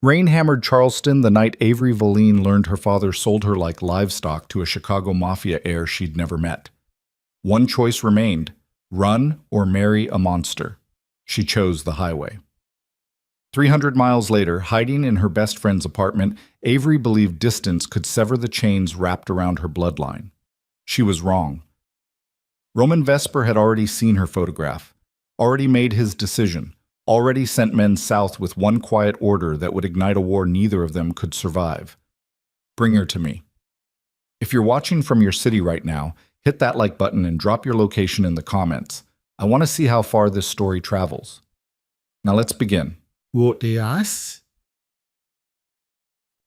Rain hammered Charleston the night Avery Valine learned her father sold her like livestock to a Chicago Mafia heir she'd never met. One choice remained: run or marry a monster. She chose the highway. 300 miles later, hiding in her best friend's apartment, Avery believed distance could sever the chains wrapped around her bloodline. She was wrong. Roman Vesper had already seen her photograph, already made his decision, already sent men south with one quiet order that would ignite a war neither of them could survive. Bring her to me. If you're watching from your city right now, hit that like button and drop your location in the comments. I want to see how far this story travels. Now let's begin. What do you ask?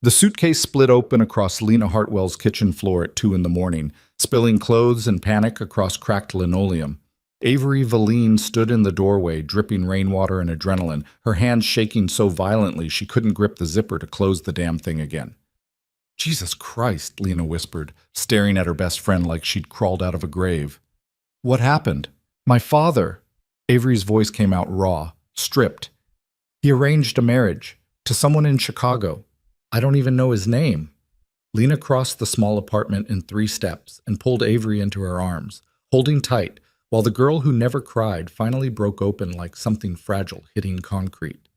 The suitcase split open across Lena Hartwell's kitchen floor at 2 in the morning, spilling clothes and panic across cracked linoleum. Avery Valine stood in the doorway, dripping rainwater and adrenaline, her hands shaking so violently she couldn't grip the zipper to close the damn thing again. Jesus Christ, Lena whispered, staring at her best friend like she'd crawled out of a grave. What happened? My father. Avery's voice came out raw, stripped. He arranged a marriage to someone in Chicago. I don't even know his name. Lena crossed the small apartment in 3 steps and pulled Avery into her arms, holding tight, while the girl who never cried finally broke open like something fragile hitting concrete.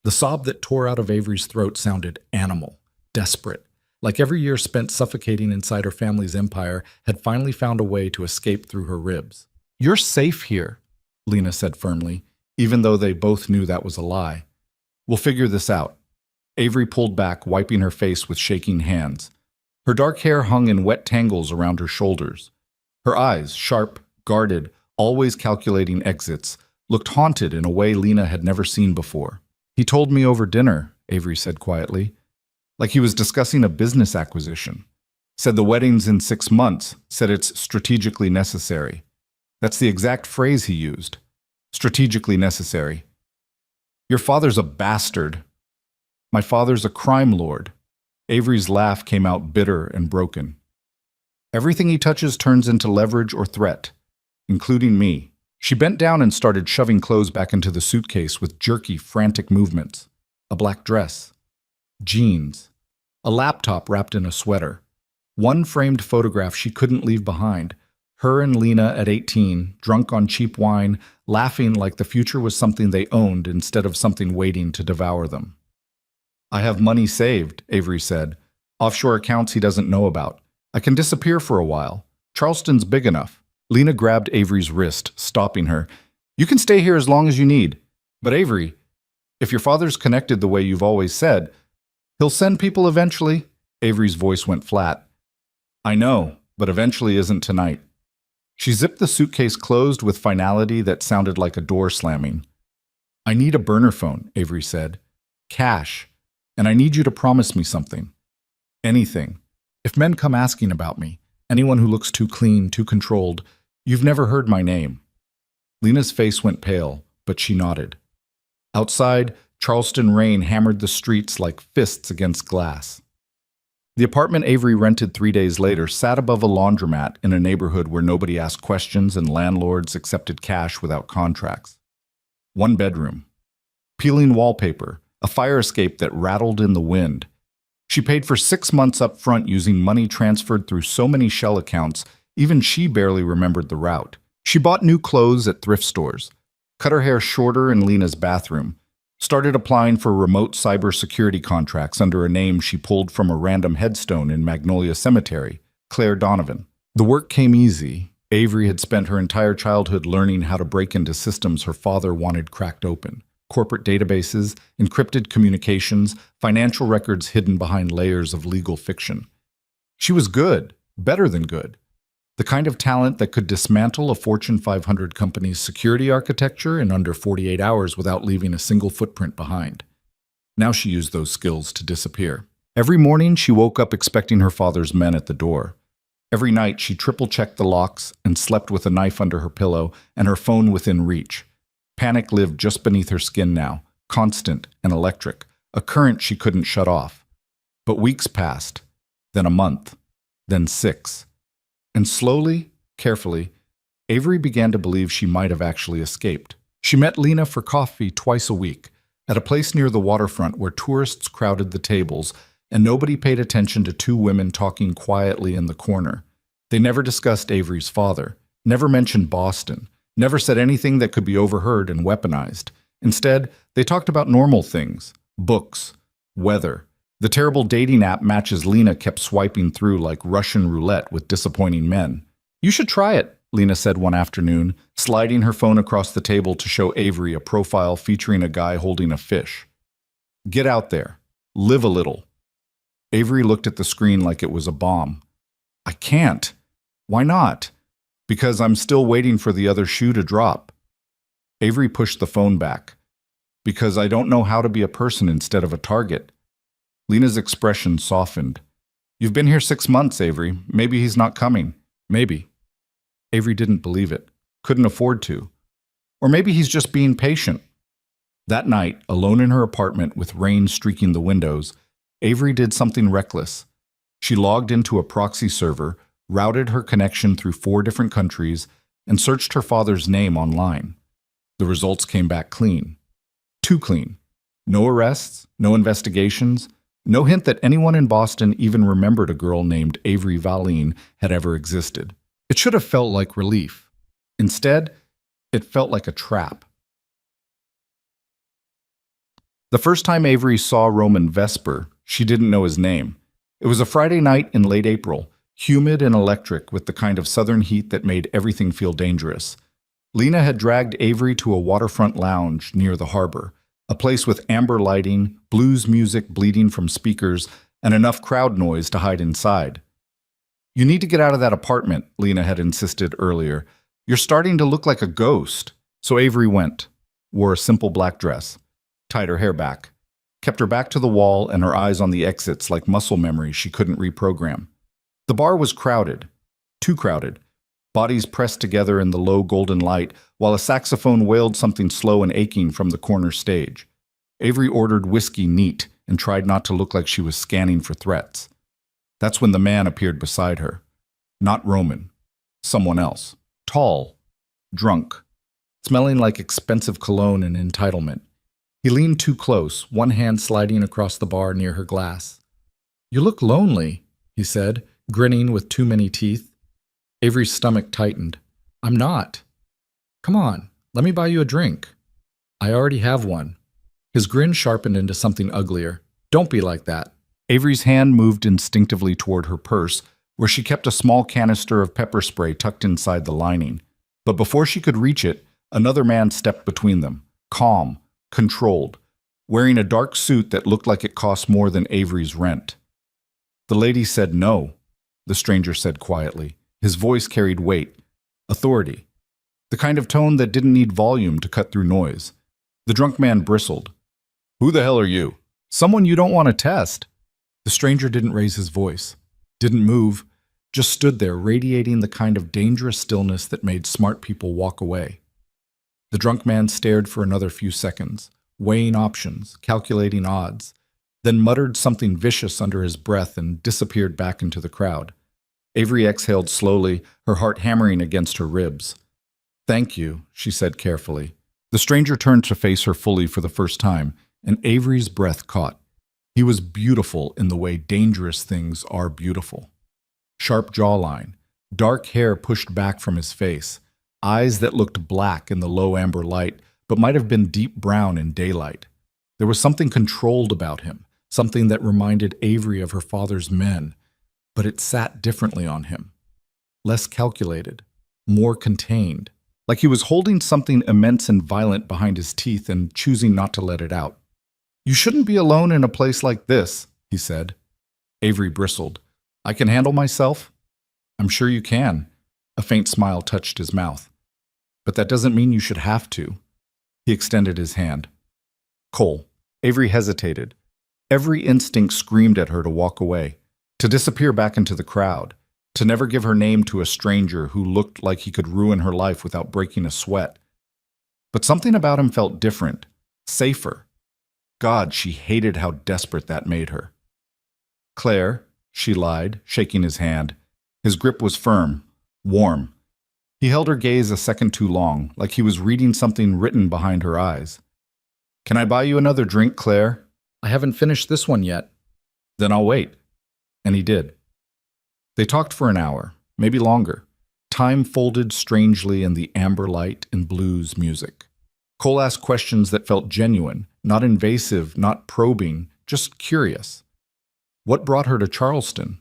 The sob that tore out of Avery's throat sounded animal, desperate, like every year spent suffocating inside her family's empire had finally found a way to escape through her ribs. You're safe here, Lena said firmly, even though they both knew that was a lie. We'll figure this out. Avery pulled back, wiping her face with shaking hands. Her dark hair hung in wet tangles around her shoulders. Her eyes, sharp, guarded, always calculating exits, looked haunted in a way Lena had never seen before. He told me over dinner, Avery said quietly, like he was discussing a business acquisition. Said the wedding's in 6 months, said it's strategically necessary. That's the exact phrase he used. Strategically necessary. Your father's a bastard. My father's a crime lord. Avery's laugh came out bitter and broken. Everything he touches turns into leverage or threat, including me. She bent down and started shoving clothes back into the suitcase with jerky, frantic movements. A black dress. Jeans. A laptop wrapped in a sweater. One framed photograph she couldn't leave behind. Her and Lena at 18, drunk on cheap wine, laughing like the future was something they owned instead of something waiting to devour them. I have money saved, Avery said. Offshore accounts he doesn't know about. I can disappear for a while. Charleston's big enough. Lena grabbed Avery's wrist, stopping her. You can stay here as long as you need. But Avery, if your father's connected the way you've always said, he'll send people eventually. Avery's voice went flat. I know, but eventually isn't tonight. She zipped the suitcase closed with finality that sounded like a door slamming. I need a burner phone, Avery said. Cash. And I need you to promise me something. Anything. If men come asking about me, anyone who looks too clean, too controlled, you've never heard my name. Lena's face went pale, but she nodded. Outside, Charleston rain hammered the streets like fists against glass. The apartment Avery rented 3 days later sat above a laundromat in a neighborhood where nobody asked questions and landlords accepted cash without contracts. 1 bedroom. Peeling wallpaper, a fire escape that rattled in the wind. She paid for 6 months up front using money transferred through so many shell accounts, even she barely remembered the route. She bought new clothes at thrift stores, cut her hair shorter in Lena's bathroom, started applying for remote cybersecurity contracts under a name she pulled from a random headstone in Magnolia Cemetery, Claire Donovan. The work came easy. Avery had spent her entire childhood learning how to break into systems her father wanted cracked open. Corporate databases, encrypted communications, financial records hidden behind layers of legal fiction. She was good, better than good. The kind of talent that could dismantle a Fortune 500 company's security architecture in under 48 hours without leaving a single footprint behind. Now she used those skills to disappear. Every morning she woke up expecting her father's men at the door. Every night she triple-checked the locks and slept with a knife under her pillow and her phone within reach. Panic lived just beneath her skin now, constant and electric, a current she couldn't shut off. But weeks passed, then a month, then 6. And slowly, carefully, Avery began to believe she might have actually escaped. She met Lena for coffee twice a week, at a place near the waterfront where tourists crowded the tables, and nobody paid attention to two women talking quietly in the corner. They never discussed Avery's father, never mentioned Boston, never said anything that could be overheard and weaponized. Instead, they talked about normal things: books, weather, the terrible dating app matches Lena kept swiping through like Russian roulette with disappointing men. "You should try it," Lena said one afternoon, sliding her phone across the table to show Avery a profile featuring a guy holding a fish. "Get out there. Live a little." Avery looked at the screen like it was a bomb. "I can't." "Why not?" "Because I'm still waiting for the other shoe to drop." Avery pushed the phone back. "Because I don't know how to be a person instead of a target." Lena's expression softened. "You've been here 6 months, Avery. Maybe he's not coming. Maybe." Avery didn't believe it, couldn't afford to. Or maybe he's just being patient. That night, alone in her apartment with rain streaking the windows, Avery did something reckless. She logged into a proxy server, routed her connection through 4 different countries, and searched her father's name online. The results came back clean. Too clean. No arrests, no investigations, no hint that anyone in Boston even remembered a girl named Avery Valine had ever existed. It should have felt like relief. Instead, it felt like a trap. The first time Avery saw Roman Vesper, she didn't know his name. It was a Friday night in late April, humid and electric with the kind of southern heat that made everything feel dangerous. Lena had dragged Avery to a waterfront lounge near the harbor, a place with amber lighting, blues music bleeding from speakers, and enough crowd noise to hide inside. "You need to get out of that apartment," Lena had insisted earlier. "You're starting to look like a ghost." So Avery went, wore a simple black dress, tied her hair back, kept her back to the wall and her eyes on the exits like muscle memory she couldn't reprogram. The bar was crowded, too crowded, bodies pressed together in the low golden light, while a saxophone wailed something slow and aching from the corner stage. Avery ordered whiskey neat and tried not to look like she was scanning for threats. That's when the man appeared beside her. Not Roman. Someone else. Tall. Drunk. Smelling like expensive cologne and entitlement. He leaned too close, one hand sliding across the bar near her glass. "You look lonely," he said, grinning with too many teeth. Avery's stomach tightened. "I'm not." "Come on, let me buy you a drink." "I already have one." His grin sharpened into something uglier. "Don't be like that." Avery's hand moved instinctively toward her purse, where she kept a small canister of pepper spray tucked inside the lining. But before she could reach it, another man stepped between them, calm, controlled, wearing a dark suit that looked like it cost more than Avery's rent. "The lady said no," the stranger said quietly. His voice carried weight, authority, the kind of tone that didn't need volume to cut through noise. The drunk man bristled. "Who the hell are you?" "Someone you don't want to test." The stranger didn't raise his voice, didn't move, just stood there radiating the kind of dangerous stillness that made smart people walk away. The drunk man stared for another few seconds, weighing options, calculating odds, then muttered something vicious under his breath and disappeared back into the crowd. Avery exhaled slowly, her heart hammering against her ribs. "Thank you," she said carefully. The stranger turned to face her fully for the first time, and Avery's breath caught. He was beautiful in the way dangerous things are beautiful. Sharp jawline, dark hair pushed back from his face, eyes that looked black in the low amber light, but might have been deep brown in daylight. There was something controlled about him, something that reminded Avery of her father's men, but it sat differently on him. Less calculated, more contained, like he was holding something immense and violent behind his teeth and choosing not to let it out. "You shouldn't be alone in a place like this," he said. Avery bristled. "I can handle myself?" "I'm sure you can." A faint smile touched his mouth. "But that doesn't mean you should have to." He extended his hand. "Cole." Avery hesitated. Every instinct screamed at her to walk away, to disappear back into the crowd, to never give her name to a stranger who looked like he could ruin her life without breaking a sweat. But something about him felt different, safer. God, she hated how desperate that made her. "Claire," she lied, shaking his hand. His grip was firm, warm. He held her gaze a second too long, like he was reading something written behind her eyes. Can I buy you another drink, Claire? I haven't finished this one yet. Then I'll wait. And he did. They talked for an hour, maybe longer. Time folded strangely in the amber light and blues music. Cole asked questions that felt genuine, not invasive, not probing, just curious. What brought her to Charleston?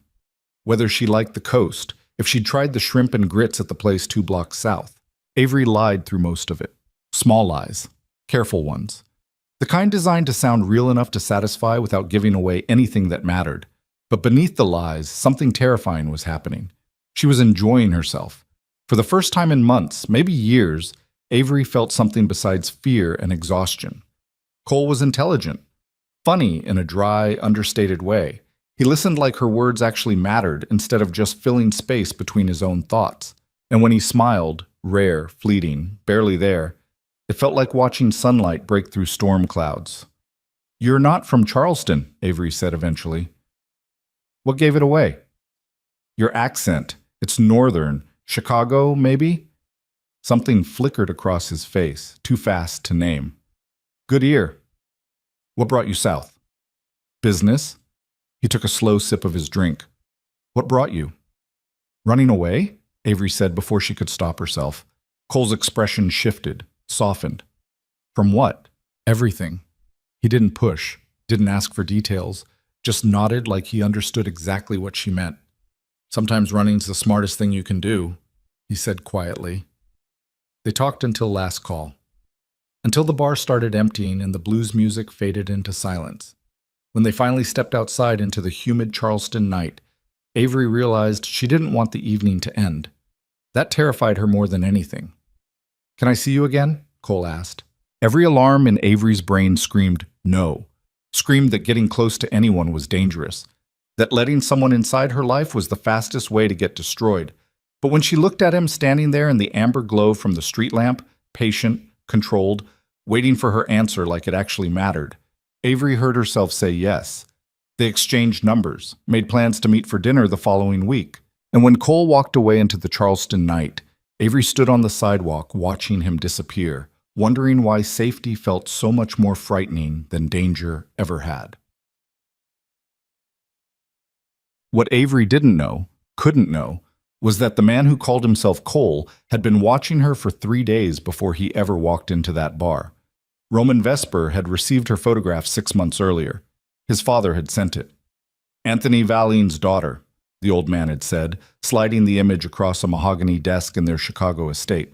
Whether she liked the coast, if she'd tried the shrimp and grits at the place 2 blocks south. Avery lied through most of it. Small lies. Careful ones. The kind designed to sound real enough to satisfy without giving away anything that mattered. But beneath the lies, something terrifying was happening. She was enjoying herself. For the first time in months, maybe years, Avery felt something besides fear and exhaustion. Cole was intelligent. Funny in a dry, understated way. He listened like her words actually mattered instead of just filling space between his own thoughts. And when he smiled, rare, fleeting, barely there, it felt like watching sunlight break through storm clouds. "You're not from Charleston," Avery said eventually. "What gave it away?" "Your accent. It's northern. Chicago, maybe?" Something flickered across his face, too fast to name. "Good ear." "What brought you south?" "Business." He took a slow sip of his drink. "What brought you?" "Running away?" Avery said before she could stop herself. Cole's expression shifted, softened. "From what?" "Everything." He didn't push, didn't ask for details, just nodded like he understood exactly what she meant. "Sometimes running's the smartest thing you can do," he said quietly. They talked until last call. Until the bar started emptying and the blues music faded into silence. When they finally stepped outside into the humid Charleston night, Avery realized she didn't want the evening to end. That terrified her more than anything. "Can I see you again?" Cole asked. Every alarm in Avery's brain screamed no, screamed that getting close to anyone was dangerous, that letting someone inside her life was the fastest way to get destroyed. But when she looked at him standing there in the amber glow from the street lamp, patient, controlled, waiting for her answer like it actually mattered, Avery heard herself say yes. They exchanged numbers, made plans to meet for dinner the following week. And when Cole walked away into the Charleston night, Avery stood on the sidewalk watching him disappear, wondering why safety felt so much more frightening than danger ever had. What Avery didn't know, couldn't know, was that the man who called himself Cole had been watching her for 3 days before he ever walked into that bar. Roman Vesper had received her photograph 6 months earlier. His father had sent it. "Anthony Valine's daughter," the old man had said, sliding the image across a mahogany desk in their Chicago estate.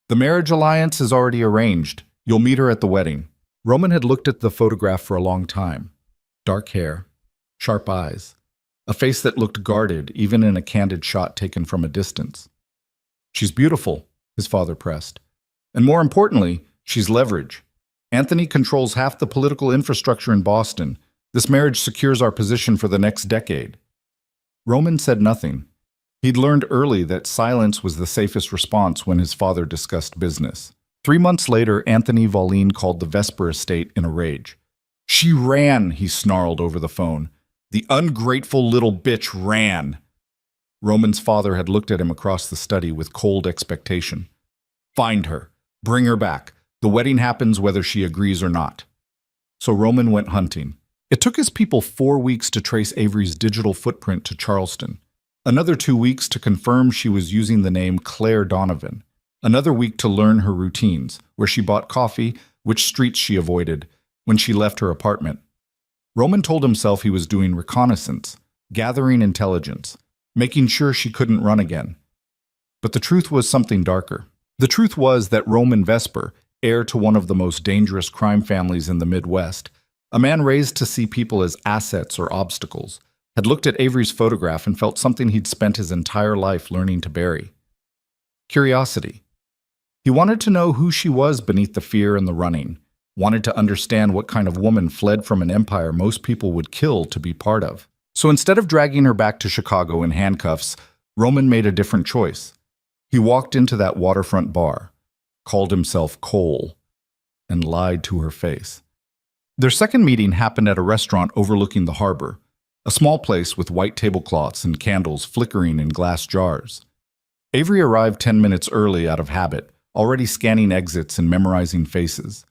"The marriage alliance is already arranged. You'll meet her at the wedding." Roman had looked at the photograph for a long time. Dark hair, sharp eyes, a face that looked guarded even in a candid shot taken from a distance. "She's beautiful," his father pressed. "And more importantly, she's leverage. Anthony controls half the political infrastructure in Boston. This marriage secures our position for the next decade." Roman said nothing. He'd learned early that silence was the safest response when his father discussed business. 3 months later, Anthony Valine called the Vesper estate in a rage. "She ran," he snarled over the phone. "The ungrateful little bitch ran." Roman's father had looked at him across the study with cold expectation. "Find her. Bring her back. The wedding happens whether she agrees or not." So Roman went hunting. It took his people 4 weeks to trace Avery's digital footprint to Charleston. Another 2 weeks to confirm she was using the name Claire Donovan. Another week to learn her routines, where she bought coffee, which streets she avoided, when she left her apartment. Roman told himself he was doing reconnaissance, gathering intelligence, making sure she couldn't run again. But the truth was something darker. The truth was that Roman Vesper, heir to one of the most dangerous crime families in the Midwest, a man raised to see people as assets or obstacles, had looked at Avery's photograph and felt something he'd spent his entire life learning to bury. Curiosity. He wanted to know who she was beneath the fear and the running, wanted to understand what kind of woman fled from an empire most people would kill to be part of. So instead of dragging her back to Chicago in handcuffs, Roman made a different choice. He walked into that waterfront bar, called himself Cole, and lied to her face. Their second meeting happened at a restaurant overlooking the harbor, a small place with white tablecloths and candles flickering in glass jars. Avery arrived 10 minutes early out of habit, already scanning exits and memorizing faces.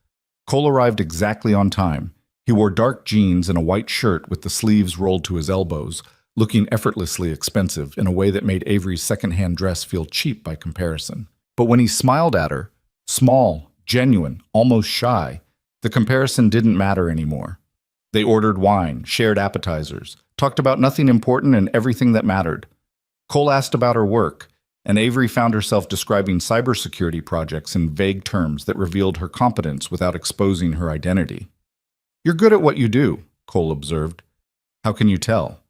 Cole arrived exactly on time. He wore dark jeans and a white shirt with the sleeves rolled to his elbows, looking effortlessly expensive in a way that made Avery's secondhand dress feel cheap by comparison. But when he smiled at her, small, genuine, almost shy, the comparison didn't matter anymore. They ordered wine, shared appetizers, talked about nothing important and everything that mattered. Cole asked about her work, and Avery found herself describing cybersecurity projects in vague terms that revealed her competence without exposing her identity. "You're good at what you do," Cole observed. "How can you tell?"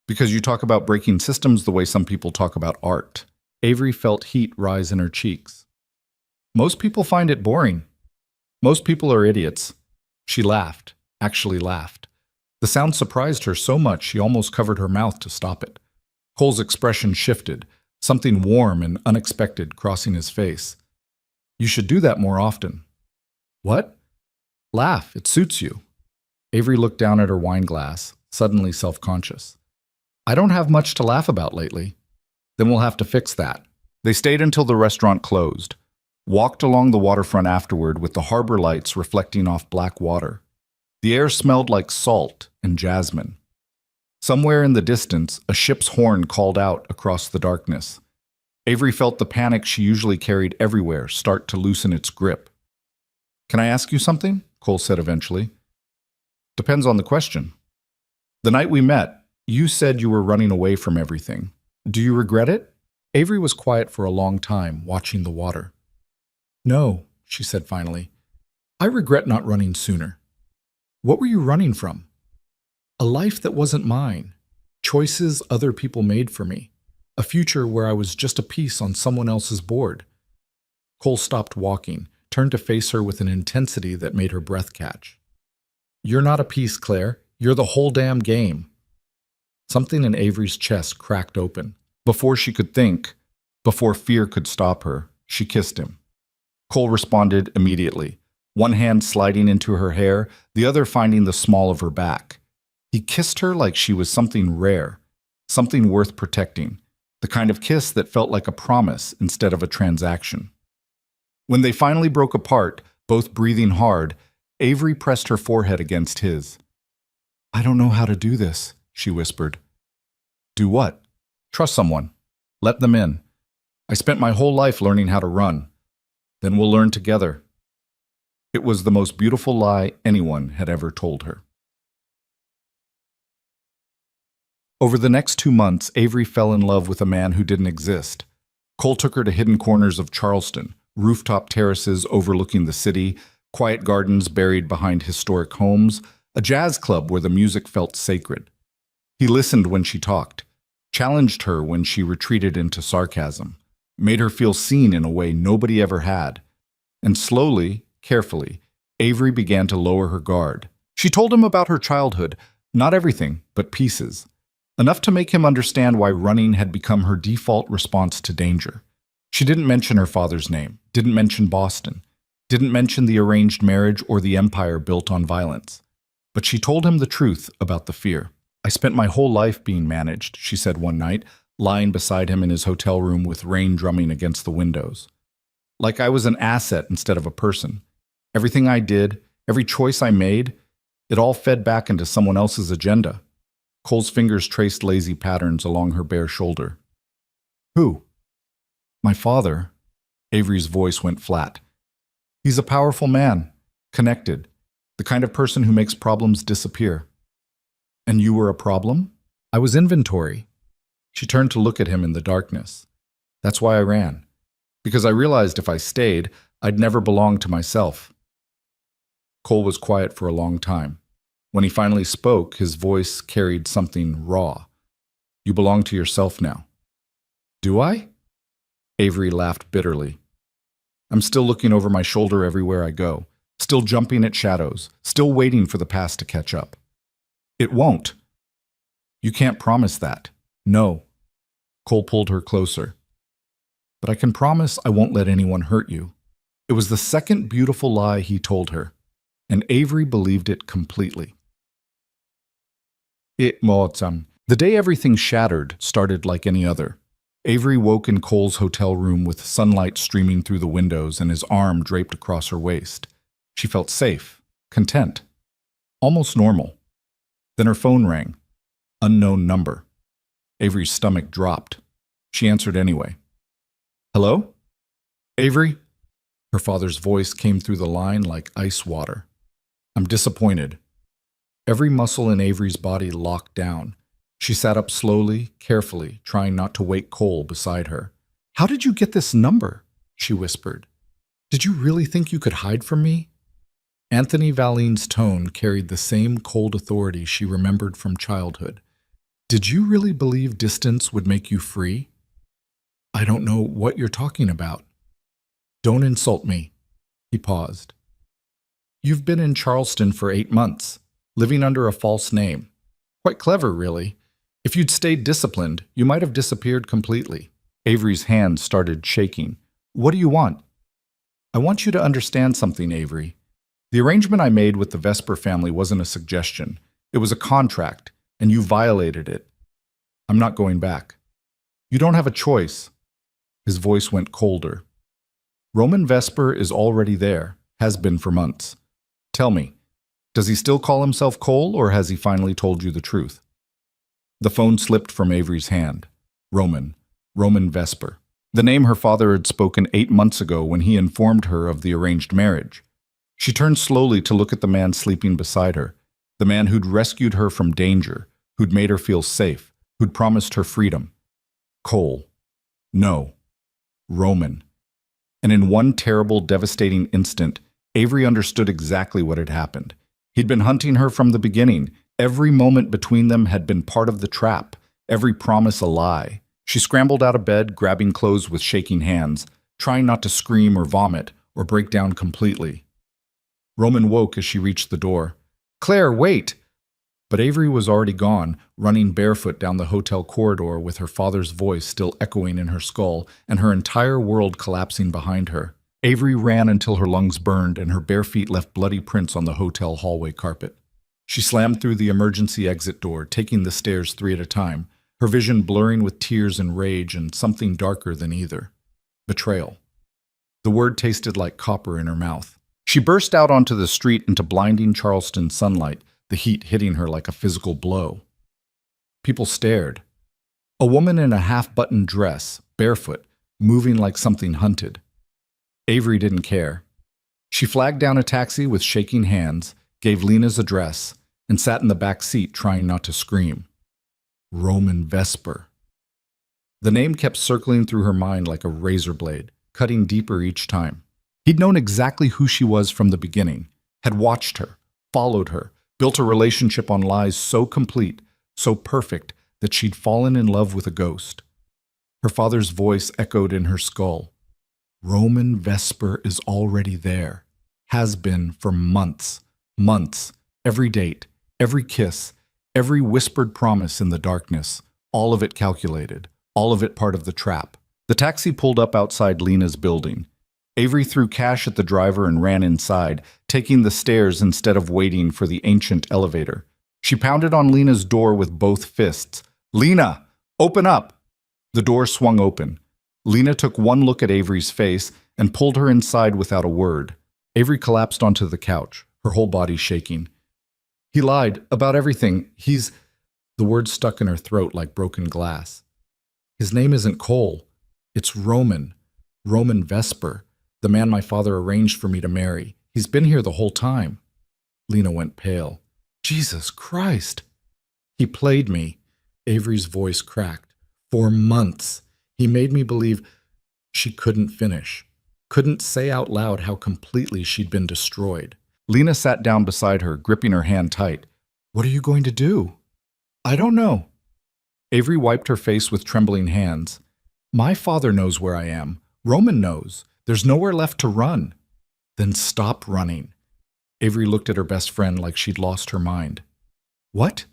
"Because you talk about breaking systems the way some people talk about art." Avery felt heat rise in her cheeks. "Most people find it boring. Most people are idiots." She laughed, actually laughed. The sound surprised her so much she almost covered her mouth to stop it. Cole's expression shifted, something warm and unexpected crossing his face. "You should do that more often." "What?" "Laugh, it suits you." Avery looked down at her wine glass, suddenly self-conscious. "I don't have much to laugh about lately." "Then we'll have to fix that." They stayed until the restaurant closed, walked along the waterfront afterward with the harbor lights reflecting off black water. The air smelled like salt and jasmine. Somewhere in the distance, a ship's horn called out across the darkness. Avery felt the panic she usually carried everywhere start to loosen its grip. "Can I ask you something?" Cole said eventually. "Depends on the question." "The night we met, you said you were running away from everything. Do you regret it?" Avery was quiet for a long time, watching the water. "No," she said finally. "I regret not running sooner." "What were you running from?" "A life that wasn't mine. Choices other people made for me. A future where I was just a piece on someone else's board." Cole stopped walking, turned to face her with an intensity that made her breath catch. "You're not a piece, Claire. You're the whole damn game." Something in Avery's chest cracked open. Before she could think, before fear could stop her, she kissed him. Cole responded immediately, one hand sliding into her hair, the other finding the small of her back. He kissed her like she was something rare, something worth protecting, the kind of kiss that felt like a promise instead of a transaction. When they finally broke apart, both breathing hard, Avery pressed her forehead against his. "I don't know how to do this," she whispered. "Do what?" "Trust someone. Let them in. I spent my whole life learning how to run. Then we'll learn together." It was the most beautiful lie anyone had ever told her. Over the next 2 months, Avery fell in love with a man who didn't exist. Cole took her to hidden corners of Charleston, rooftop terraces overlooking the city, quiet gardens buried behind historic homes, a jazz club where the music felt sacred. He listened when she talked, challenged her when she retreated into sarcasm, made her feel seen in a way nobody ever had. And slowly, carefully, Avery began to lower her guard. She told him about her childhood, not everything, but pieces. Enough to make him understand why running had become her default response to danger. She didn't mention her father's name, didn't mention Boston, didn't mention the arranged marriage or the empire built on violence. But she told him the truth about the fear. "I spent my whole life being managed," she said one night, lying beside him in his hotel room with rain drumming against the windows. "Like I was an asset instead of a person. Everything I did, every choice I made, it all fed back into someone else's agenda." Cole's fingers traced lazy patterns along her bare shoulder. "Who?" "My father." Avery's voice went flat. "He's a powerful man, connected, the kind of person who makes problems disappear." "And you were a problem?" "I was inventory." She turned to look at him in the darkness. "That's why I ran. Because I realized if I stayed, I'd never belong to myself." Cole was quiet for a long time. When he finally spoke, his voice carried something raw. "You belong to yourself now." "Do I?" Avery laughed bitterly. "I'm still looking over my shoulder everywhere I go, still jumping at shadows, still waiting for the past to catch up." "It won't." "You can't promise that." "No." Cole pulled her closer. "But I can promise I won't let anyone hurt you." It was the second beautiful lie he told her, and Avery believed it completely. The day everything shattered started like any other. Avery woke in Cole's hotel room with sunlight streaming through the windows and his arm draped across her waist. She felt safe, content, almost normal. Then her phone rang. Unknown number. Avery's stomach dropped. She answered anyway. Hello? Avery? Her father's voice came through the line like ice water. I'm disappointed. Every muscle in Avery's body locked down. She sat up slowly, carefully, trying not to wake Cole beside her. How did you get this number? She whispered. Did you really think you could hide from me? Anthony Valine's tone carried the same cold authority she remembered from childhood. Did you really believe distance would make you free? I don't know what you're talking about. Don't insult me. He paused. You've been in Charleston for 8 months, living under a false name. Quite clever, really. If you'd stayed disciplined, you might have disappeared completely. Avery's hand started shaking. What do you want? I want you to understand something, Avery. The arrangement I made with the Vesper family wasn't a suggestion. It was a contract, and you violated it. I'm not going back. You don't have a choice. His voice went colder. Roman Vesper is already there, has been for months. Tell me, does he still call himself Cole, or has he finally told you the truth? The phone slipped from Avery's hand. Roman Vesper. The name her father had spoken 8 months ago when he informed her of the arranged marriage. She turned slowly to look at the man sleeping beside her, the man who'd rescued her from danger, who'd made her feel safe, who'd promised her freedom. Cole. No. Roman. And in one terrible, devastating instant, Avery understood exactly what had happened. He'd been hunting her from the beginning. Every moment between them had been part of the trap, every promise a lie. She scrambled out of bed, grabbing clothes with shaking hands, trying not to scream or vomit or break down completely. Roman woke as she reached the door. Claire, wait! But Avery was already gone, running barefoot down the hotel corridor with her father's voice still echoing in her skull and her entire world collapsing behind her. Avery ran until her lungs burned and her bare feet left bloody prints on the hotel hallway carpet. She slammed through the emergency exit door, taking the stairs 3 at a time, her vision blurring with tears and rage and something darker than either. Betrayal. The word tasted like copper in her mouth. She burst out onto the street into blinding Charleston sunlight, the heat hitting her like a physical blow. People stared. A woman in a half-buttoned dress, barefoot, moving like something hunted. Avery didn't care. She flagged down a taxi with shaking hands, gave Lena's address, and sat in the back seat trying not to scream. Roman Vesper. The name kept circling through her mind like a razor blade, cutting deeper each time. He'd known exactly who she was from the beginning, had watched her, followed her, built a relationship on lies so complete, so perfect, that she'd fallen in love with a ghost. Her father's voice echoed in her skull. Roman Vesper is already there, has been for months, every date, every kiss, every whispered promise in the darkness, all of it calculated, all of it part of the trap. The taxi pulled up outside Lena's building. Avery threw cash at the driver and ran inside, taking the stairs instead of waiting for the ancient elevator. She pounded on Lena's door with both fists. Lena, open up! The door swung open. Lena took one look at Avery's face and pulled her inside without a word. Avery collapsed onto the couch, her whole body shaking. He lied about everything. The words stuck in her throat like broken glass. His name isn't Cole. It's Roman Vesper, the man my father arranged for me to marry. He's been here the whole time. Lena went pale. Jesus Christ! He played me. Avery's voice cracked. For months. He made me believe she couldn't finish, couldn't say out loud how completely she'd been destroyed. Lena sat down beside her, gripping her hand tight. What are you going to do? I don't know. Avery wiped her face with trembling hands. My father knows where I am. Roman knows. There's nowhere left to run. Then stop running. Avery looked at her best friend like she'd lost her mind. What?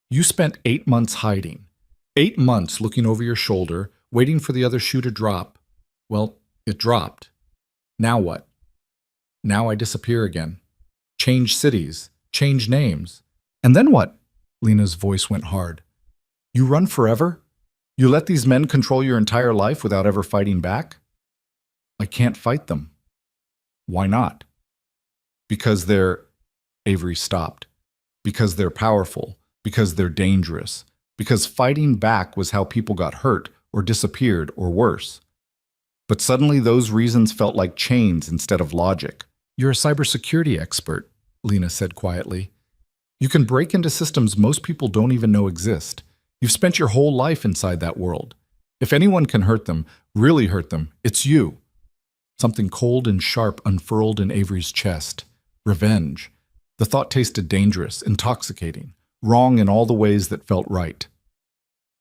You spent 8 months hiding. 8 months looking over your shoulder, waiting for the other shoe to drop. Well, it dropped. Now what? Now I disappear again. Change cities. Change names. And then what? Lena's voice went hard. You run forever? You let these men control your entire life without ever fighting back? I can't fight them. Why not? Because they're... Avery stopped. Because they're powerful. Because they're dangerous. Because fighting back was how people got hurt or disappeared or worse. But suddenly those reasons felt like chains instead of logic. You're a cybersecurity expert, Lena said quietly. You can break into systems most people don't even know exist. You've spent your whole life inside that world. If anyone can hurt them, really hurt them, it's you. Something cold and sharp unfurled in Avery's chest. Revenge. The thought tasted dangerous, intoxicating, wrong in all the ways that felt right.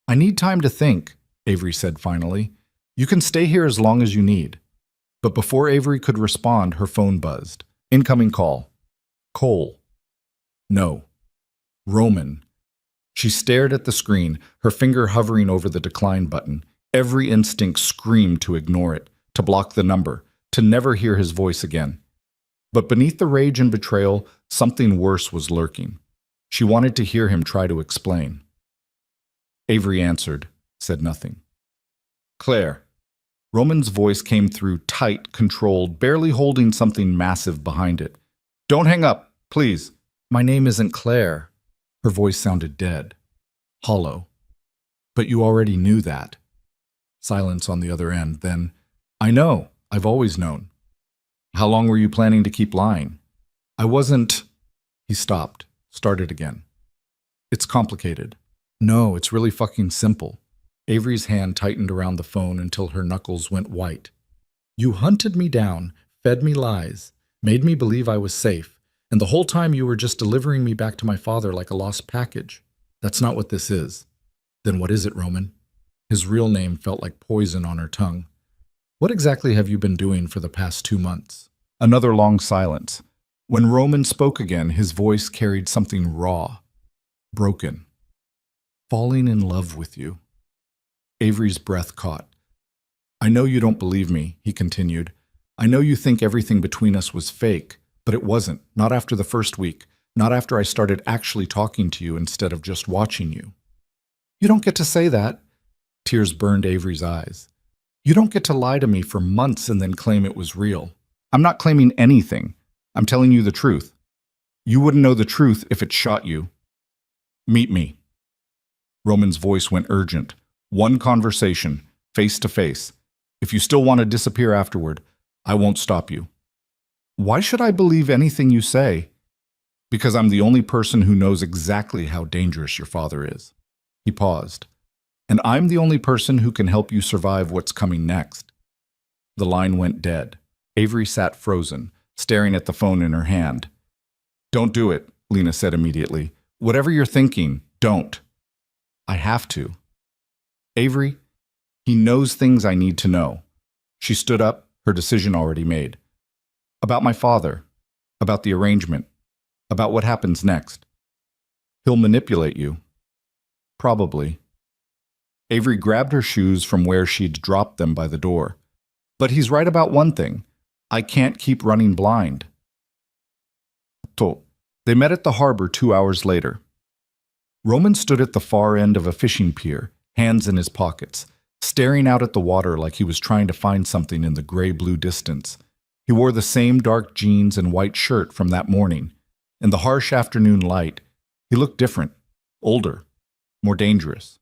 I need time to think, Avery said finally. You can stay here as long as you need. But before Avery could respond, her phone buzzed. Incoming call. Cole. No. Roman. She stared at the screen, her finger hovering over the decline button. Every instinct screamed to ignore it, to block the number, to never hear his voice again. But beneath the rage and betrayal, something worse was lurking. She wanted to hear him try to explain. Avery answered, said nothing. Claire. Roman's voice came through tight, controlled, barely holding something massive behind it. Don't hang up, please. My name isn't Claire. Her voice sounded dead, hollow. But you already knew that. Silence on the other end, then, I know, I've always known. How long were you planning to keep lying? I wasn't... He stopped, started again. It's complicated. No, it's really fucking simple. Avery's hand tightened around the phone until her knuckles went white. You hunted me down, fed me lies, made me believe I was safe, and the whole time you were just delivering me back to my father like a lost package. That's not what this is. Then what is it, Roman? His real name felt like poison on her tongue. What exactly have you been doing for the past 2 months? Another long silence. When Roman spoke again, his voice carried something raw, broken. Falling in love with you. Avery's breath caught. I know you don't believe me, he continued. I know you think everything between us was fake, but it wasn't, not after the first week, not after I started actually talking to you instead of just watching you. You don't get to say that. Tears burned Avery's eyes. You don't get to lie to me for months and then claim it was real. I'm not claiming anything. I'm telling you the truth. You wouldn't know the truth if it shot you. Meet me. Roman's voice went urgent. One conversation, face to face. If you still want to disappear afterward, I won't stop you. Why should I believe anything you say? Because I'm the only person who knows exactly how dangerous your father is. He paused. And I'm the only person who can help you survive what's coming next. The line went dead. Avery sat frozen, staring at the phone in her hand. Don't do it, Lena said immediately. Whatever you're thinking, don't. I have to. Avery, he knows things I need to know. She stood up, her decision already made. About my father, about the arrangement, about what happens next. He'll manipulate you. Probably. Avery grabbed her shoes from where she'd dropped them by the door. But he's right about one thing. I can't keep running blind. They met at the harbor 2 hours later. Roman stood at the far end of a fishing pier, hands in his pockets, staring out at the water like he was trying to find something in the gray-blue distance. He wore the same dark jeans and white shirt from that morning. In the harsh afternoon light, he looked different, older, more dangerous.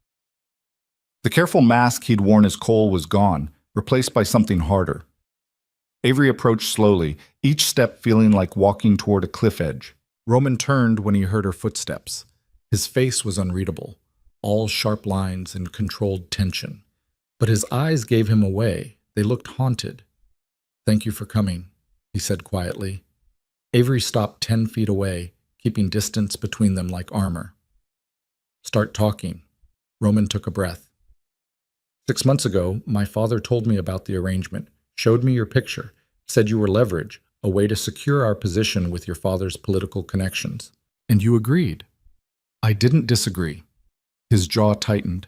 The careful mask he'd worn as Cole was gone, replaced by something harder. Avery approached slowly, each step feeling like walking toward a cliff edge. Roman turned when he heard her footsteps. His face was unreadable, all sharp lines and controlled tension. But his eyes gave him away. They looked haunted. Thank you for coming, he said quietly. Avery stopped 10 feet away, keeping distance between them like armor. Start talking. Roman took a breath. 6 months ago, my father told me about the arrangement, showed me your picture, said you were leverage, a way to secure our position with your father's political connections. And you agreed. I didn't disagree. His jaw tightened.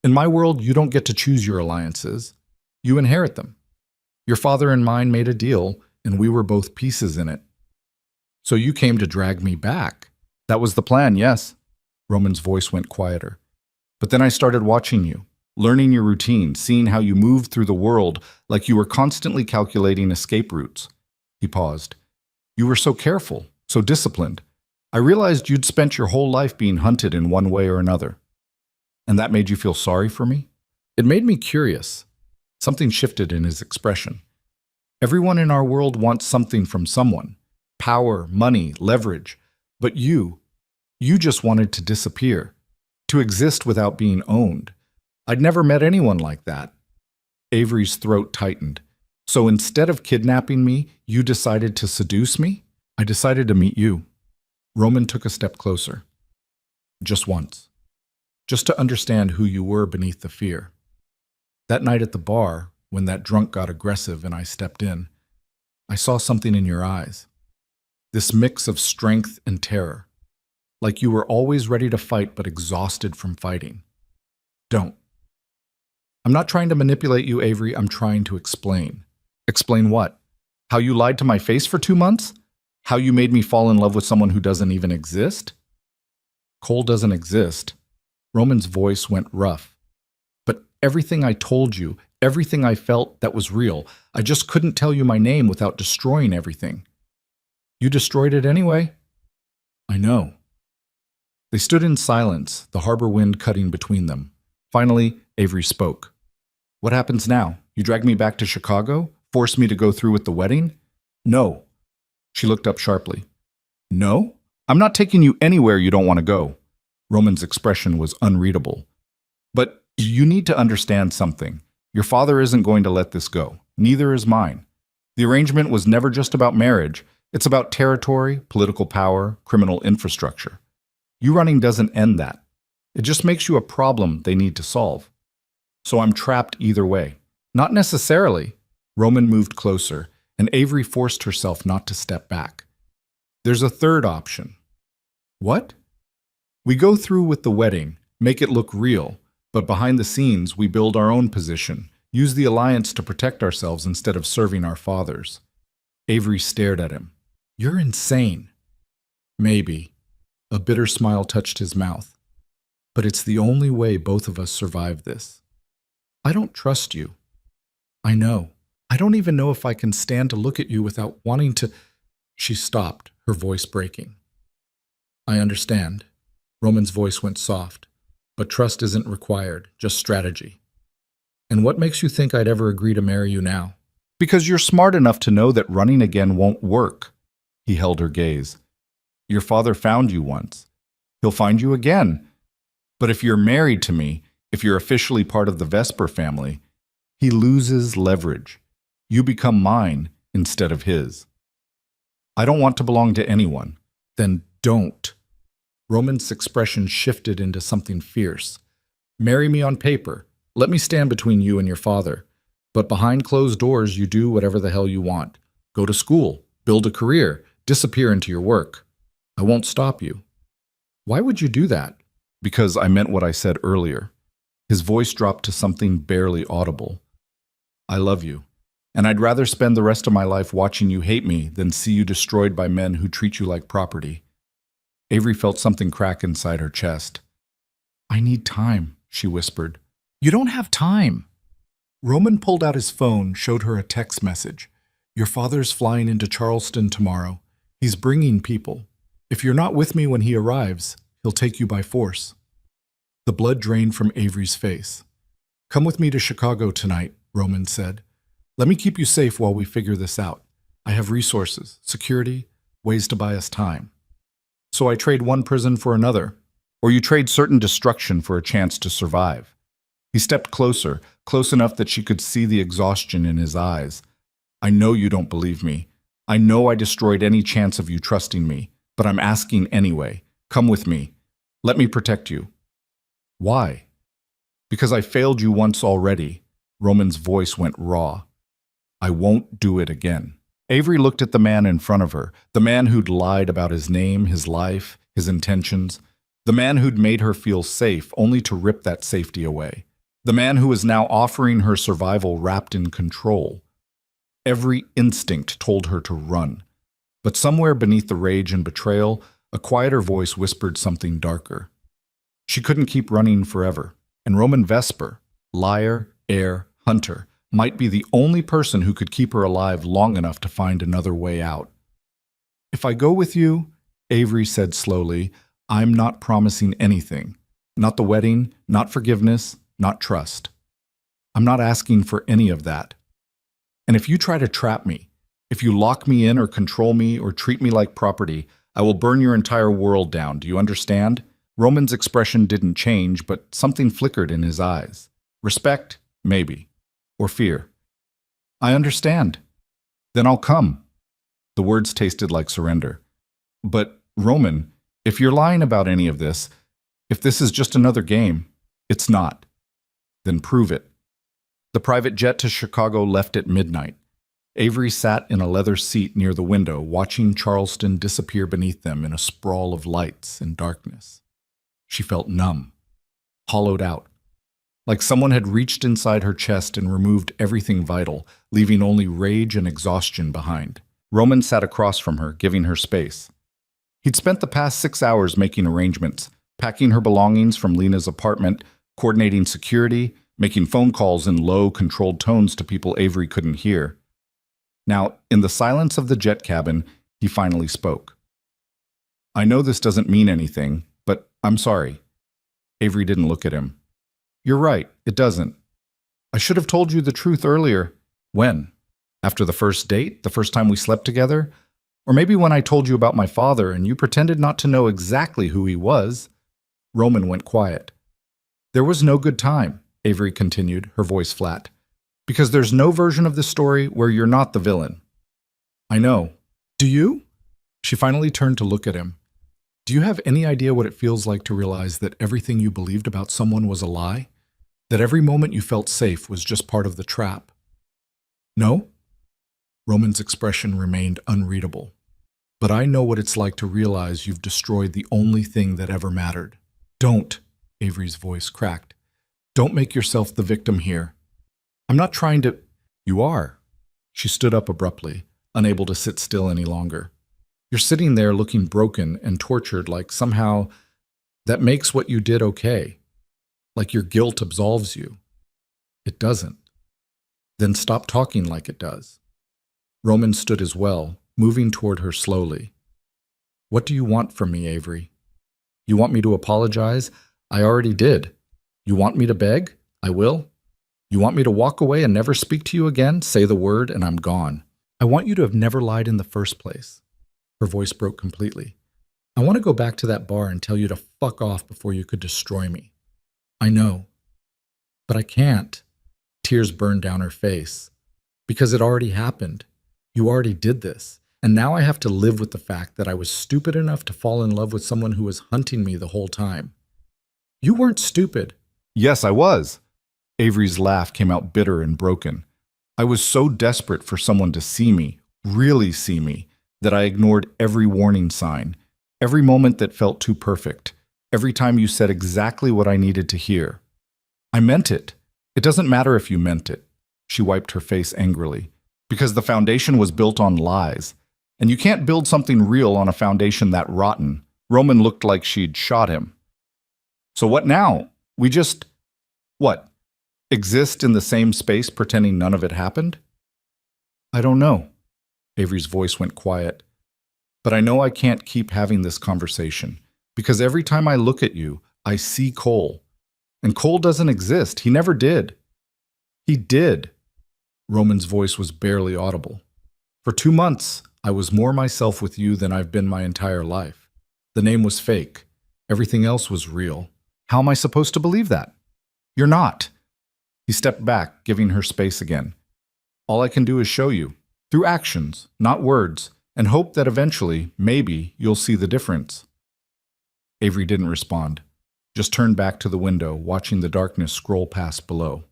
In my world, you don't get to choose your alliances. You inherit them. Your father and mine made a deal, and we were both pieces in it. So you came to drag me back. That was the plan, yes. Roman's voice went quieter. But then I started watching you, learning your routine, seeing how you moved through the world like you were constantly calculating escape routes. He paused. You were so careful, so disciplined. I realized you'd spent your whole life being hunted in one way or another. And that made you feel sorry for me? It made me curious. Something shifted in his expression. Everyone in our world wants something from someone. Power, money, leverage. But you just wanted to disappear. To exist without being owned. I'd never met anyone like that. Avery's throat tightened. So instead of kidnapping me, you decided to seduce me? I decided to meet you. Roman took a step closer. Just once. Just to understand who you were beneath the fear. That night at the bar, when that drunk got aggressive and I stepped in, I saw something in your eyes. This mix of strength and terror. Like you were always ready to fight but exhausted from fighting. Don't. I'm not trying to manipulate you, Avery. I'm trying to explain. Explain what? How you lied to my face for 2 months? How you made me fall in love with someone who doesn't even exist? Cole doesn't exist. Roman's voice went rough. But everything I told you, everything I felt, that was real. I just couldn't tell you my name without destroying everything. You destroyed it anyway. I know. They stood in silence, the harbor wind cutting between them. Finally, Avery spoke. What happens now? You drag me back to Chicago? Force me to go through with the wedding? No. She looked up sharply. No? I'm not taking you anywhere you don't want to go. Roman's expression was unreadable. But you need to understand something. Your father isn't going to let this go. Neither is mine. The arrangement was never just about marriage. It's about territory, political power, criminal infrastructure. You running doesn't end that. It just makes you a problem they need to solve. So I'm trapped either way. Not necessarily. Roman moved closer, and Avery forced herself not to step back. There's a third option. What? We go through with the wedding, make it look real, but behind the scenes we build our own position, use the alliance to protect ourselves instead of serving our fathers. Avery stared at him. You're insane. Maybe. A bitter smile touched his mouth. But it's the only way both of us survive this. I don't trust you. I know. I don't even know if I can stand to look at you without wanting to... She stopped, her voice breaking. I understand. Roman's voice went soft. But trust isn't required, just strategy. And what makes you think I'd ever agree to marry you now? Because you're smart enough to know that running again won't work. He held her gaze. Your father found you once. He'll find you again. But if you're married to me, if you're officially part of the Vesper family, he loses leverage. You become mine instead of his. I don't want to belong to anyone. Then don't. Roman's expression shifted into something fierce. Marry me on paper. Let me stand between you and your father. But behind closed doors, you do whatever the hell you want. Go to school, build a career, disappear into your work. I won't stop you. Why would you do that? Because I meant what I said earlier. His voice dropped to something barely audible. I love you, and I'd rather spend the rest of my life watching you hate me than see you destroyed by men who treat you like property. Avery felt something crack inside her chest. I need time, she whispered. You don't have time. Roman pulled out his phone, showed her a text message. Your father's flying into Charleston tomorrow. He's bringing people. If you're not with me when he arrives, he'll take you by force. The blood drained from Avery's face. Come with me to Chicago tonight, Roman said. Let me keep you safe while we figure this out. I have resources, security, ways to buy us time. So I trade one prison for another, or you trade certain destruction for a chance to survive. He stepped closer, close enough that she could see the exhaustion in his eyes. I know you don't believe me. I know I destroyed any chance of you trusting me, but I'm asking anyway. Come with me. Let me protect you. Why? Because I failed you once already. Roman's voice went raw. I won't do it again. Avery looked at the man in front of her, the man who'd lied about his name, his life, his intentions, the man who'd made her feel safe only to rip that safety away, the man who was now offering her survival wrapped in control. Every instinct told her to run, but somewhere beneath the rage and betrayal, a quieter voice whispered something darker. She couldn't keep running forever, and Roman Vesper, liar, heir, hunter, might be the only person who could keep her alive long enough to find another way out. If I go with you, Avery said slowly, I'm not promising anything. Not the wedding, not forgiveness, not trust. I'm not asking for any of that. And if you try to trap me, if you lock me in or control me or treat me like property, I will burn your entire world down. Do you understand? Roman's expression didn't change, but something flickered in his eyes. Respect? Maybe. Or fear. I understand. Then I'll come. The words tasted like surrender. But, Roman, if you're lying about any of this, if this is just another game, it's not. Then prove it. The private jet to Chicago left at midnight. Avery sat in a leather seat near the window, watching Charleston disappear beneath them in a sprawl of lights and darkness. She felt numb, hollowed out, like someone had reached inside her chest and removed everything vital, leaving only rage and exhaustion behind. Roman sat across from her, giving her space. He'd spent the past 6 hours making arrangements, packing her belongings from Lena's apartment, coordinating security, making phone calls in low, controlled tones to people Avery couldn't hear. Now, in the silence of the jet cabin, he finally spoke. I know this doesn't mean anything, but I'm sorry. Avery didn't look at him. You're right, it doesn't. I should have told you the truth earlier. When? After the first date? The first time we slept together? Or maybe when I told you about my father and you pretended not to know exactly who he was? Roman went quiet. There was no good time, Avery continued, her voice flat. Because there's no version of the story where you're not the villain. I know. Do you? She finally turned to look at him. Do you have any idea what it feels like to realize that everything you believed about someone was a lie? That every moment you felt safe was just part of the trap? No? Roman's expression remained unreadable. But I know what it's like to realize you've destroyed the only thing that ever mattered. Don't, Avery's voice cracked. Don't make yourself the victim here. I'm not trying to... You are. She stood up abruptly, unable to sit still any longer. You're sitting there looking broken and tortured, like somehow that makes what you did okay. Like your guilt absolves you. It doesn't. Then stop talking like it does. Roman stood as well, moving toward her slowly. What do you want from me, Avery? You want me to apologize? I already did. You want me to beg? I will. You want me to walk away and never speak to you again? Say the word and I'm gone. I want you to have never lied in the first place. Her voice broke completely. I want to go back to that bar and tell you to fuck off before you could destroy me. I know. But I can't. Tears burned down her face. Because it already happened. You already did this. And now I have to live with the fact that I was stupid enough to fall in love with someone who was hunting me the whole time. You weren't stupid. Yes, I was. Avery's laugh came out bitter and broken. I was so desperate for someone to see me, really see me, that I ignored every warning sign, every moment that felt too perfect, every time you said exactly what I needed to hear. I meant it. It doesn't matter if you meant it. She wiped her face angrily. Because the foundation was built on lies. And you can't build something real on a foundation that rotten. Roman looked like she'd shot him. So what now? We just... What? Exist in the same space pretending none of it happened? I don't know. Avery's voice went quiet. But I know I can't keep having this conversation. Because every time I look at you, I see Cole. And Cole doesn't exist. He never did. He did. Roman's voice was barely audible. For 2 months, I was more myself with you than I've been my entire life. The name was fake. Everything else was real. How am I supposed to believe that? You're not. He stepped back, giving her space again. All I can do is show you, through actions, not words, and hope that eventually, maybe, you'll see the difference. Avery didn't respond, just turned back to the window, watching the darkness scroll past below.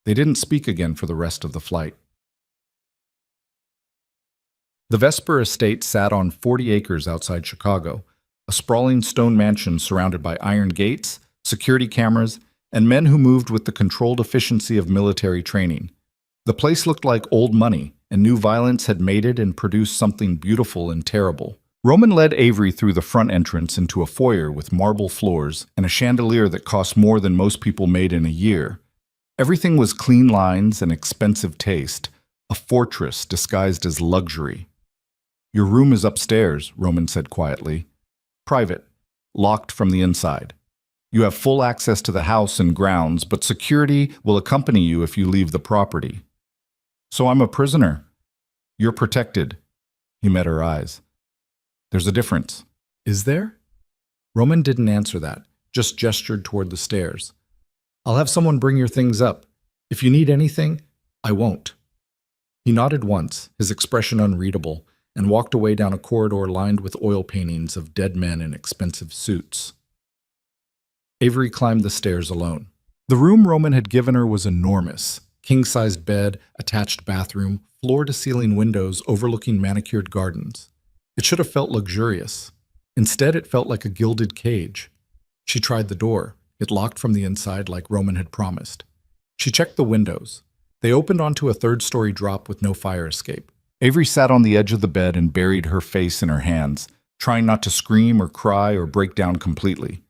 They didn't speak again for the rest of the flight. The Vesper estate sat on 40 acres outside Chicago, a sprawling stone mansion surrounded by iron gates, security cameras, and men who moved with the controlled efficiency of military training. The place looked like old money, and new violence had mated and produced something beautiful and terrible. Roman led Avery through the front entrance into a foyer with marble floors and a chandelier that cost more than most people made in a year. Everything was clean lines and expensive taste, a fortress disguised as luxury. Your room is upstairs, Roman said quietly. Private, locked from the inside. You have full access to the house and grounds, but security will accompany you if you leave the property. So I'm a prisoner. You're protected. He met her eyes. There's a difference. Is there? Roman didn't answer that, just gestured toward the stairs. I'll have someone bring your things up. If you need anything, I won't. He nodded once, his expression unreadable, and walked away down a corridor lined with oil paintings of dead men in expensive suits. Avery climbed the stairs alone. The room Roman had given her was enormous. King-sized bed, attached bathroom, floor-to-ceiling windows overlooking manicured gardens. It should have felt luxurious. Instead, it felt like a gilded cage. She tried the door. It locked from the inside like Roman had promised. She checked the windows. They opened onto a third-story drop with no fire escape. Avery sat on the edge of the bed and buried her face in her hands, trying not to scream or cry or break down completely.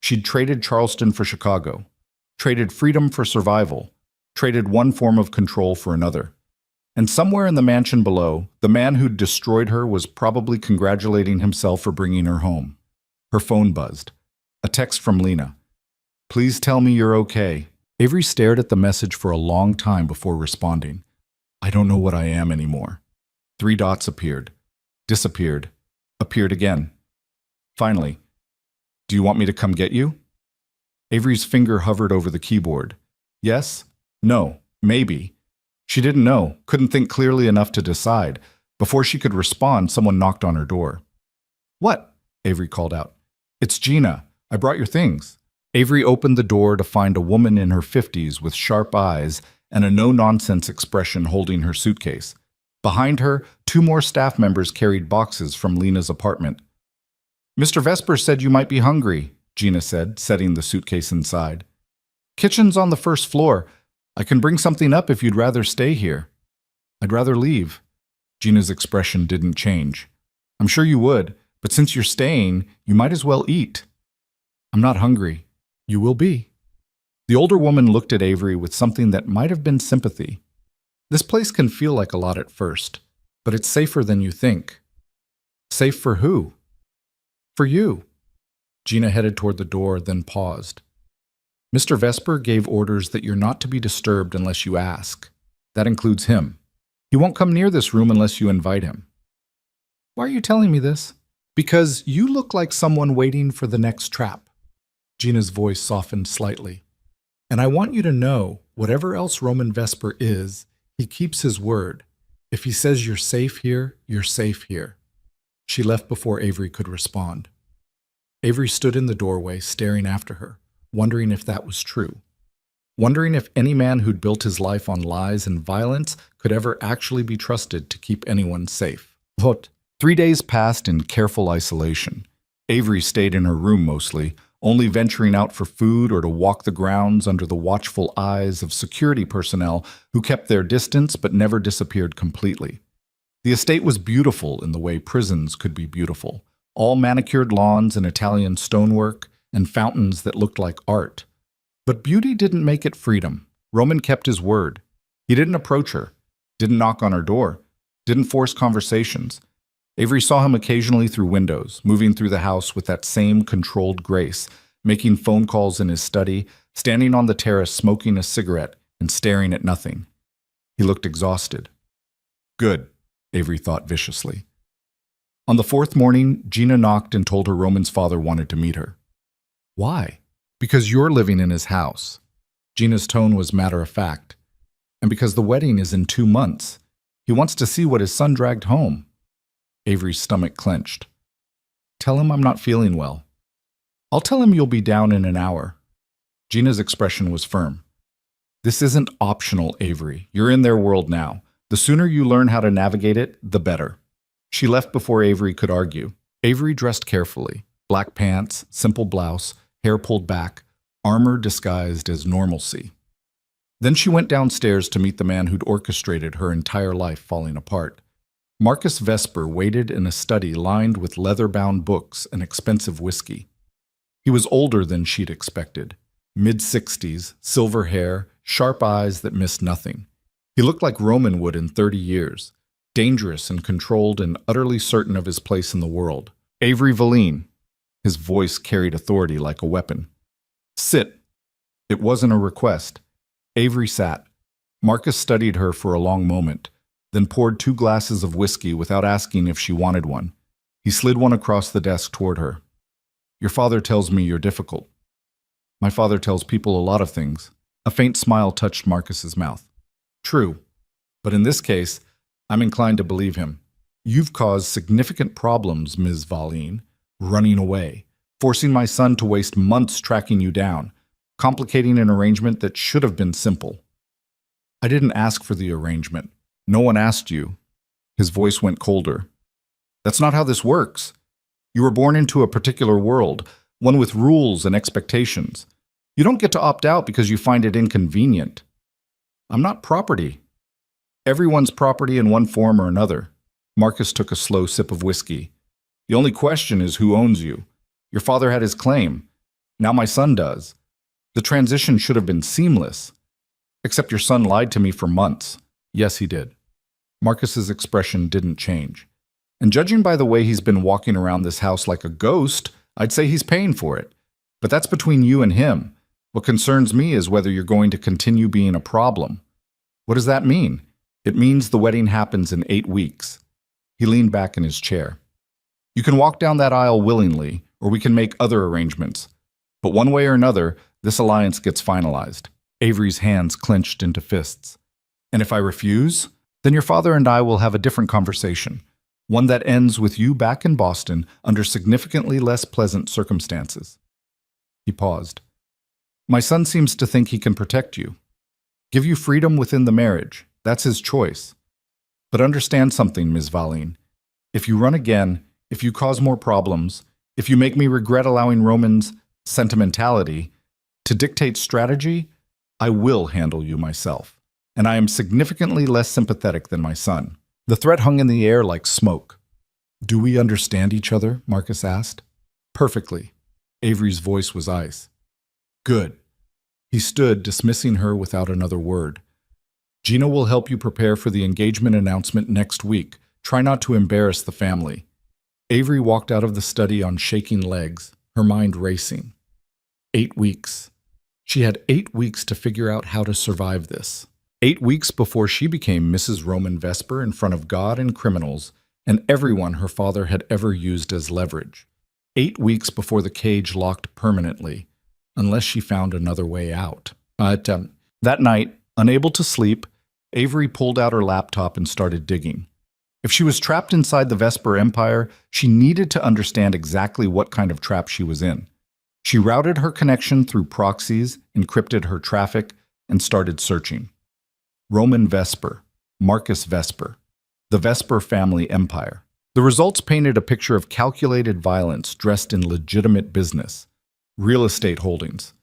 She'd traded Charleston for Chicago, traded freedom for survival, traded one form of control for another. And somewhere in the mansion below, the man who'd destroyed her was probably congratulating himself for bringing her home. Her phone buzzed. A text from Lena. Please tell me you're okay. Avery stared at the message for a long time before responding. I don't know what I am anymore. 3 dots appeared, disappeared, appeared again. Finally, do you want me to come get you? Avery's finger hovered over the keyboard. Yes? No? Maybe? She didn't know, couldn't think clearly enough to decide. Before she could respond, someone knocked on her door. What? Avery called out. It's Gina. I brought your things. Avery opened the door to find a woman in her 50s with sharp eyes and a no-nonsense expression holding her suitcase. Behind her, 2 more staff members carried boxes from Lena's apartment. Mr. Vesper said you might be hungry, Gina said, setting the suitcase inside. Kitchen's on the 1st floor. I can bring something up if you'd rather stay here. I'd rather leave. Gina's expression didn't change. I'm sure you would, but since you're staying, you might as well eat. I'm not hungry. You will be. The older woman looked at Avery with something that might have been sympathy. This place can feel like a lot at first, but it's safer than you think. Safe for who? For you. Gina headed toward the door, then paused. Mr. Vesper gave orders that you're not to be disturbed unless you ask. That includes him. He won't come near this room unless you invite him. Why are you telling me this? Because you look like someone waiting for the next trap. Gina's voice softened slightly. And I want you to know, whatever else Roman Vesper is, he keeps his word. If he says you're safe here, you're safe here. She left before Avery could respond. Avery stood in the doorway, staring after her, wondering if that was true. Wondering if any man who'd built his life on lies and violence could ever actually be trusted to keep anyone safe. But 3 days passed in careful isolation. Avery stayed in her room mostly, only venturing out for food or to walk the grounds under the watchful eyes of security personnel who kept their distance but never disappeared completely. The estate was beautiful in the way prisons could be beautiful, all manicured lawns and Italian stonework and fountains that looked like art. But beauty didn't make it freedom. Roman kept his word. He didn't approach her, didn't knock on her door, didn't force conversations. Avery saw him occasionally through windows, moving through the house with that same controlled grace, making phone calls in his study, standing on the terrace smoking a cigarette and staring at nothing. He looked exhausted. Good, Avery thought viciously. On the 4th morning, Gina knocked and told her Roman's father wanted to meet her. Why? Because you're living in his house. Gina's tone was matter-of-fact. And because the wedding is in 2 months. He wants to see what his son dragged home. Avery's stomach clenched. Tell him I'm not feeling well. I'll tell him you'll be down in an hour. Gina's expression was firm. This isn't optional, Avery. You're in their world now. The sooner you learn how to navigate it, the better. She left before Avery could argue. Avery dressed carefully. Black pants, simple blouse, hair pulled back, armor disguised as normalcy. Then she went downstairs to meet the man who'd orchestrated her entire life falling apart. Marcus Vesper waited in a study lined with leather-bound books and expensive whiskey. He was older than she'd expected. Mid-60s, silver hair, sharp eyes that missed nothing. He looked like Roman would in 30 years, dangerous and controlled and utterly certain of his place in the world. Avery Valine. His voice carried authority like a weapon. Sit. It wasn't a request. Avery sat. Marcus studied her for a long moment, then poured 2 glasses of whiskey without asking if she wanted one. He slid one across the desk toward her. Your father tells me you're difficult. My father tells people a lot of things. A faint smile touched Marcus's mouth. True, but in this case, I'm inclined to believe him. You've caused significant problems, Ms. Valine, running away, forcing my son to waste months tracking you down, complicating an arrangement that should have been simple. I didn't ask for the arrangement. No one asked you. His voice went colder. That's not how this works. You were born into a particular world, one with rules and expectations. You don't get to opt out because you find it inconvenient. I'm not property. Everyone's property in one form or another. Marcus took a slow sip of whiskey. The only question is who owns you. Your father had his claim. Now my son does. The transition should have been seamless. Except your son lied to me for months. Yes, he did. Marcus's expression didn't change. And judging by the way he's been walking around this house like a ghost, I'd say he's paying for it. But that's between you and him. What concerns me is whether you're going to continue being a problem. What does that mean? It means the wedding happens in 8 weeks. He leaned back in his chair. You can walk down that aisle willingly, or we can make other arrangements. But one way or another, this alliance gets finalized. Avery's hands clenched into fists. And if I refuse, then your father and I will have a different conversation. One that ends with you back in Boston under significantly less pleasant circumstances. He paused. My son seems to think he can protect you. Give you freedom within the marriage. That's his choice. But understand something, Ms. Valine. If you run again, if you cause more problems, if you make me regret allowing Roman's sentimentality to dictate strategy, I will handle you myself. And I am significantly less sympathetic than my son. The threat hung in the air like smoke. Do we understand each other? Marcus asked. Perfectly. Avery's voice was ice. Good. He stood, dismissing her without another word. Gina will help you prepare for the engagement announcement next week. Try not to embarrass the family. Avery walked out of the study on shaking legs, her mind racing. 8 weeks. She had 8 weeks to figure out how to survive this. 8 weeks before she became Mrs. Roman Vesper in front of God and criminals and everyone her father had ever used as leverage. 8 weeks before the cage locked permanently, unless she found another way out. That night, unable to sleep, Avery pulled out her laptop and started digging. If she was trapped inside the Vesper Empire, she needed to understand exactly what kind of trap she was in. She routed her connection through proxies, encrypted her traffic, and started searching. Roman Vesper, Marcus Vesper, the Vesper family empire. The results painted a picture of calculated violence dressed in legitimate business, real estate holdings,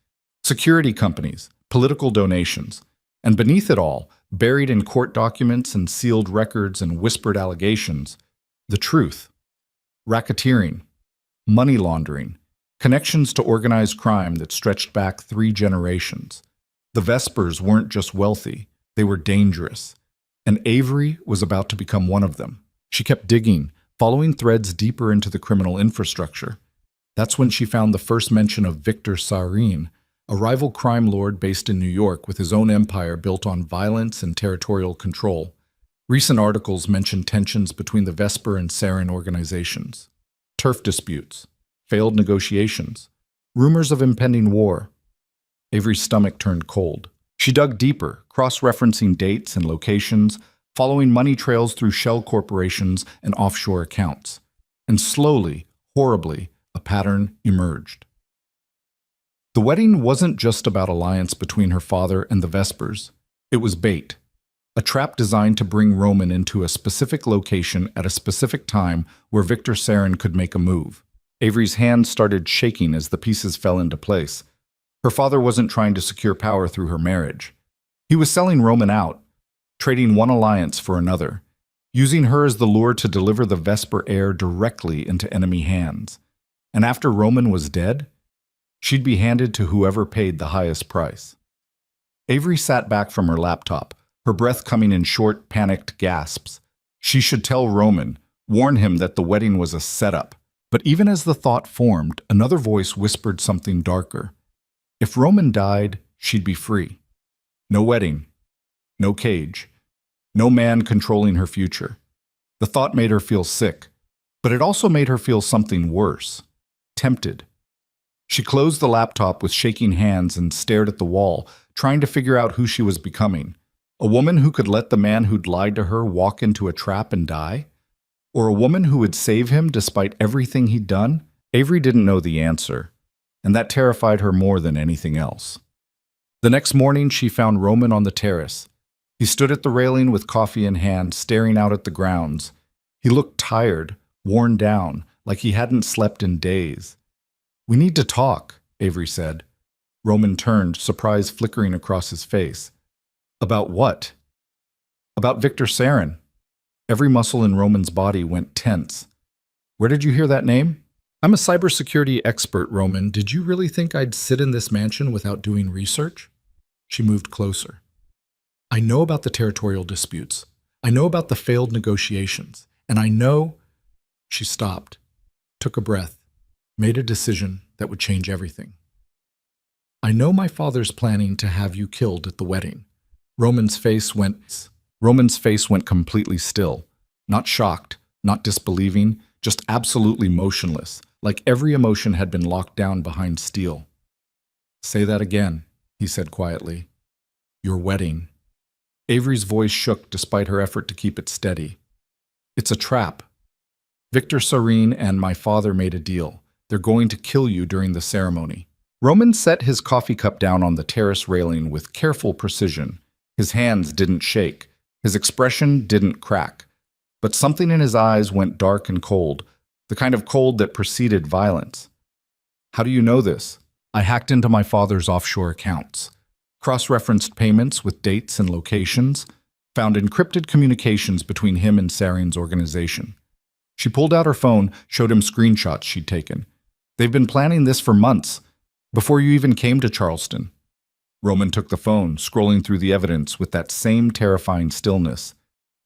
security companies, political donations, and beneath it all, buried in court documents and sealed records and whispered allegations, the truth. Racketeering, money laundering, connections to organized crime that stretched back 3 generations. The Vespers weren't just wealthy, they were dangerous. And Avery was about to become one of them. She kept digging, following threads deeper into the criminal infrastructure. That's when she found the first mention of Victor Sarin, a rival crime lord based in New York with his own empire built on violence and territorial control. Recent articles mentioned tensions between the Vesper and Sarin organizations, turf disputes, failed negotiations, rumors of impending war. Avery's stomach turned cold. She dug deeper, cross-referencing dates and locations, following money trails through shell corporations and offshore accounts. And slowly, horribly, a pattern emerged. The wedding wasn't just about alliance between her father and the Vespers. It was bait, a trap designed to bring Roman into a specific location at a specific time where Victor Sarin could make a move. Avery's hands started shaking as the pieces fell into place. Her father wasn't trying to secure power through her marriage. He was selling Roman out, trading one alliance for another, using her as the lure to deliver the Vesper heir directly into enemy hands. And after Roman was dead, she'd be handed to whoever paid the highest price. Avery sat back from her laptop, her breath coming in short, panicked gasps. She should tell Roman, warn him that the wedding was a setup. But even as the thought formed, another voice whispered something darker. If Roman died, she'd be free. No wedding, no cage, no man controlling her future. The thought made her feel sick, but it also made her feel something worse, tempted. She closed the laptop with shaking hands and stared at the wall, trying to figure out who she was becoming. A woman who could let the man who'd lied to her walk into a trap and die? Or a woman who would save him despite everything he'd done? Avery didn't know the answer, and that terrified her more than anything else. The next morning, she found Roman on the terrace. He stood at the railing with coffee in hand, staring out at the grounds. He looked tired, worn down, like he hadn't slept in days. "We need to talk," Avery said. Roman turned, surprise flickering across his face. "About what?" "About Victor Sarin." Every muscle in Roman's body went tense. "Where did you hear that name?" "I'm a cybersecurity expert, Roman. Did you really think I'd sit in this mansion without doing research?" She moved closer. "I know about the territorial disputes. I know about the failed negotiations. And I know—" She stopped, took a breath, made a decision that would change everything. "I know my father's planning to have you killed at the wedding." Roman's face went completely still. Not shocked, not disbelieving, just absolutely motionless, like every emotion had been locked down behind steel. "Say that again," he said quietly. "Your wedding." Avery's voice shook despite her effort to keep it steady. "It's a trap. Victor Sarin and my father made a deal. They're going to kill you during the ceremony." Roman set his coffee cup down on the terrace railing with careful precision. His hands didn't shake. His expression didn't crack. But something in his eyes went dark and cold, the kind of cold that preceded violence. "How do you know this?" "I hacked into my father's offshore accounts, cross-referenced payments with dates and locations, found encrypted communications between him and Sarin's organization." She pulled out her phone, showed him screenshots she'd taken. "They've been planning this for months, before you even came to Charleston." Roman took the phone, scrolling through the evidence with that same terrifying stillness.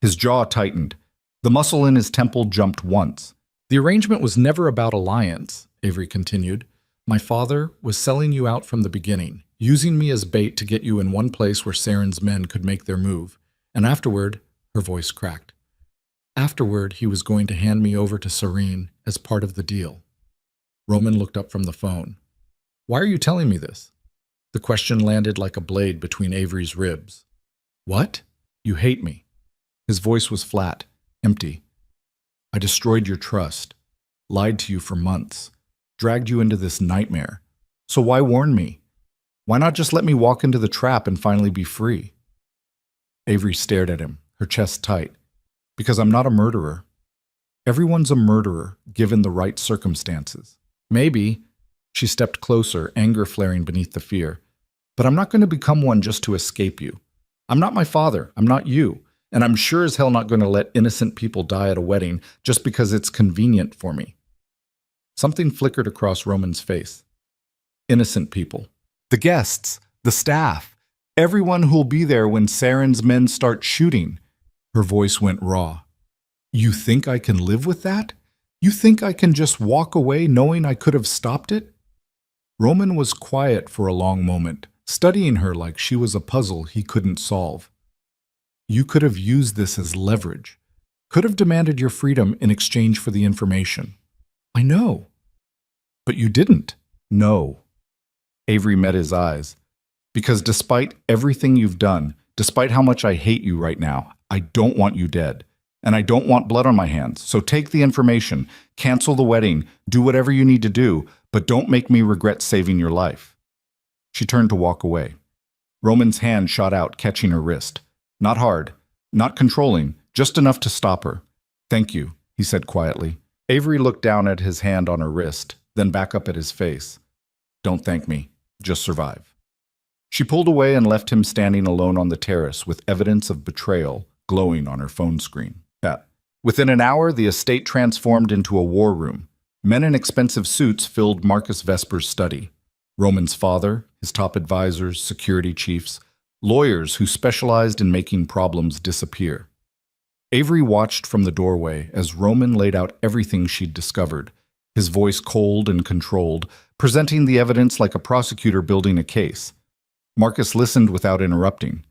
His jaw tightened. The muscle in his temple jumped once. "The arrangement was never about alliance," Avery continued. "My father was selling you out from the beginning, using me as bait to get you in one place where Sarin's men could make their move. And afterward," her voice cracked, "afterward he was going to hand me over to Sarin as part of the deal." Roman looked up from the phone. "Why are you telling me this?" The question landed like a blade between Avery's ribs. "What?" "You hate me." His voice was flat, empty. "I destroyed your trust, lied to you for months, dragged you into this nightmare. So why warn me? Why not just let me walk into the trap and finally be free?" Avery stared at him, her chest tight. "Because I'm not a murderer. Everyone's a murderer, given the right circumstances. Maybe—" She stepped closer, anger flaring beneath the fear. "But I'm not going to become one just to escape you. I'm not my father, I'm not you, and I'm sure as hell not going to let innocent people die at a wedding just because it's convenient for me." Something flickered across Roman's face. Innocent people. The guests, the staff, everyone who'll be there when Sarin's men start shooting. Her voice went raw. "You think I can live with that? You think I can just walk away knowing I could have stopped it?" Roman was quiet for a long moment, studying her like she was a puzzle he couldn't solve. "You could have used this as leverage, could have demanded your freedom in exchange for the information." "I know." "But you didn't." "No." Avery met his eyes. "Because despite everything you've done, despite how much I hate you right now, I don't want you dead. And I don't want blood on my hands. So take the information, cancel the wedding, do whatever you need to do, but don't make me regret saving your life." She turned to walk away. Roman's hand shot out, catching her wrist. Not hard, not controlling, just enough to stop her. "Thank you," he said quietly. Avery looked down at his hand on her wrist, then back up at his face. "Don't thank me, just survive." She pulled away and left him standing alone on the terrace with evidence of betrayal glowing on her phone screen. Within an hour, the estate transformed into a war room. Men in expensive suits filled Marcus Vesper's study. Roman's father, his top advisors, security chiefs, lawyers who specialized in making problems disappear. Avery watched from the doorway as Roman laid out everything she'd discovered, his voice cold and controlled, presenting the evidence like a prosecutor building a case. Marcus listened without interrupting.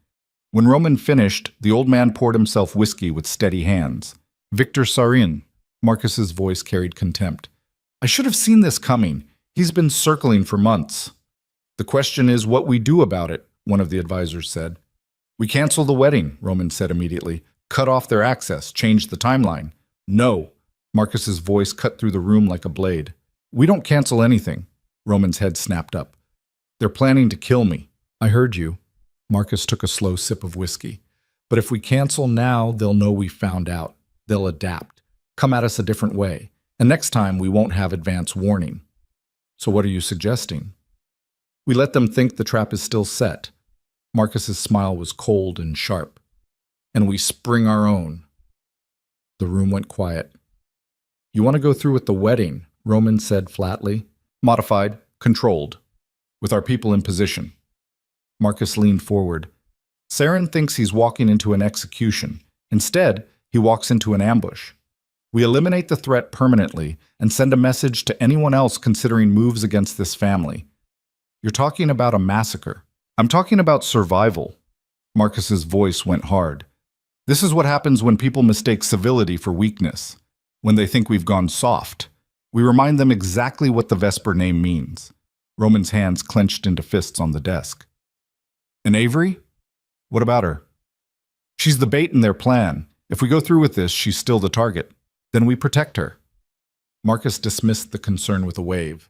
When Roman finished, the old man poured himself whiskey with steady hands. Victor Sarin, Marcus's voice carried contempt. I should have seen this coming. He's been circling for months. The question is what we do about it, one of the advisors said. We cancel the wedding, Roman said immediately. Cut off their access, change the timeline. No. Marcus's voice cut through the room like a blade. We don't cancel anything. Roman's head snapped up. They're planning to kill me. I heard you. Marcus took a slow sip of whiskey. But if we cancel now, they'll know we found out. They'll adapt, come at us a different way, and next time we won't have advance warning. So what are you suggesting? We let them think the trap is still set. Marcus's smile was cold and sharp. And we spring our own. The room went quiet. You want to go through with the wedding, Roman said flatly. Modified, controlled, with our people in position. Marcus leaned forward. Saren thinks he's walking into an execution. Instead, he walks into an ambush. We eliminate the threat permanently and send a message to anyone else considering moves against this family. You're talking about a massacre. I'm talking about survival. Marcus's voice went hard. This is what happens when people mistake civility for weakness. When they think we've gone soft, we remind them exactly what the Vesper name means. Roman's hands clenched into fists on the desk. And Avery? What about her? She's the bait in their plan. If we go through with this, she's still the target. Then we protect her. Marcus dismissed the concern with a wave.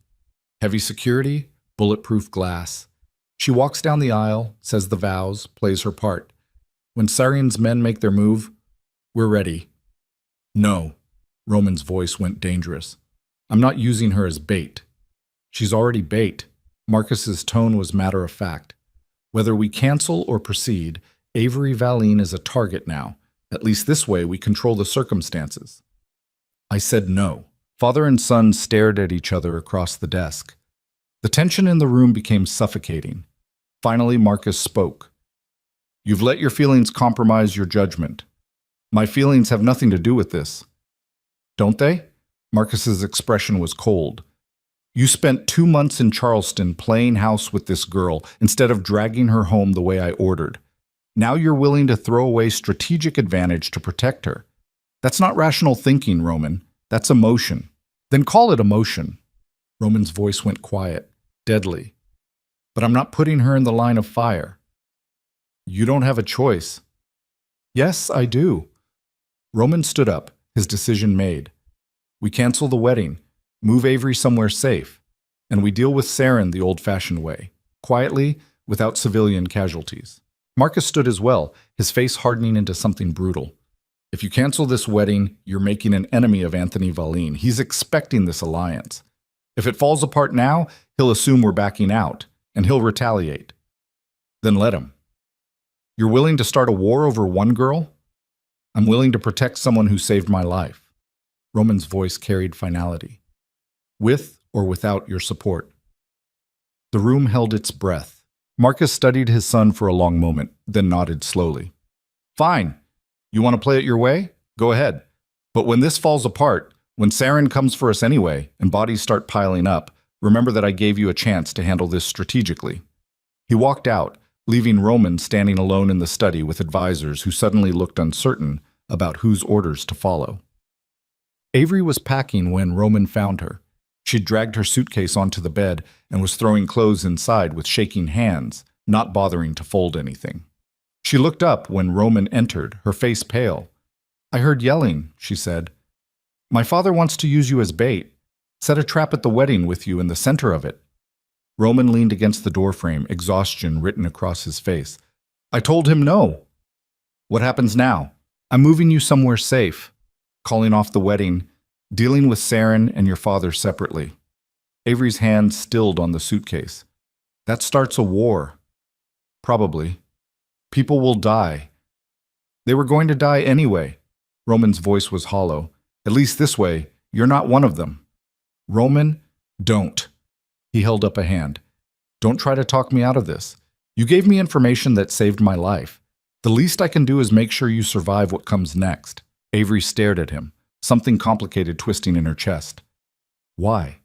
Heavy security, bulletproof glass. She walks down the aisle, says the vows, plays her part. When Sarin's men make their move, we're ready. No. Roman's voice went dangerous. I'm not using her as bait. She's already bait. Marcus's tone was matter of fact. Whether we cancel or proceed, Avery Valine is a target now. At least this way we control the circumstances. I said no. Father and son stared at each other across the desk. The tension in the room became suffocating. Finally, Marcus spoke. You've let your feelings compromise your judgment. My feelings have nothing to do with this. Don't they? Marcus's expression was cold. You spent 2 months in Charleston playing house with this girl instead of dragging her home the way I ordered. Now you're willing to throw away strategic advantage to protect her. That's not rational thinking, Roman. That's emotion. Then call it emotion. Roman's voice went quiet, deadly. But I'm not putting her in the line of fire. You don't have a choice. Yes, I do. Roman stood up, his decision made. We cancel the wedding, move Avery somewhere safe, and we deal with Saren the old-fashioned way, quietly, without civilian casualties. Marcus stood as well, his face hardening into something brutal. If you cancel this wedding, you're making an enemy of Anthony Valine. He's expecting this alliance. If it falls apart now, he'll assume we're backing out, and he'll retaliate. Then let him. You're willing to start a war over one girl? I'm willing to protect someone who saved my life. Roman's voice carried finality. With or without your support. The room held its breath. Marcus studied his son for a long moment, then nodded slowly. Fine. You want to play it your way? Go ahead. But when this falls apart, when Saren comes for us anyway, and bodies start piling up, remember that I gave you a chance to handle this strategically. He walked out, leaving Roman standing alone in the study with advisors who suddenly looked uncertain about whose orders to follow. Avery was packing when Roman found her. She'd dragged her suitcase onto the bed and was throwing clothes inside with shaking hands, not bothering to fold anything. She looked up when Roman entered, her face pale. I heard yelling, she said. My father wants to use you as bait. Set a trap at the wedding with you in the center of it. Roman leaned against the doorframe, exhaustion written across his face. I told him no. What happens now? I'm moving you somewhere safe. Calling off the wedding, dealing with Saren and your father separately. Avery's hand stilled on the suitcase. That starts a war. Probably. People will die. They were going to die anyway. Roman's voice was hollow. At least this way, you're not one of them. Roman, don't. He held up a hand. Don't try to talk me out of this. You gave me information that saved my life. The least I can do is make sure you survive what comes next. Avery stared at him, something complicated twisting in her chest. Why?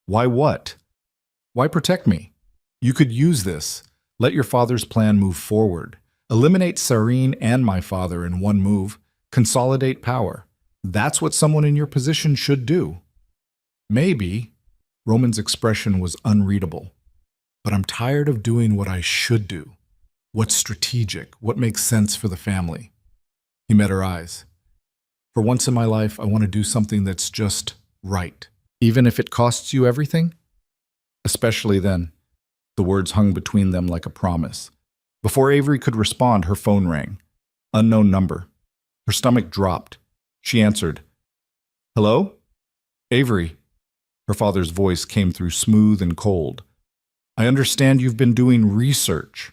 Why what? Why protect me? You could use this. Let your father's plan move forward. Eliminate Sareen and my father in one move. Consolidate power. That's what someone in your position should do. Maybe. Roman's expression was unreadable. But I'm tired of doing what I should do. What's strategic? What makes sense for the family? He met her eyes. For once in my life, I want to do something that's just right. Even if it costs you everything? Especially then. The words hung between them like a promise. Before Avery could respond, her phone rang. Unknown number. Her stomach dropped. She answered. Hello? Avery. Her father's voice came through smooth and cold. I understand you've been doing research.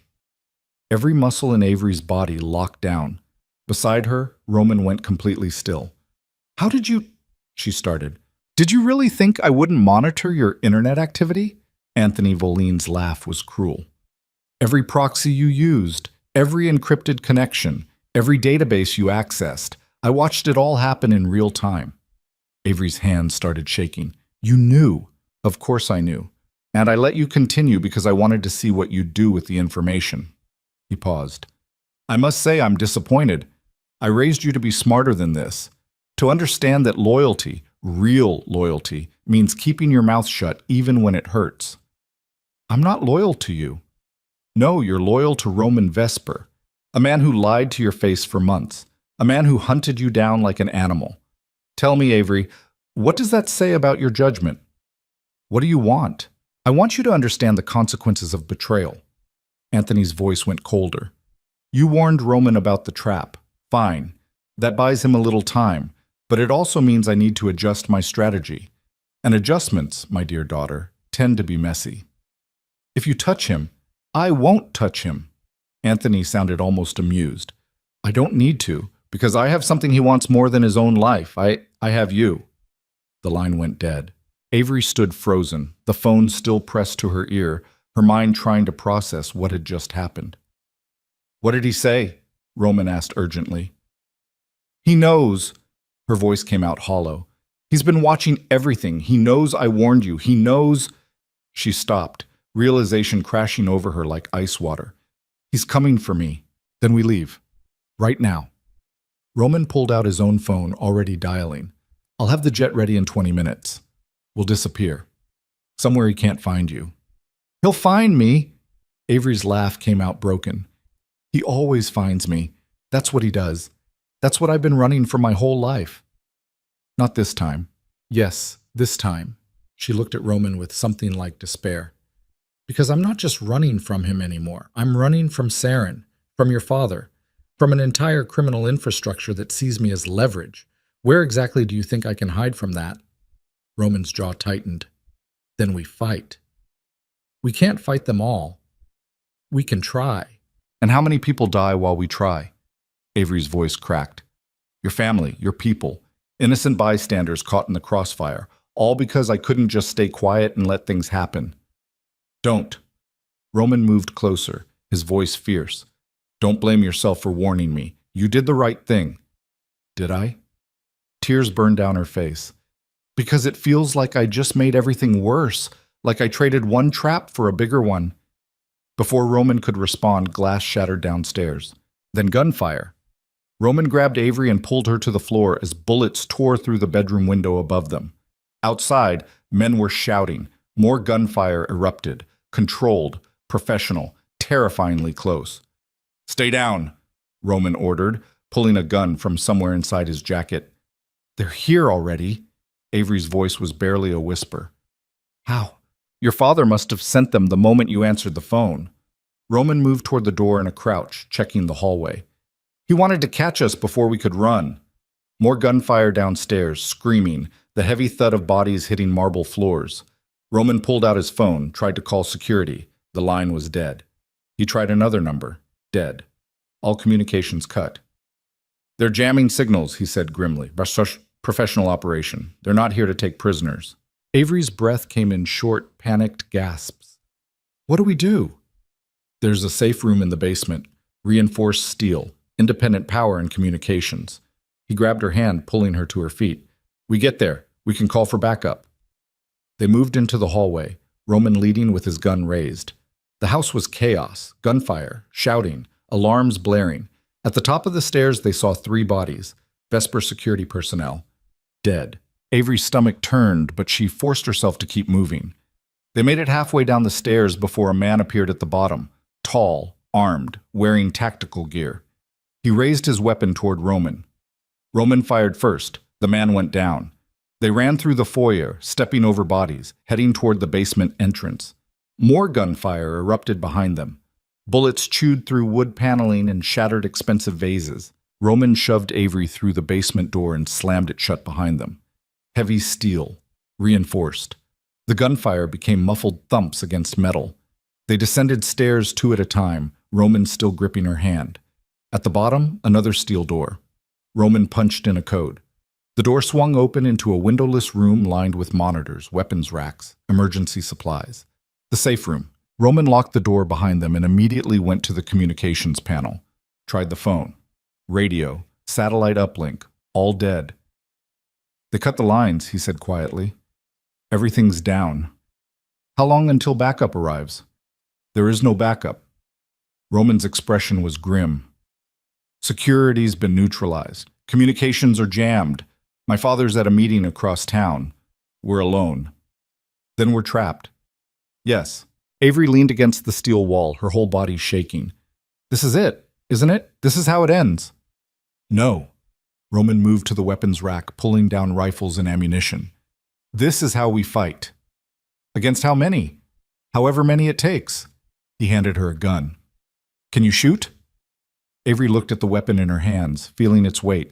Every muscle in Avery's body locked down. Beside her, Roman went completely still. How did you... She started. Did you really think I wouldn't monitor your internet activity? Anthony Volin's laugh was cruel. Every proxy you used, every encrypted connection, every database you accessed, I watched it all happen in real time. Avery's hands started shaking. You knew. Of course I knew. And I let you continue because I wanted to see what you'd do with the information. He paused. I must say I'm disappointed. I raised you to be smarter than this. To understand that loyalty, real loyalty, means keeping your mouth shut even when it hurts. I'm not loyal to you. No, you're loyal to Roman Vesper, a man who lied to your face for months, a man who hunted you down like an animal. Tell me, Avery, what does that say about your judgment? What do you want? I want you to understand the consequences of betrayal. Anthony's voice went colder. You warned Roman about the trap. Fine. That buys him a little time, but it also means I need to adjust my strategy. And adjustments, my dear daughter, tend to be messy. If you touch him, I won't touch him. Anthony sounded almost amused. I don't need to, because I have something he wants more than his own life. I have you. The line went dead. Avery stood frozen, the phone still pressed to her ear, her mind trying to process what had just happened. What did he say? Roman asked urgently. He knows. Her voice came out hollow. He's been watching everything. He knows I warned you. He knows. She stopped, realization crashing over her like ice water. He's coming for me. Then we leave. Right now. Roman pulled out his own phone, already dialing. I'll have the jet ready in 20 minutes. We'll disappear. Somewhere he can't find you. He'll find me. Avery's laugh came out broken. He always finds me. That's what he does. That's what I've been running for my whole life. Not this time. Yes, this time. She looked at Roman with something like despair. Because I'm not just running from him anymore. I'm running from Saren, from your father, from an entire criminal infrastructure that sees me as leverage. Where exactly do you think I can hide from that? Roman's jaw tightened. Then we fight. We can't fight them all. We can try. And how many people die while we try? Avery's voice cracked. Your family, your people, innocent bystanders caught in the crossfire, all because I couldn't just stay quiet and let things happen. Don't. Roman moved closer, his voice fierce. Don't blame yourself for warning me. You did the right thing. Did I? Tears burned down her face. Because it feels like I just made everything worse, like I traded one trap for a bigger one. Before Roman could respond, glass shattered downstairs. Then gunfire. Roman grabbed Avery and pulled her to the floor as bullets tore through the bedroom window above them. Outside, men were shouting. More gunfire erupted, controlled, professional, terrifyingly close. Stay down, Roman ordered, pulling a gun from somewhere inside his jacket. They're here already. Avery's voice was barely a whisper. How? Your father must have sent them the moment you answered the phone. Roman moved toward the door in a crouch, checking the hallway. He wanted to catch us before we could run. More gunfire downstairs, screaming, the heavy thud of bodies hitting marble floors. Roman pulled out his phone, tried to call security. The line was dead. He tried another number. Dead. All communications cut. They're jamming signals, he said grimly. Professional operation. They're not here to take prisoners. Avery's breath came in short, panicked gasps. What do we do? There's a safe room in the basement. Reinforced steel, independent power and communications. He grabbed her hand, pulling her to her feet. We get there. We can call for backup. They moved into the hallway, Roman leading with his gun raised. The house was chaos, gunfire, shouting, alarms blaring. At the top of the stairs, they saw 3 bodies, Vesper security personnel, dead. Avery's stomach turned, but she forced herself to keep moving. They made it halfway down the stairs before a man appeared at the bottom, tall, armed, wearing tactical gear. He raised his weapon toward Roman. Roman fired first. The man went down. They ran through the foyer, stepping over bodies, heading toward the basement entrance. More gunfire erupted behind them. Bullets chewed through wood paneling and shattered expensive vases. Roman shoved Avery through the basement door and slammed it shut behind them. Heavy steel, reinforced. The gunfire became muffled thumps against metal. They descended stairs 2 at a time, Roman still gripping her hand. At the bottom, another steel door. Roman punched in a code. The door swung open into a windowless room lined with monitors, weapons racks, emergency supplies. The safe room. Roman locked the door behind them and immediately went to the communications panel. Tried the phone. Radio, satellite uplink, all dead. They cut the lines, he said quietly. Everything's down. How long until backup arrives? There is no backup. Roman's expression was grim. Security's been neutralized. Communications are jammed. My father's at a meeting across town. We're alone. Then we're trapped. Yes. Avery leaned against the steel wall, her whole body shaking. This is it, isn't it? This is how it ends. No. Roman moved to the weapons rack, pulling down rifles and ammunition. This is how we fight. Against how many? However many it takes. He handed her a gun. Can you shoot? Avery looked at the weapon in her hands, feeling its weight.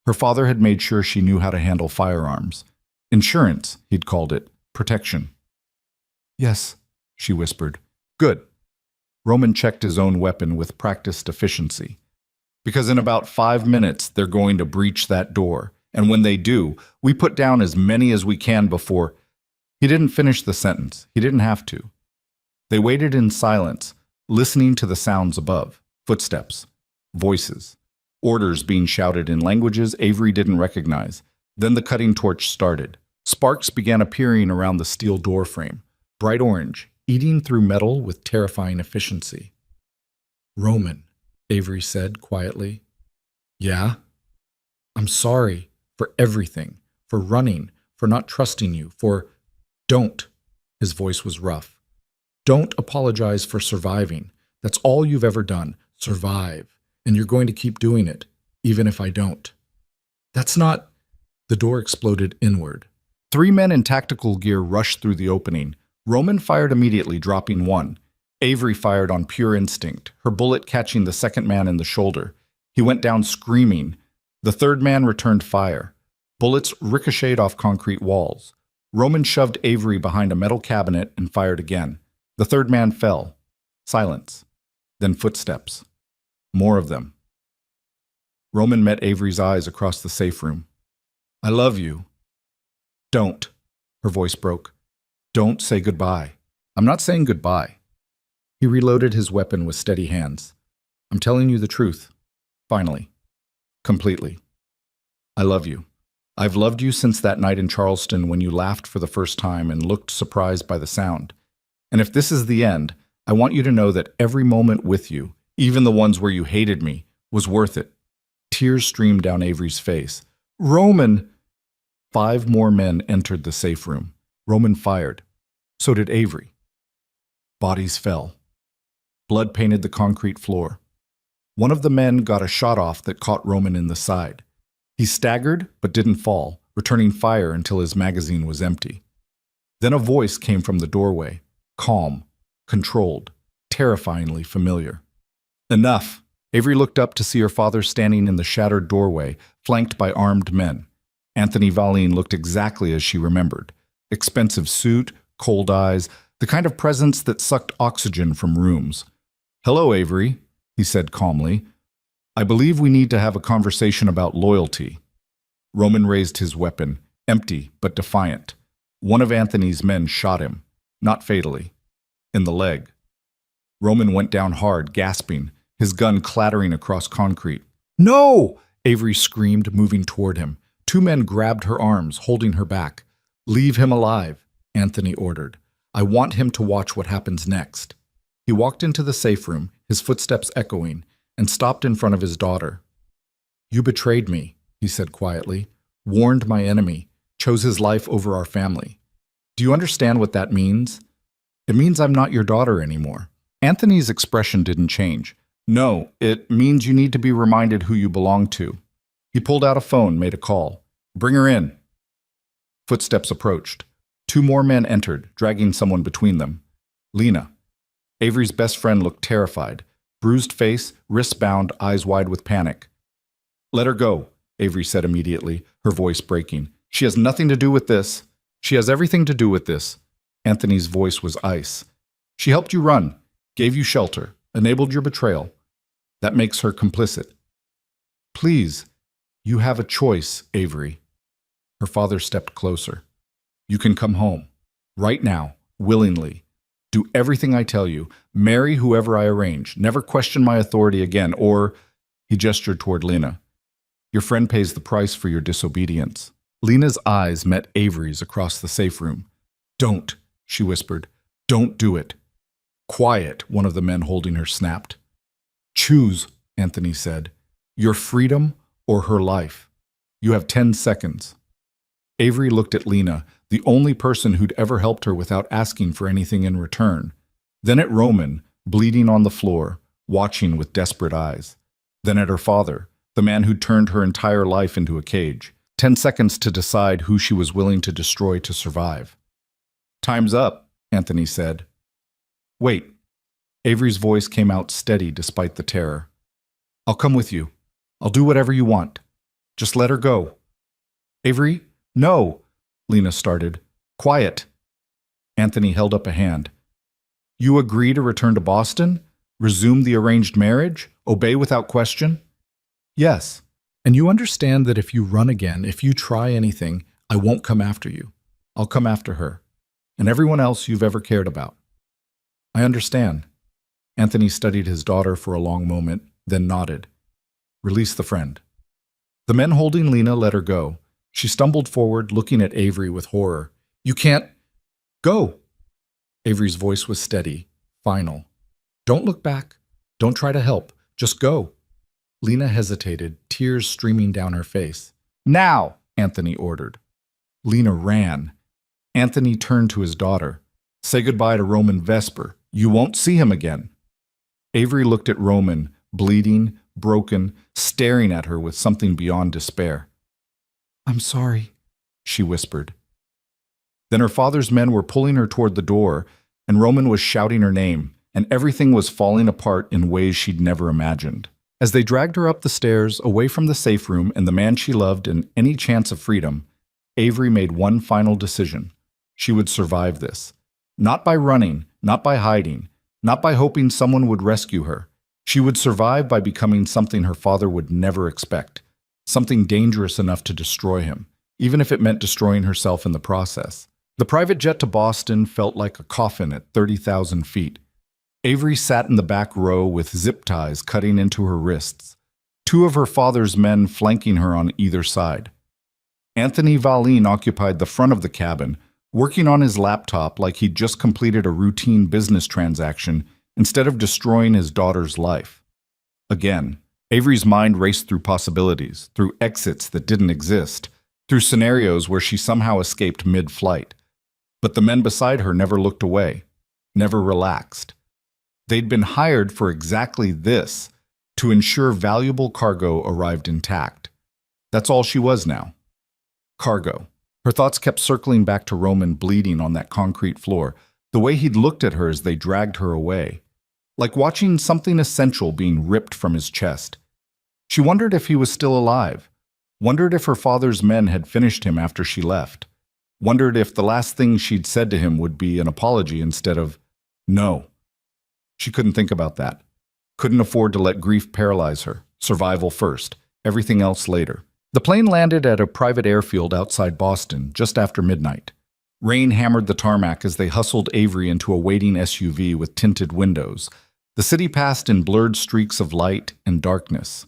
Her father had made sure she knew how to handle firearms. Insurance, he'd called it. Protection. Yes, she whispered. Good. Roman checked his own weapon with practiced efficiency. Because in about 5 minutes, they're going to breach that door. And when they do, we put down as many as we can before... He didn't finish the sentence. He didn't have to. They waited in silence, listening to the sounds above. Footsteps. Voices. Orders being shouted in languages Avery didn't recognize. Then the cutting torch started. Sparks began appearing around the steel door frame. Bright orange, eating through metal with terrifying efficiency. Roman, Avery said quietly. Yeah? I'm sorry for everything, for running, for not trusting you, for... Don't. His voice was rough. Don't apologize for surviving. That's all you've ever done. Survive. And you're going to keep doing it, even if I don't. That's not... The door exploded inward. 3 men in tactical gear rushed through the opening. Roman fired immediately, dropping 1. Avery fired on pure instinct, her bullet catching the second man in the shoulder. He went down screaming. The third man returned fire. Bullets ricocheted off concrete walls. Roman shoved Avery behind a metal cabinet and fired again. The third man fell. Silence. Then footsteps. More of them. Roman met Avery's eyes across the safe room. I love you. Don't. Her voice broke. Don't say goodbye. I'm not saying goodbye. He reloaded his weapon with steady hands. I'm telling you the truth. Finally. Completely. I love you. I've loved you since that night in Charleston when you laughed for the first time and looked surprised by the sound. And if this is the end, I want you to know that every moment with you, even the ones where you hated me, was worth it. Tears streamed down Avery's face. Roman! 5 more men entered the safe room. Roman fired. So did Avery. Bodies fell. Blood painted the concrete floor. One of the men got a shot off that caught Roman in the side. He staggered, but didn't fall, returning fire until his magazine was empty. Then a voice came from the doorway, calm, controlled, terrifyingly familiar. Enough! Avery looked up to see her father standing in the shattered doorway, flanked by armed men. Anthony Valine looked exactly as she remembered. Expensive suit, cold eyes, the kind of presence that sucked oxygen from rooms. Hello, Avery, he said calmly. I believe we need to have a conversation about loyalty. Roman raised his weapon, empty but defiant. One of Anthony's men shot him, not fatally, in the leg. Roman went down hard, gasping, his gun clattering across concrete. "No!" Avery screamed, moving toward him. Two men grabbed her arms, holding her back. "Leave him alive," Anthony ordered. "I want him to watch what happens next." He walked into the safe room, his footsteps echoing, and stopped in front of his daughter. "You betrayed me," he said quietly, "warned my enemy, chose his life over our family. Do you understand what that means? It means I'm not your daughter anymore." Anthony's expression didn't change. "No, it means you need to be reminded who you belong to." He pulled out a phone, made a call. "Bring her in." Footsteps approached. Two more men entered, dragging someone between them. Lena. Avery's best friend looked terrified. Bruised face, wrists bound, eyes wide with panic. "Let her go," Avery said immediately, her voice breaking. "She has nothing to do with this." "She has everything to do with this." Anthony's voice was ice. "She helped you run, gave you shelter, enabled your betrayal. That makes her complicit." "Please, you have a choice, Avery." Her father stepped closer. "You can come home. Right now, willingly. Do everything I tell you. Marry whoever I arrange. Never question my authority again, or—" He gestured toward Lena. "Your friend pays the price for your disobedience." Lena's eyes met Avery's across the safe room. "Don't," she whispered. "Don't do it." "Quiet," one of the men holding her snapped. "Choose," Anthony said. "Your freedom or her life. You have 10 seconds. Avery looked at Lena, the only person who'd ever helped her without asking for anything in return. Then at Roman, bleeding on the floor, watching with desperate eyes. Then at her father, the man who'd turned her entire life into a cage. 10 seconds to decide who she was willing to destroy to survive. "Time's up," Anthony said. "Wait." Avery's voice came out steady despite the terror. "I'll come with you. I'll do whatever you want. Just let her go." "Avery? No," Lena started. "Quiet." Anthony held up a hand. "You agree to return to Boston? Resume the arranged marriage? Obey without question?" "Yes. And you understand that if you run again, if you try anything, I won't come after you. I'll come after her. And everyone else you've ever cared about." "I understand." Anthony studied his daughter for a long moment, then nodded. "Release the friend." The men holding Lena let her go. She stumbled forward, looking at Avery with horror. "You can't... Go!" Avery's voice was steady, final. "Don't look back. Don't try to help. Just go." Lena hesitated, tears streaming down her face. "Now!" Anthony ordered. Lena ran. Anthony turned to his daughter. "Say goodbye to Roman Vesper. You won't see him again." Avery looked at Roman, bleeding, broken, staring at her with something beyond despair. "I'm sorry," she whispered. Then her father's men were pulling her toward the door, and Roman was shouting her name, and everything was falling apart in ways she'd never imagined. As they dragged her up the stairs, away from the safe room and the man she loved and any chance of freedom, Avery made one final decision. She would survive this. Not by running, not by hiding, not by hoping someone would rescue her. She would survive by becoming something her father would never expect, something dangerous enough to destroy him, even if it meant destroying herself in the process. The private jet to Boston felt like a coffin at 30,000 feet. Avery sat in the back row with zip ties cutting into her wrists, two of her father's men flanking her on either side. Anthony Valine occupied the front of the cabin, working on his laptop like he'd just completed a routine business transaction instead of destroying his daughter's life. Again, Avery's mind raced through possibilities, through exits that didn't exist, through scenarios where she somehow escaped mid-flight. But the men beside her never looked away, never relaxed. They'd been hired for exactly this, to ensure valuable cargo arrived intact. That's all she was now. Cargo. Her thoughts kept circling back to Roman bleeding on that concrete floor, the way he'd looked at her as they dragged her away, like watching something essential being ripped from his chest. She wondered if he was still alive, wondered if her father's men had finished him after she left, wondered if the last thing she'd said to him would be an apology instead of, no. She couldn't think about that. Couldn't afford to let grief paralyze her. Survival first, everything else later. The plane landed at a private airfield outside Boston just after midnight. Rain hammered the tarmac as they hustled Avery into a waiting SUV with tinted windows. The city passed in blurred streaks of light and darkness.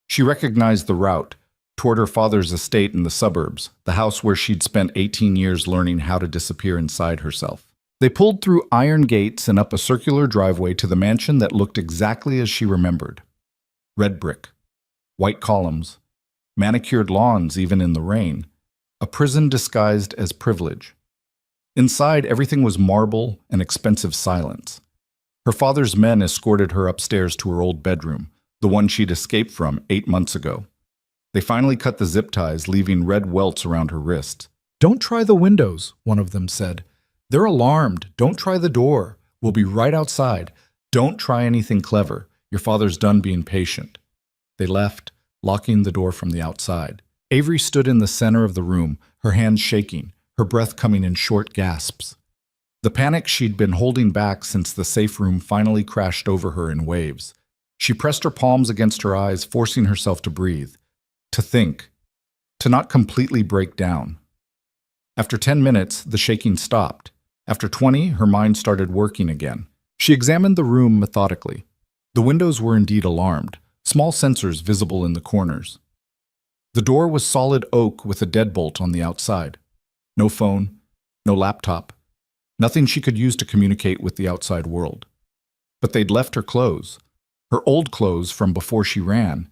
She recognized the route toward her father's estate in the suburbs, the house where she'd spent 18 years learning how to disappear inside herself. They pulled through iron gates and up a circular driveway to the mansion that looked exactly as she remembered. Red brick, white columns, manicured lawns even in the rain, a prison disguised as privilege. Inside, everything was marble and expensive silence. Her father's men escorted her upstairs to her old bedroom, the one she'd escaped from 8 months ago. They finally cut the zip ties, leaving red welts around her wrists. Don't try the windows, one of them said. They're alarmed. Don't try the door. We'll be right outside. Don't try anything clever. Your father's done being patient. They left, locking the door from the outside. Avery stood in the center of the room, her hands shaking, her breath coming in short gasps. The panic she'd been holding back since the safe room finally crashed over her in waves. She pressed her palms against her eyes, forcing herself to breathe, to think, to not completely break down. After 10 minutes, the shaking stopped. After 20, her mind started working again. She examined the room methodically. The windows were indeed alarmed, small sensors visible in the corners. The door was solid oak with a deadbolt on the outside. No phone, no laptop, nothing she could use to communicate with the outside world. But they'd left her clothes, her old clothes from before she ran,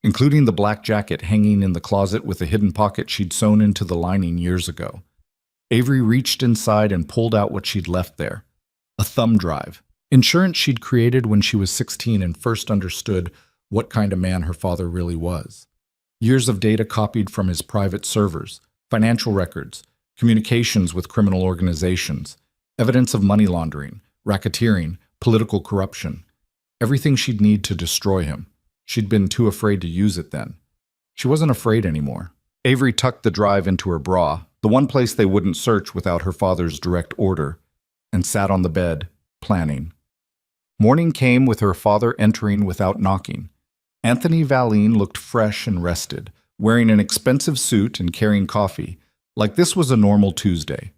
including the black jacket hanging in the closet with a hidden pocket she'd sewn into the lining years ago. Avery reached inside and pulled out what she'd left there, a thumb drive, insurance she'd created when she was 16 and first understood what kind of man her father really was. Years of data copied from his private servers, financial records, communications with criminal organizations, evidence of money laundering, racketeering, political corruption. Everything she'd need to destroy him. She'd been too afraid to use it then. She wasn't afraid anymore. Avery tucked the drive into her bra, the one place they wouldn't search without her father's direct order, and sat on the bed, planning. Morning came with her father entering without knocking. Anthony Valine looked fresh and rested, wearing an expensive suit and carrying coffee, like this was a normal Tuesday.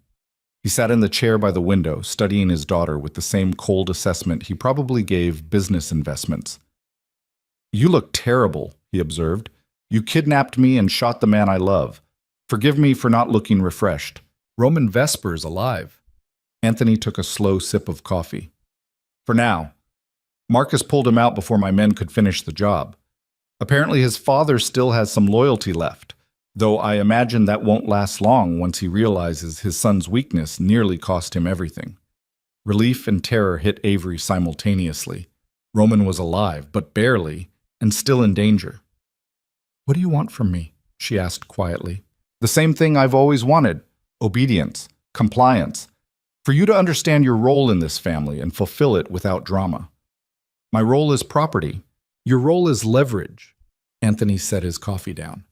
He sat in the chair by the window, studying his daughter with the same cold assessment he probably gave business investments. "You look terrible," he observed. "You kidnapped me and shot the man I love. Forgive me for not looking refreshed. Roman Vesper's alive." Anthony took a slow sip of coffee. "For now. Marcus pulled him out before my men could finish the job. Apparently his father still has some loyalty left, though I imagine that won't last long once he realizes his son's weakness nearly cost him everything." Relief and terror hit Avery simultaneously. Roman was alive, but barely, and still in danger. "What do you want from me?" she asked quietly. "The same thing I've always wanted. Obedience, compliance. For you to understand your role in this family and fulfill it without drama. My role is property. Your role is leverage." Anthony set his coffee down.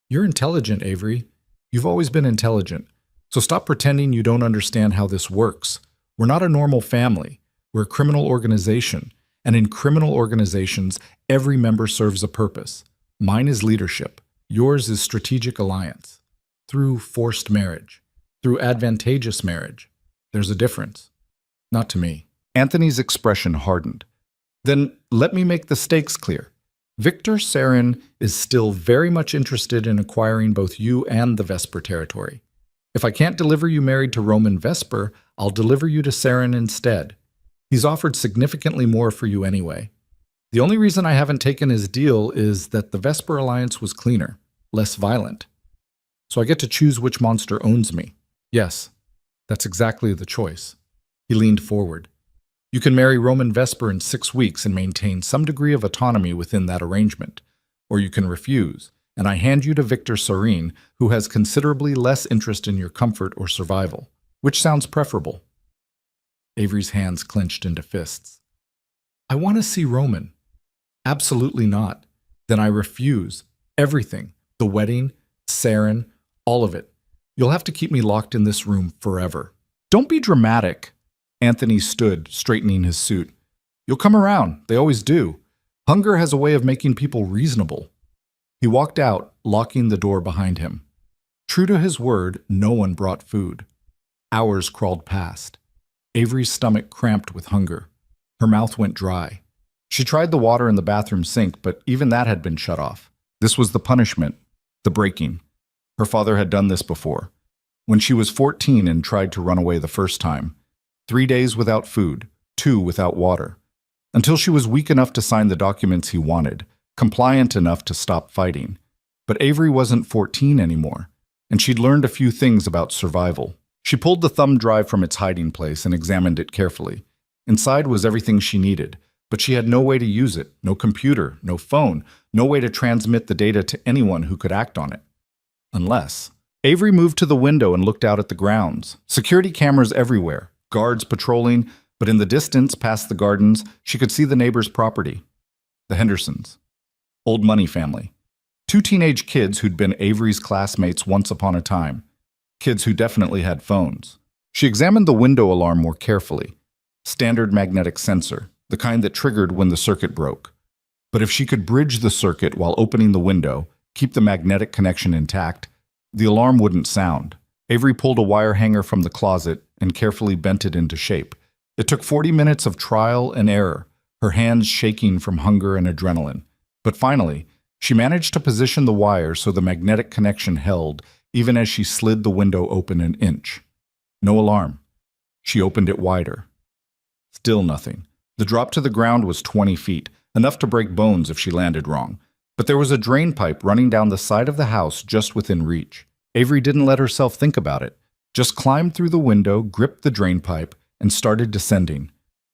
"You're intelligent, Avery. You've always been intelligent. So stop pretending you don't understand how this works. We're not a normal family. We're a criminal organization. And in criminal organizations, every member serves a purpose. Mine is leadership. Yours is strategic alliance. Through forced marriage. Through advantageous marriage. There's a difference. Not to me." Anthony's expression hardened. "Then let me make the stakes clear. Victor Sarin is still very much interested in acquiring both you and the Vesper territory. If I can't deliver you married to Roman Vesper, I'll deliver you to Sarin instead. He's offered significantly more for you anyway. The only reason I haven't taken his deal is that the Vesper alliance was cleaner, less violent. So I get to choose which monster owns me. Yes, that's exactly the choice." He leaned forward. "You can marry Roman Vesper in 6 weeks and maintain some degree of autonomy within that arrangement. Or you can refuse, and I hand you to Victor Sarin, who has considerably less interest in your comfort or survival. Which sounds preferable?" Avery's hands clenched into fists. "I want to see Roman." "Absolutely not. Then I refuse. Everything. The wedding, Sarin, all of it. You'll have to keep me locked in this room forever." "Don't be dramatic." Anthony stood, straightening his suit. "You'll come around. They always do. Hunger has a way of making people reasonable." He walked out, locking the door behind him. True to his word, no one brought food. Hours crawled past. Avery's stomach cramped with hunger. Her mouth went dry. She tried the water in the bathroom sink, but even that had been shut off. This was the punishment, the breaking. Her father had done this before. When she was 14 and tried to run away the first time. 3 days without food, 2 without water. Until she was weak enough to sign the documents he wanted, compliant enough to stop fighting. But Avery wasn't 14 anymore, and she'd learned a few things about survival. She pulled the thumb drive from its hiding place and examined it carefully. Inside was everything she needed, but she had no way to use it, no computer, no phone, no way to transmit the data to anyone who could act on it. Unless. Avery moved to the window and looked out at the grounds. Security cameras everywhere, guards patrolling, but in the distance past the gardens, she could see the neighbor's property. The Hendersons. Old money family. 2 teenage kids who'd been Avery's classmates once upon a time. Kids who definitely had phones. She examined the window alarm more carefully. Standard magnetic sensor, the kind that triggered when the circuit broke. But if she could bridge the circuit while opening the window, keep the magnetic connection intact, the alarm wouldn't sound. Avery pulled a wire hanger from the closet and carefully bent it into shape. It took 40 minutes of trial and error, her hands shaking from hunger and adrenaline. But finally, she managed to position the wire so the magnetic connection held, even as she slid the window open an inch. No alarm. She opened it wider. Still nothing. The drop to the ground was 20 feet, enough to break bones if she landed wrong. But there was a drain pipe running down the side of the house just within reach. Avery didn't let herself think about it. Just climbed through the window, gripped the drain pipe, and started descending.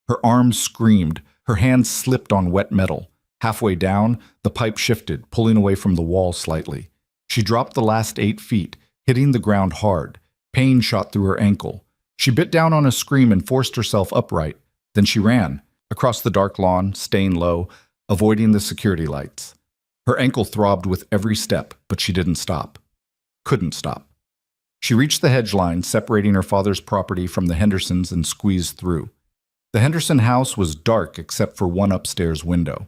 Her arms screamed. Her hands slipped on wet metal. Halfway down, the pipe shifted, pulling away from the wall slightly. She dropped the last 8 feet, hitting the ground hard. Pain shot through her ankle. She bit down on a scream and forced herself upright. Then she ran, across the dark lawn, staying low, avoiding the security lights. Her ankle throbbed with every step, but she didn't stop. Couldn't stop. She reached the hedge line, separating her father's property from the Hendersons, and squeezed through. The Henderson house was dark except for one upstairs window.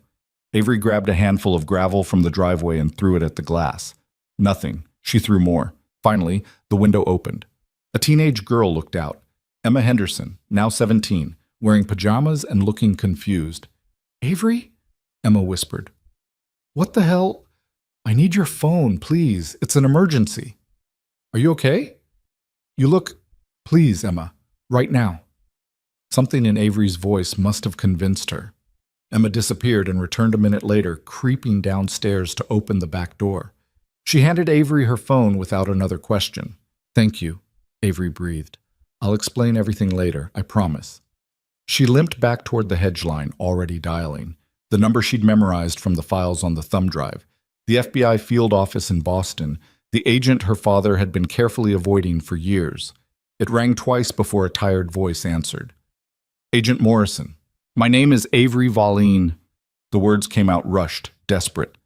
Avery grabbed a handful of gravel from the driveway and threw it at the glass. Nothing. She threw more. Finally, the window opened. A teenage girl looked out. Emma Henderson, now 17, wearing pajamas and looking confused. "Avery?" Emma whispered. "What the hell? I need your phone, please. It's an emergency." "Are you okay?" "You look... Please, Emma. Right now." Something in Avery's voice must have convinced her. Emma disappeared and returned a minute later, creeping downstairs to open the back door. She handed Avery her phone without another question. "Thank you," Avery breathed. "I'll explain everything later, I promise." She limped back toward the hedge line, already dialing. The number she'd memorized from the files on the thumb drive. The FBI field office in Boston, the agent her father had been carefully avoiding for years. It rang twice before a tired voice answered. "Agent Morrison. My name is Avery Valine." The words came out rushed, desperate.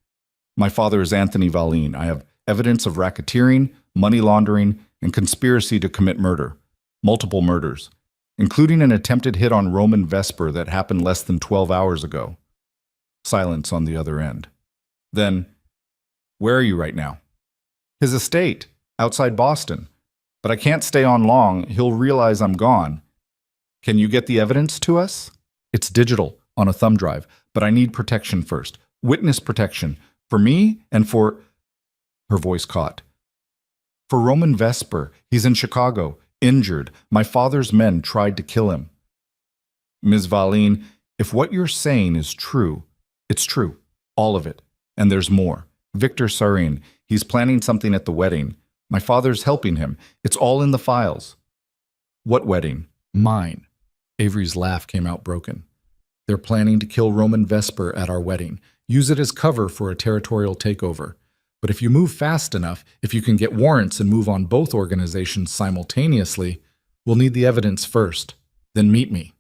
"My father is Anthony Valine. I have evidence of racketeering, money laundering, and conspiracy to commit murder. Multiple murders, including an attempted hit on Roman Vesper that happened less than 12 hours ago." Silence on the other end. Then, "Where are you right now?" "His estate, outside Boston. But I can't stay on long. He'll realize I'm gone." "Can you get the evidence to us?" "It's digital, on a thumb drive, but I need protection first. Witness protection. For me and for..." Her voice caught. "For Roman Vesper. He's in Chicago, injured. My father's men tried to kill him." "Ms. Valine, if what you're saying is true, it's true. All of it. And there's more. Victor Sarin, he's planning something at the wedding. My father's helping him. It's all in the files." "What wedding?" "Mine." Avery's laugh came out broken. "They're planning to kill Roman Vesper at our wedding. Use it as cover for a territorial takeover. But if you move fast enough, if you can get warrants and move on both organizations simultaneously, we'll need the evidence first. Then meet me."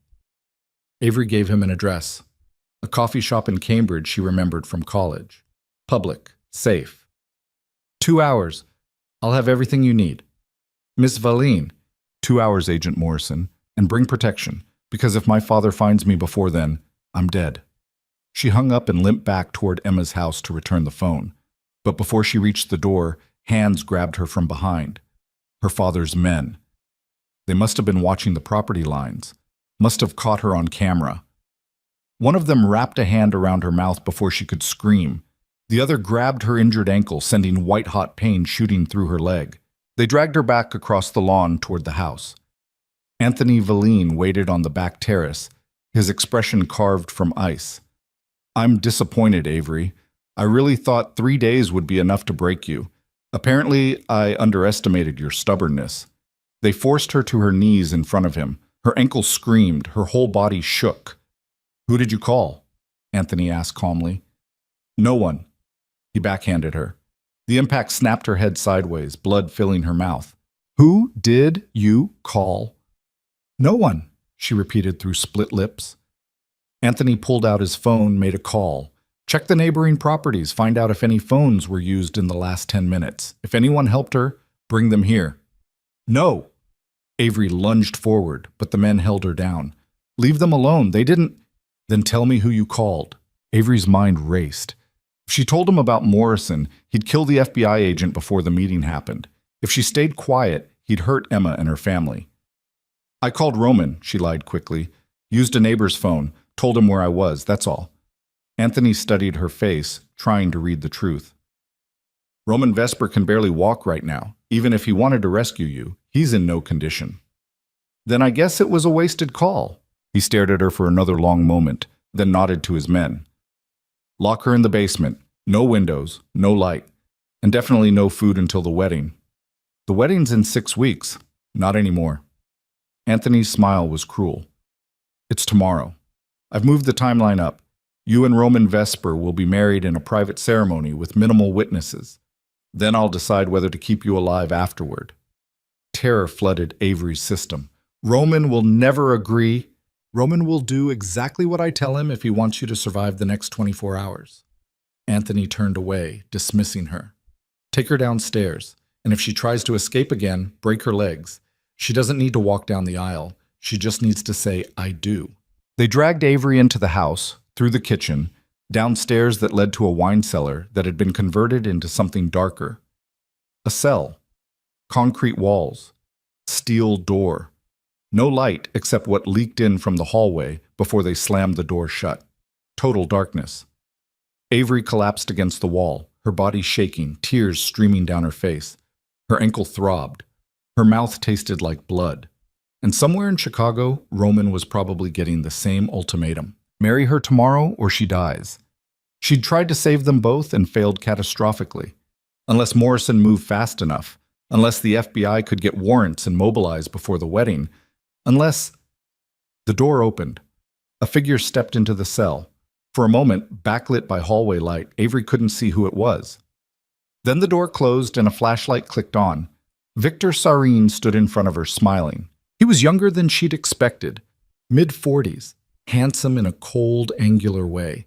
Avery gave him an address. A coffee shop in Cambridge she remembered from college. Public. Safe. 2 hours. I'll have everything you need. "Miss Valine." 2 hours, Agent Morrison. "And bring protection, because if my father finds me before then, I'm dead." She hung up and limped back toward Emma's house to return the phone. But before she reached the door, hands grabbed her from behind. Her father's men. They must have been watching the property lines. Must have caught her on camera. One of them wrapped a hand around her mouth before she could scream. The other grabbed her injured ankle, sending white-hot pain shooting through her leg. They dragged her back across the lawn toward the house. Anthony Valine waited on the back terrace, his expression carved from ice. "I'm disappointed, Avery. I really thought 3 days would be enough to break you. Apparently, I underestimated your stubbornness." They forced her to her knees in front of him. Her ankle screamed, her whole body shook. "Who did you call?" Anthony asked calmly. "No one." He backhanded her. The impact snapped her head sideways, blood filling her mouth. "Who did you call?" "No one," she repeated through split lips. Anthony pulled out his phone, made a call. "Check the neighboring properties, find out if any phones were used in the last 10 minutes. If anyone helped her, bring them here." "No!" Avery lunged forward, but the men held her down. "Leave them alone. They didn't—" "Then tell me who you called." Avery's mind raced. If she told him about Morrison, he'd kill the FBI agent before the meeting happened. If she stayed quiet, he'd hurt Emma and her family. "I called Roman," she lied quickly. "Used a neighbor's phone, told him where I was, that's all." Anthony studied her face, trying to read the truth. "Roman Vesper can barely walk right now. Even if he wanted to rescue you, he's in no condition." "Then I guess it was a wasted call." He stared at her for another long moment, then nodded to his men. "Lock her in the basement. No windows, no light, and definitely no food until the wedding." "The wedding's in 6 weeks. Not anymore." Anthony's smile was cruel. "It's tomorrow. I've moved the timeline up. You and Roman Vesper will be married in a private ceremony with minimal witnesses. Then I'll decide whether to keep you alive afterward." Terror flooded Avery's system. "Roman will never agree." "Roman will do exactly what I tell him if he wants you to survive the next 24 hours. Anthony turned away, dismissing her. "Take her downstairs, and if she tries to escape again, break her legs. She doesn't need to walk down the aisle. She just needs to say, 'I do.'" They dragged Avery into the house, through the kitchen, downstairs that led to a wine cellar that had been converted into something darker. A cell. Concrete walls. Steel door. No light except what leaked in from the hallway before they slammed the door shut. Total darkness. Avery collapsed against the wall, her body shaking, tears streaming down her face. Her ankle throbbed. Her mouth tasted like blood. And somewhere in Chicago, Roman was probably getting the same ultimatum. Marry her tomorrow or she dies. She'd tried to save them both and failed catastrophically. Unless Morrison moved fast enough, unless the FBI could get warrants and mobilize before the wedding, unless— The door opened. A figure stepped into the cell. For a moment, backlit by hallway light, Avery couldn't see who it was. Then the door closed and a flashlight clicked on. Victor Sareen stood in front of her, smiling. He was younger than she'd expected, mid-40s, handsome in a cold, angular way,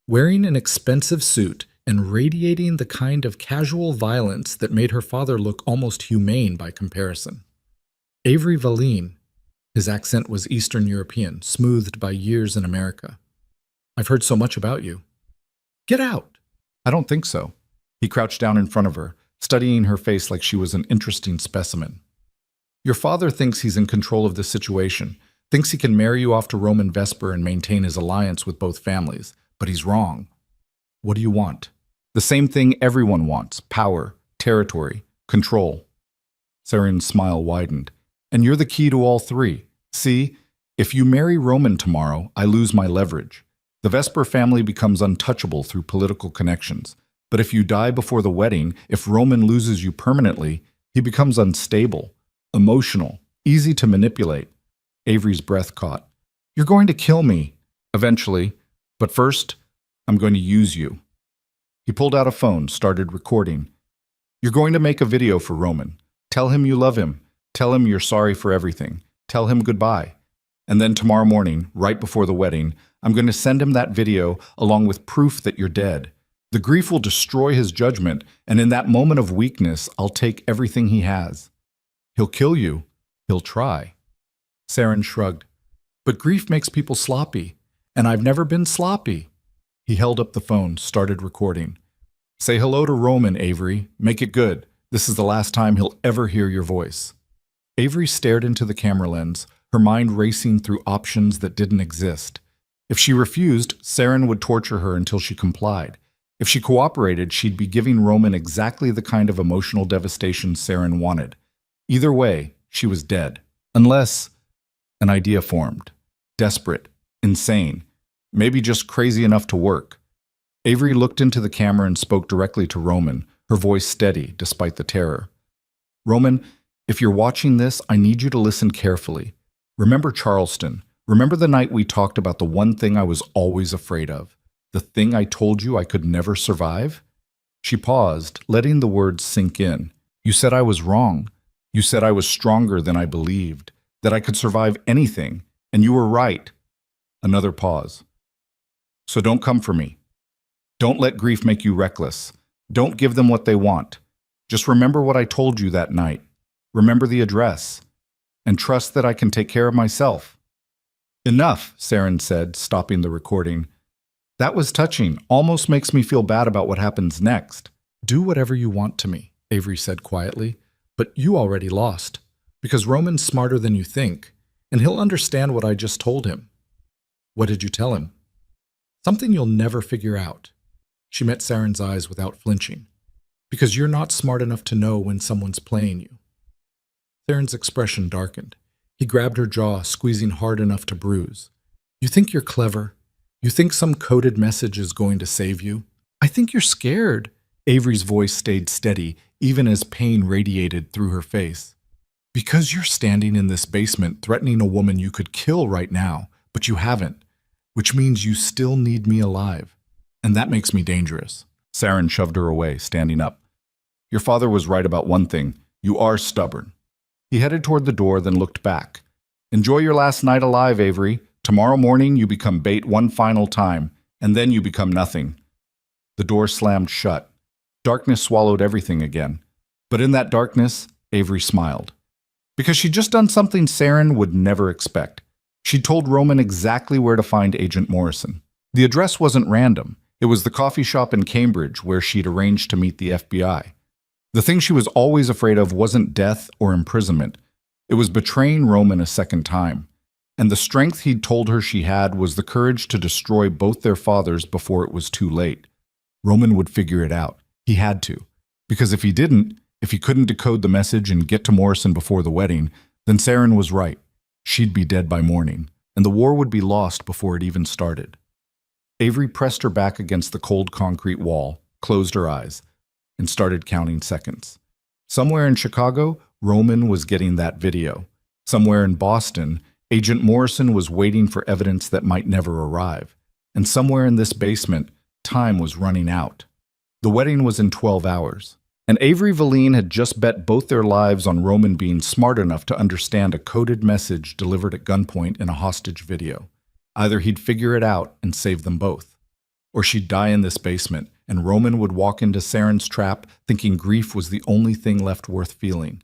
wearing an expensive suit and radiating the kind of casual violence that made her father look almost humane by comparison. Avery Valine. His accent was Eastern European, smoothed by years in America. "I've heard so much about you." "Get out." "I don't think so." He crouched down in front of her, studying her face like she was an interesting specimen. "Your father thinks he's in control of this situation, thinks he can marry you off to Roman Vesper and maintain his alliance with both families, but he's wrong." "What do you want?" "The same thing everyone wants: power, territory, control." Saren's smile widened. "And you're the key to all three. See, if you marry Roman tomorrow, I lose my leverage. The Vesper family becomes untouchable through political connections. But if you die before the wedding, if Roman loses you permanently, he becomes unstable, emotional, easy to manipulate." Avery's breath caught. "You're going to kill me." "Eventually. But first, I'm going to use you." He pulled out a phone, started recording. "You're going to make a video for Roman. Tell him you love him. Tell him you're sorry for everything. Tell him goodbye. And then tomorrow morning, right before the wedding, I'm going to send him that video along with proof that you're dead. The grief will destroy his judgment, and in that moment of weakness, I'll take everything he has. He'll kill you. He'll try." Saren shrugged. "But grief makes people sloppy, and I've never been sloppy." He held up the phone, started recording. "Say hello to Roman, Avery. Make it good. This is the last time he'll ever hear your voice." Avery stared into the camera lens, her mind racing through options that didn't exist. If she refused, Saren would torture her until she complied. If she cooperated, she'd be giving Roman exactly the kind of emotional devastation Saren wanted. Either way, she was dead. Unless an idea formed. Desperate, insane, maybe just crazy enough to work. Avery looked into the camera and spoke directly to Roman, her voice steady despite the terror. Roman, if you're watching this, I need you to listen carefully. Remember Charleston. Remember the night we talked about the one thing I was always afraid of. The thing I told you I could never survive? She paused, letting the words sink in. You said I was wrong. You said I was stronger than I believed, that I could survive anything, and you were right. Another pause. So don't come for me. Don't let grief make you reckless. Don't give them what they want. Just remember what I told you that night. Remember the address. And trust that I can take care of myself. Enough, Saren said, stopping the recording. That was touching. Almost makes me feel bad about what happens next. Do whatever you want to me, Avery said quietly, but you already lost. Because Roman's smarter than you think, and he'll understand what I just told him. What did you tell him? Something you'll never figure out. She met Saren's eyes without flinching. Because you're not smart enough to know when someone's playing you. Saren's expression darkened. He grabbed her jaw, squeezing hard enough to bruise. You think you're clever? You think some coded message is going to save you? I think you're scared. Avery's voice stayed steady, even as pain radiated through her face. Because you're standing in this basement threatening a woman you could kill right now, but you haven't, which means you still need me alive. And that makes me dangerous. Saren shoved her away, standing up. Your father was right about one thing. You are stubborn. He headed toward the door, then looked back. Enjoy your last night alive, Avery. Tomorrow morning you become bait one final time, and then you become nothing. The door slammed shut. Darkness swallowed everything again. But in that darkness, Avery smiled. Because she'd just done something Saren would never expect. She'd told Roman exactly where to find Agent Morrison. The address wasn't random. It was the coffee shop in Cambridge where she'd arranged to meet the FBI. The thing she was always afraid of wasn't death or imprisonment. It was betraying Roman a second time. And the strength he'd told her she had was the courage to destroy both their fathers before it was too late. Roman would figure it out. He had to. Because if he didn't, if he couldn't decode the message and get to Morrison before the wedding, then Saren was right. She'd be dead by morning, and the war would be lost before it even started. Avery pressed her back against the cold concrete wall, closed her eyes, and started counting seconds. Somewhere in Chicago, Roman was getting that video. Somewhere in Boston, Agent Morrison was waiting for evidence that might never arrive. And somewhere in this basement, time was running out. The wedding was in 12 hours. And Avery Valine had just bet both their lives on Roman being smart enough to understand a coded message delivered at gunpoint in a hostage video. Either he'd figure it out and save them both, or she'd die in this basement, and Roman would walk into Saren's trap thinking grief was the only thing left worth feeling.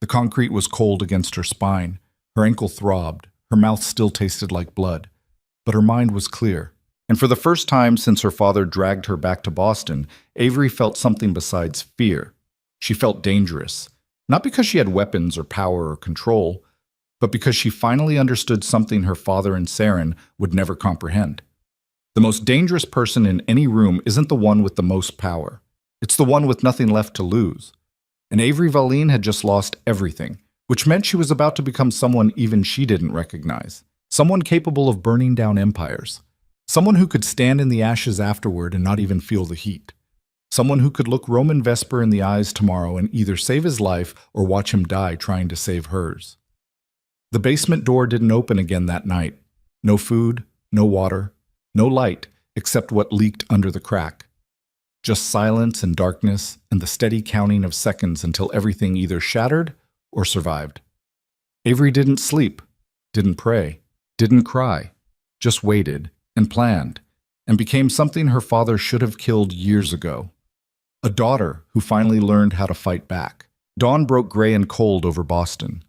The concrete was cold against her spine. Her ankle throbbed. Her mouth still tasted like blood. But her mind was clear. And for the first time since her father dragged her back to Boston, Avery felt something besides fear. She felt dangerous. Not because she had weapons or power or control, but because she finally understood something her father and Saren would never comprehend. The most dangerous person in any room isn't the one with the most power. It's the one with nothing left to lose. And Avery Valine had just lost everything, which meant she was about to become someone even she didn't recognize. Someone capable of burning down empires. Someone who could stand in the ashes afterward and not even feel the heat. Someone who could look Roman Vesper in the eyes tomorrow and either save his life or watch him die trying to save hers. The basement door didn't open again that night. No food, no water, no light except what leaked under the crack. Just silence and darkness and the steady counting of seconds until everything either shattered or survived. Avery didn't sleep, didn't pray, didn't cry, just waited and planned, and became something her father should have killed years ago. A daughter who finally learned how to fight back. Dawn broke gray and cold over Boston.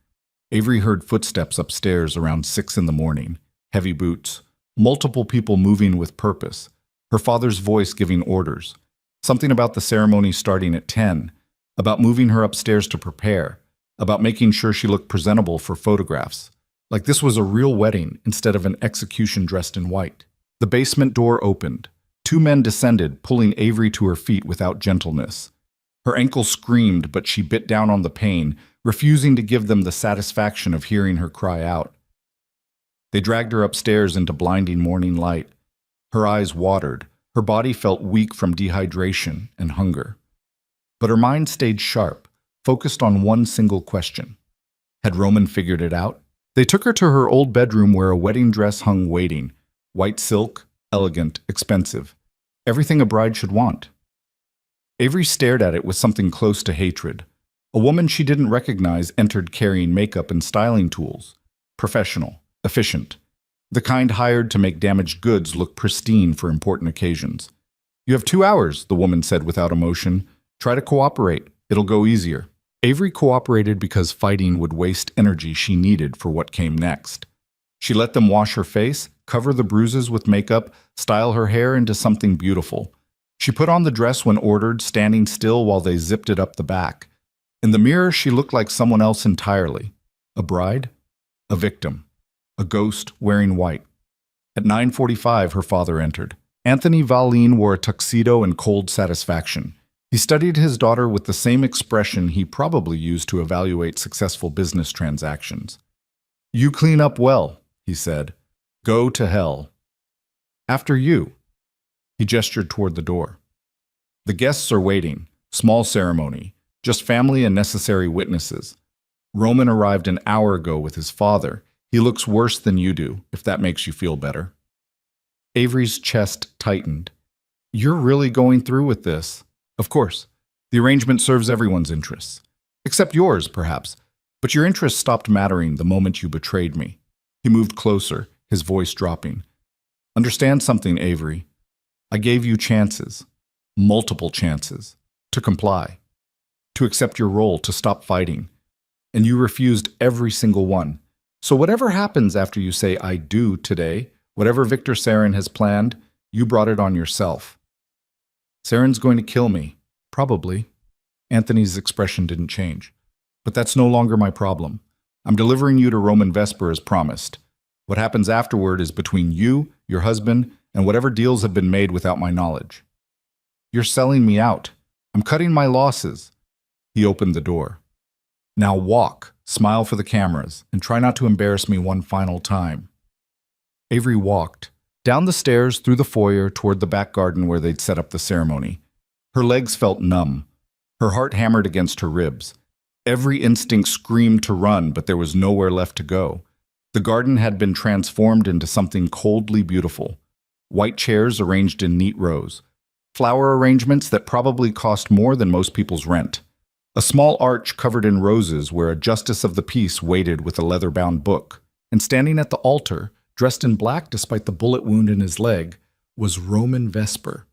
Avery heard footsteps upstairs around 6 a.m, heavy boots, multiple people moving with purpose, her father's voice giving orders. Something about the ceremony starting at 10, about moving her upstairs to prepare, about making sure she looked presentable for photographs, like this was a real wedding instead of an execution dressed in white. The basement door opened. Two men descended, pulling Avery to her feet without gentleness. Her ankle screamed, but she bit down on the pain, refusing to give them the satisfaction of hearing her cry out. They dragged her upstairs into blinding morning light. Her eyes watered. Her body felt weak from dehydration and hunger. But her mind stayed sharp, focused on one single question. Had Roman figured it out? They took her to her old bedroom where a wedding dress hung waiting. White silk, elegant, expensive. Everything a bride should want. Avery stared at it with something close to hatred. A woman she didn't recognize entered carrying makeup and styling tools. Professional, efficient. The kind hired to make damaged goods look pristine for important occasions. "You have 2 hours," the woman said without emotion. "Try to cooperate. It'll go easier." Avery cooperated because fighting would waste energy she needed for what came next. She let them wash her face, cover the bruises with makeup, style her hair into something beautiful. She put on the dress when ordered, standing still while they zipped it up the back. In the mirror, she looked like someone else entirely. A bride? A victim. A ghost wearing white. At 9:45, her father entered. Anthony Valine wore a tuxedo and cold satisfaction. He studied his daughter with the same expression he probably used to evaluate successful business transactions. "You clean up well," he said. "Go to hell." "After you." He gestured toward the door. "The guests are waiting. Small ceremony. Just family and necessary witnesses. Roman arrived an hour ago with his father. He looks worse than you do, if that makes you feel better." Avery's chest tightened. "You're really going through with this?" "Of course. The arrangement serves everyone's interests. Except yours, perhaps. But your interests stopped mattering the moment you betrayed me." He moved closer, his voice dropping. "Understand something, Avery. I gave you chances. Multiple chances. To comply. To accept your role, to stop fighting. And you refused every single one. So whatever happens after you say I do today, whatever Victor Sarin has planned, you brought it on yourself." "Sarin's going to kill me." "Probably." Anthony's expression didn't change. "But that's no longer my problem. I'm delivering you to Roman Vesper as promised. What happens afterward is between you, your husband, and whatever deals have been made without my knowledge." "You're selling me out. I'm cutting my losses." He opened the door. "Now walk, smile for the cameras, and try not to embarrass me one final time." Avery walked. Down the stairs, through the foyer, toward the back garden where they'd set up the ceremony. Her legs felt numb. Her heart hammered against her ribs. Every instinct screamed to run, but there was nowhere left to go. The garden had been transformed into something coldly beautiful. White chairs arranged in neat rows. Flower arrangements that probably cost more than most people's rent. A small arch covered in roses where a justice of the peace waited with a leather-bound book. And standing at the altar, dressed in black despite the bullet wound in his leg, was Roman Vesper.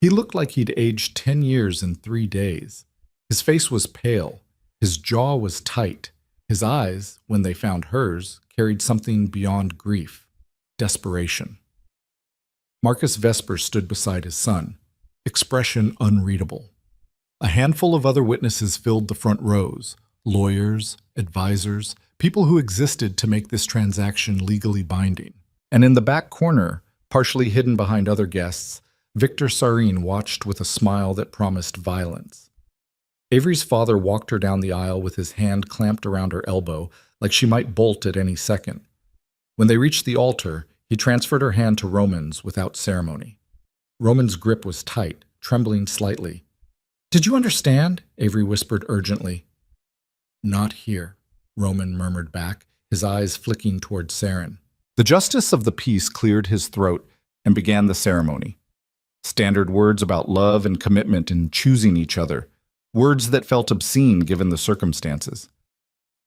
He looked like he'd aged 10 years in 3 days. His face was pale. His jaw was tight. His eyes, when they found hers, carried something beyond grief. Desperation. Marcus Vesper stood beside his son, expression unreadable. A handful of other witnesses filled the front rows, lawyers, advisors, people who existed to make this transaction legally binding. And in the back corner, partially hidden behind other guests, Victor Sarin watched with a smile that promised violence. Avery's father walked her down the aisle with his hand clamped around her elbow, like she might bolt at any second. When they reached the altar, he transferred her hand to Roman's without ceremony. Roman's grip was tight, trembling slightly. "Did you understand?" Avery whispered urgently. "Not here," Roman murmured back, his eyes flicking toward Sarin. The justice of the peace cleared his throat and began the ceremony. Standard words about love and commitment and choosing each other, words that felt obscene given the circumstances.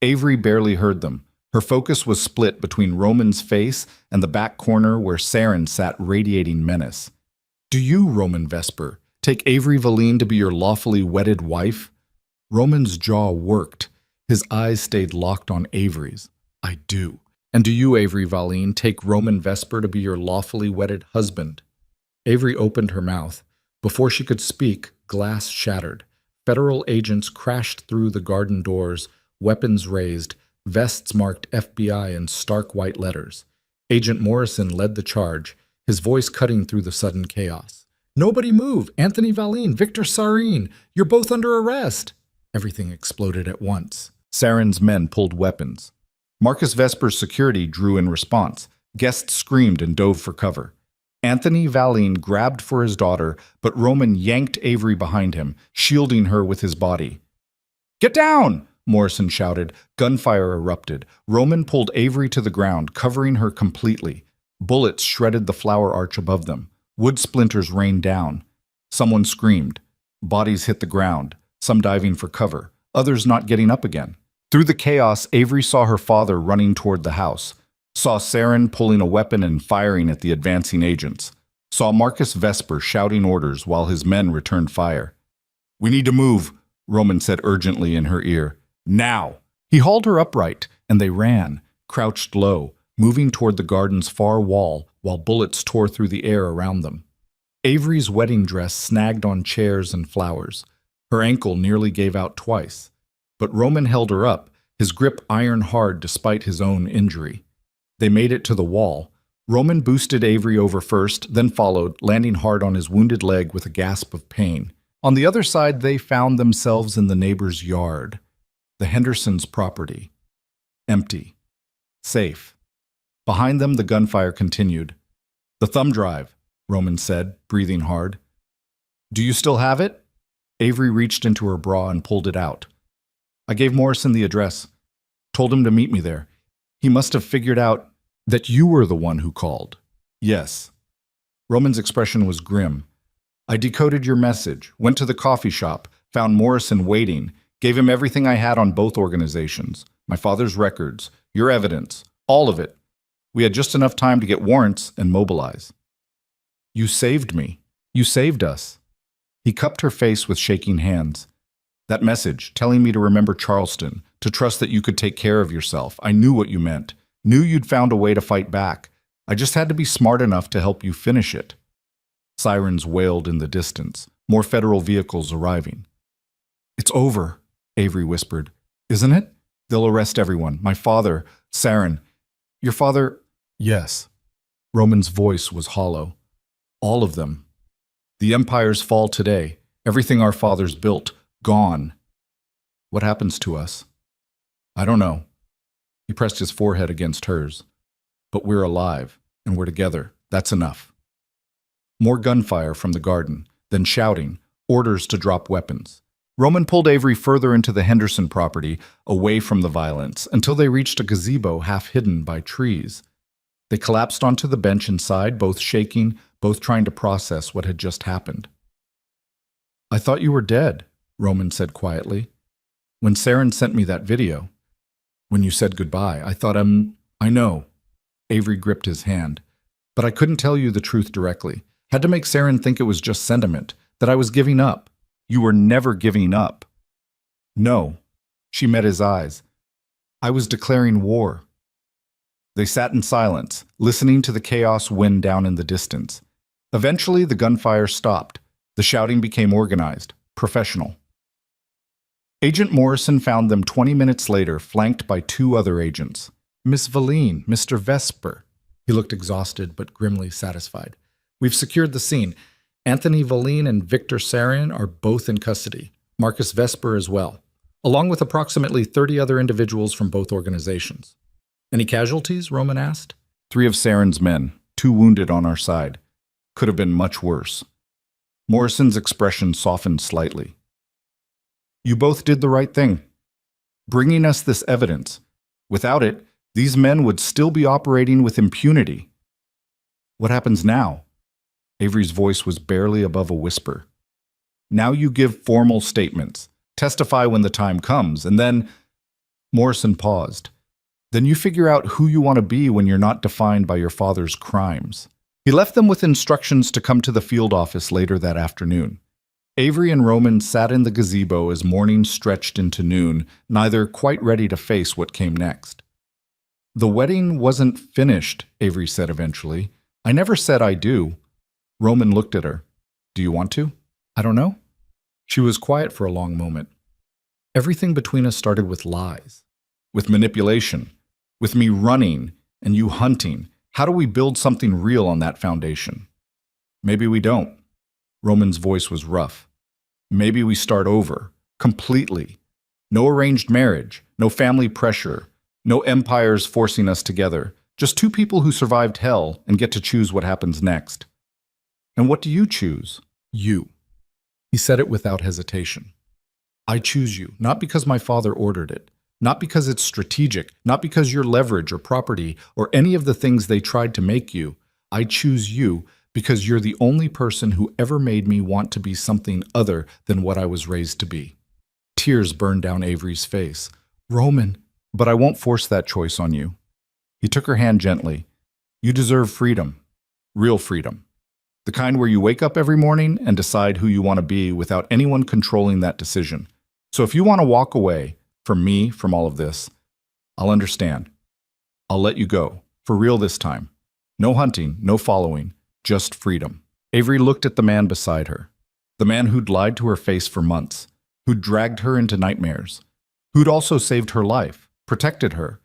Avery barely heard them. Her focus was split between Roman's face and the back corner where Sarin sat radiating menace. "Do you, Roman Vesper, take Avery Valine to be your lawfully wedded wife?" Roman's jaw worked. His eyes stayed locked on Avery's. "I do." "And do you, Avery Valine, take Roman Vesper to be your lawfully wedded husband?" Avery opened her mouth. Before she could speak, glass shattered. Federal agents crashed through the garden doors, weapons raised, vests marked FBI in stark white letters. Agent Morrison led the charge, his voice cutting through the sudden chaos. "Nobody move! Anthony Valine, Victor Sarine, you're both under arrest!" Everything exploded at once. Saren's men pulled weapons. Marcus Vesper's security drew in response. Guests screamed and dove for cover. Anthony Valine grabbed for his daughter, but Roman yanked Avery behind him, shielding her with his body. "Get down!" Morrison shouted. Gunfire erupted. Roman pulled Avery to the ground, covering her completely. Bullets shredded the flower arch above them. Wood splinters rained down. Someone screamed. Bodies hit the ground, some diving for cover, others not getting up again. Through the chaos, Avery saw her father running toward the house, saw Saren pulling a weapon and firing at the advancing agents, saw Marcus Vesper shouting orders while his men returned fire. "We need to move," Roman said urgently in her ear. "Now!" He hauled her upright, and they ran, crouched low, moving toward the garden's far wall while bullets tore through the air around them. Avery's wedding dress snagged on chairs and flowers. Her ankle nearly gave out twice. But Roman held her up, his grip iron hard despite his own injury. They made it to the wall. Roman boosted Avery over first, then followed, landing hard on his wounded leg with a gasp of pain. On the other side, they found themselves in the neighbor's yard. The Hendersons' property. Empty. Safe. Behind them, the gunfire continued. "The thumb drive," Roman said, breathing hard. "Do you still have it?" Avery reached into her bra and pulled it out. "I gave Morrison the address. Told him to meet me there. He must have figured out that you were the one who called." "Yes." Roman's expression was grim. "I decoded your message, went to the coffee shop, found Morrison waiting, gave him everything I had on both organizations, my father's records, your evidence, all of it. We had just enough time to get warrants and mobilize." "You saved me. You saved us." He cupped her face with shaking hands. "That message, telling me to remember Charleston, to trust that you could take care of yourself. I knew what you meant. Knew you'd found a way to fight back. I just had to be smart enough to help you finish it." Sirens wailed in the distance, more federal vehicles arriving. "It's over," Avery whispered. "Isn't it? They'll arrest everyone. My father, Saren. Your father—" "Yes." Roman's voice was hollow. "All of them. The empires fall today. Everything our fathers built, gone. What happens to us? I don't know." He pressed his forehead against hers. "But we're alive, and we're together. That's enough." More gunfire from the garden, then shouting, orders to drop weapons. Roman pulled Avery further into the Henderson property, away from the violence, until they reached a gazebo half hidden by trees. They collapsed onto the bench inside, both shaking, both trying to process what had just happened. "I thought you were dead," Roman said quietly. "When Saren sent me that video. When you said goodbye, I thought, I know." Avery gripped his hand. "But I couldn't tell you the truth directly. Had to make Saren think it was just sentiment, that I was giving up." "You were never giving up." "No." She met his eyes. "I was declaring war." They sat in silence, listening to the chaos wind down in the distance. Eventually, the gunfire stopped. The shouting became organized, professional. Agent Morrison found them 20 minutes later, flanked by 2 other agents. "Miss Valine, Mr. Vesper." He looked exhausted but grimly satisfied. "We've secured the scene. Anthony Valine and Victor Saren are both in custody. Marcus Vesper as well, along with approximately 30 other individuals from both organizations." "Any casualties?" Roman asked. 3 of Saren's men, 2 wounded on our side. Could have been much worse." Morrison's expression softened slightly. "You both did the right thing, bringing us this evidence. Without it, these men would still be operating with impunity." "What happens now?" Avery's voice was barely above a whisper. "Now you give formal statements, testify when the time comes, and then—" Morrison paused. "Then you figure out who you want to be when you're not defined by your father's crimes." He left them with instructions to come to the field office later that afternoon. Avery and Roman sat in the gazebo as morning stretched into noon, neither quite ready to face what came next. "The wedding wasn't finished," Avery said eventually. "I never said I do." Roman looked at her. "Do you want to?" "I don't know." She was quiet for a long moment. "Everything between us started with lies, with manipulation, with me running and you hunting, How do we build something real on that foundation? Maybe we don't. Roman's voice was rough. Maybe we start over, completely. No arranged marriage, no family pressure, no empires forcing us together. Just two people who survived hell and get to choose what happens next. And what do you choose? You. He said it without hesitation. I choose you, not because my father ordered it, not because it's strategic, not because you're leverage or property or any of the things they tried to make you. I choose you because you're the only person who ever made me want to be something other than what I was raised to be. Tears burned down Avery's face. Roman, but I won't force that choice on you. He took her hand gently. You deserve freedom. Real freedom. The kind where you wake up every morning and decide who you want to be without anyone controlling that decision. So if you want to walk away from me, from all of this, I'll understand. I'll let you go. For real this time. No hunting, no following, just freedom. Avery looked at the man beside her. The man who'd lied to her face for months, who'd dragged her into nightmares, who'd also saved her life, protected her,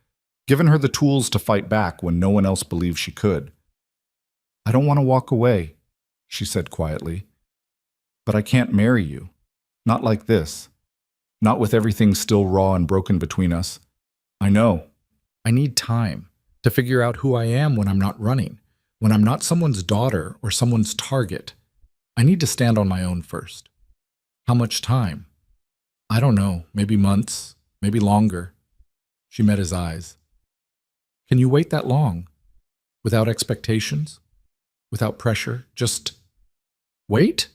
given her the tools to fight back when no one else believed she could. I don't want to walk away, she said quietly. But I can't marry you. Not like this. Not with everything still raw and broken between us. I know. I need time to figure out who I am when I'm not running, when I'm not someone's daughter or someone's target. I need to stand on my own first. How much time? I don't know, maybe months, maybe longer. She met his eyes. Can you wait that long? Without expectations? Without pressure? Just wait?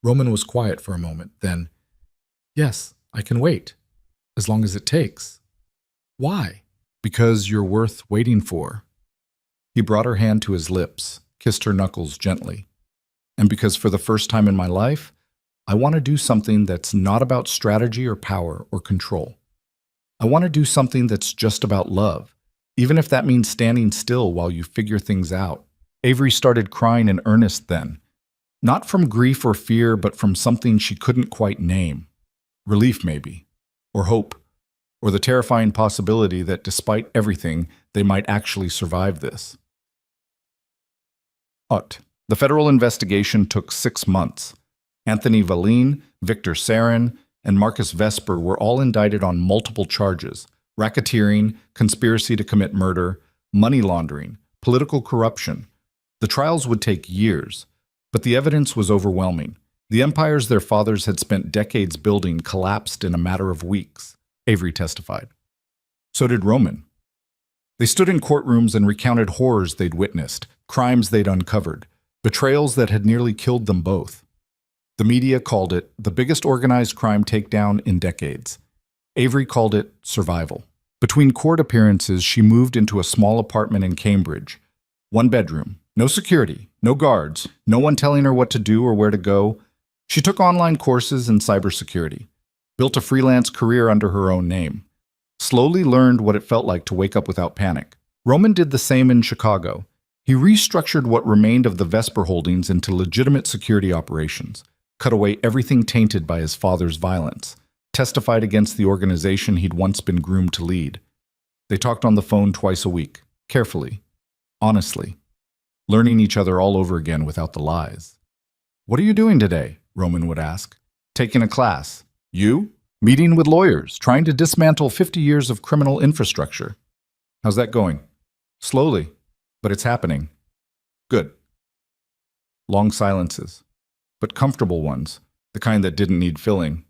Roman was quiet for a moment, then, yes, I can wait, as long as it takes. Why? Because you're worth waiting for. He brought her hand to his lips, kissed her knuckles gently. And because for the first time in my life, I want to do something that's not about strategy or power or control. I want to do something that's just about love, even if that means standing still while you figure things out. Avery started crying in earnest then, not from grief or fear, but from something she couldn't quite name. Relief, maybe, or hope, or the terrifying possibility that despite everything, they might actually survive this. The federal investigation took 6 months. Anthony Valine, Victor Sarin, and Marcus Vesper were all indicted on multiple charges: racketeering, conspiracy to commit murder, money laundering, political corruption. The trials would take years, but the evidence was overwhelming. The empires their fathers had spent decades building collapsed in a matter of weeks, Avery testified. So did Roman. They stood in courtrooms and recounted horrors they'd witnessed, crimes they'd uncovered, betrayals that had nearly killed them both. The media called it the biggest organized crime takedown in decades. Avery called it survival. Between court appearances, she moved into a small apartment in Cambridge. 1 bedroom, no security, no guards, no one telling her what to do or where to go. She took online courses in cybersecurity, built a freelance career under her own name, slowly learned what it felt like to wake up without panic. Roman did the same in Chicago. He restructured what remained of the Vesper holdings into legitimate security operations, cut away everything tainted by his father's violence, testified against the organization he'd once been groomed to lead. They talked on the phone twice a week, carefully, honestly, learning each other all over again without the lies. What are you doing today? Roman would ask. Taking a class. You? Meeting with lawyers, trying to dismantle 50 years of criminal infrastructure. How's that going? Slowly, but it's happening. Good. Long silences, but comfortable ones, the kind that didn't need filling.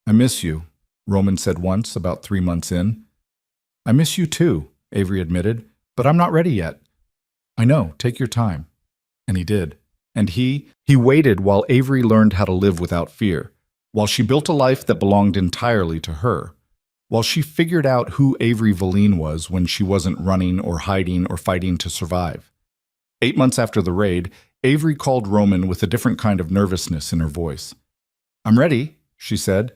I miss you, Roman said once, about 3 months in. I miss you too, Avery admitted, but I'm not ready yet. I know, take your time. And he did. And he waited while Avery learned how to live without fear, while she built a life that belonged entirely to her, while she figured out who Avery Valine was when she wasn't running or hiding or fighting to survive. 8 months after the raid, Avery called Roman with a different kind of nervousness in her voice. I'm ready, she said.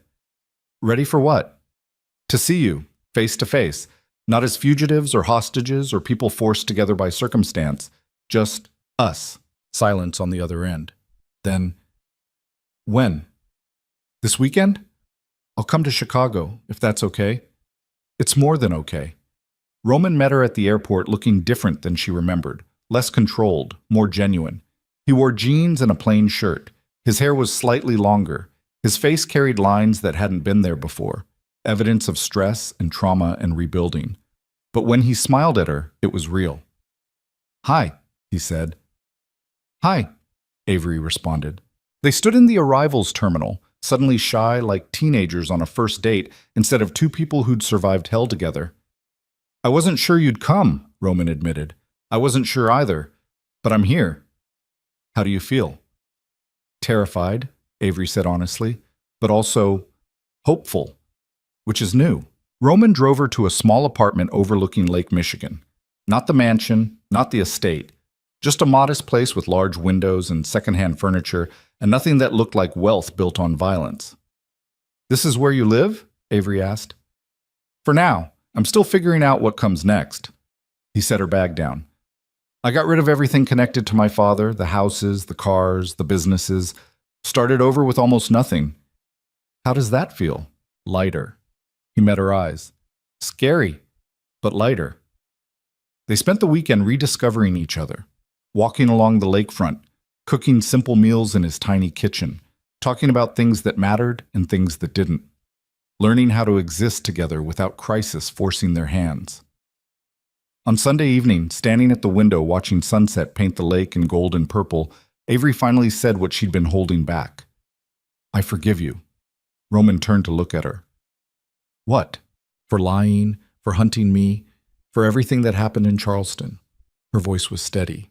Ready for what? To see you, face to face, not as fugitives or hostages or people forced together by circumstance, just us. Silence on the other end. Then, when? This weekend? I'll come to Chicago, if that's okay. It's more than okay. Roman met her at the airport looking different than she remembered, less controlled, more genuine. He wore jeans and a plain shirt. His hair was slightly longer. His face carried lines that hadn't been there before, evidence of stress and trauma and rebuilding. But when he smiled at her, it was real. "Hi," he said. "Hi," Avery responded. They stood in the arrivals terminal, suddenly shy like teenagers on a first date instead of two people who'd survived hell together. "I wasn't sure you'd come," Roman admitted. "I wasn't sure either, but I'm here." "How do you feel?" "Terrified," Avery said honestly, "but also hopeful," which is new. Roman drove her to a small apartment overlooking Lake Michigan. Not the mansion, not the estate, just a modest place with large windows and secondhand furniture and nothing that looked like wealth built on violence. "This is where you live?" Avery asked. "For now. I'm still figuring out what comes next." He set her bag down. "I got rid of everything connected to my father, the houses, the cars, the businesses. Started over with almost nothing." "How does that feel?" "Lighter." He met her eyes. "Scary, but lighter." They spent the weekend rediscovering each other, walking along the lakefront, cooking simple meals in his tiny kitchen, talking about things that mattered and things that didn't, learning how to exist together without crisis forcing their hands. On Sunday evening, standing at the window watching sunset paint the lake in gold and purple, Avery finally said what she'd been holding back. "I forgive you." Roman turned to look at her. "What?" "For lying, for hunting me, for everything that happened in Charleston." Her voice was steady.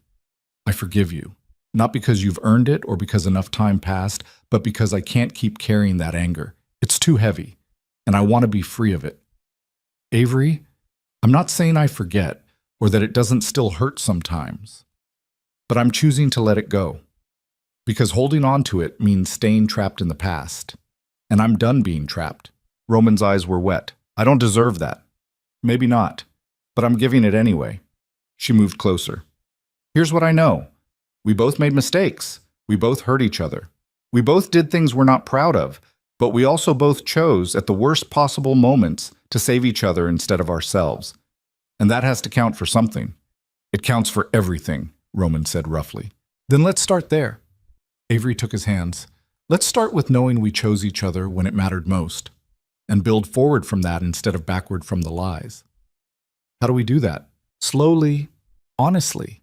"I forgive you. Not because you've earned it or because enough time passed, but because I can't keep carrying that anger. It's too heavy, and I want to be free of it." "Avery, I'm not saying I forget or that it doesn't still hurt sometimes, but I'm choosing to let it go. Because holding on to it means staying trapped in the past. And I'm done being trapped." Roman's eyes were wet. "I don't deserve that." "Maybe not, but I'm giving it anyway." She moved closer. "Here's what I know. We both made mistakes. We both hurt each other. We both did things we're not proud of, but we also both chose, at the worst possible moments, to save each other instead of ourselves. And that has to count for something." "It counts for everything," Roman said roughly. "Then let's start there." Avery took his hands. "Let's start with knowing we chose each other when it mattered most, and build forward from that instead of backward from the lies." "How do we do that?" "Slowly, honestly.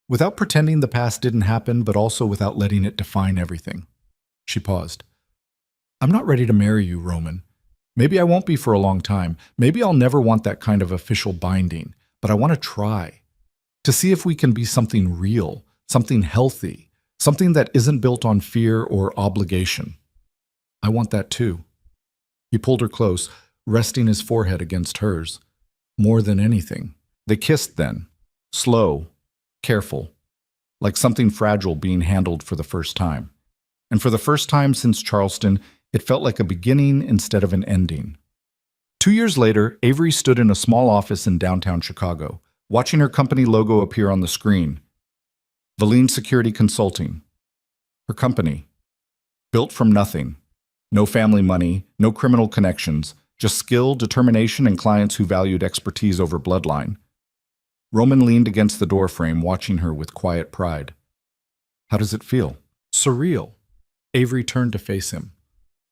Without pretending the past didn't happen, but also without letting it define everything." She paused. "I'm not ready to marry you, Roman. Maybe I won't be for a long time. Maybe I'll never want that kind of official binding, but I want to try. To see if we can be something real, something healthy, something that isn't built on fear or obligation." "I want that too." He pulled her close, resting his forehead against hers. More than anything. They kissed then, slow, careful, like something fragile being handled for the first time. And for the first time since Charleston, it felt like a beginning instead of an ending. 2 years later, Avery stood in a small office in downtown Chicago, watching her company logo appear on the screen. Valine Security Consulting. Her company. Built from nothing. No family money, no criminal connections, just skill, determination, and clients who valued expertise over bloodline. Roman leaned against the doorframe, watching her with quiet pride. "How does it feel?" "Surreal." Avery turned to face him.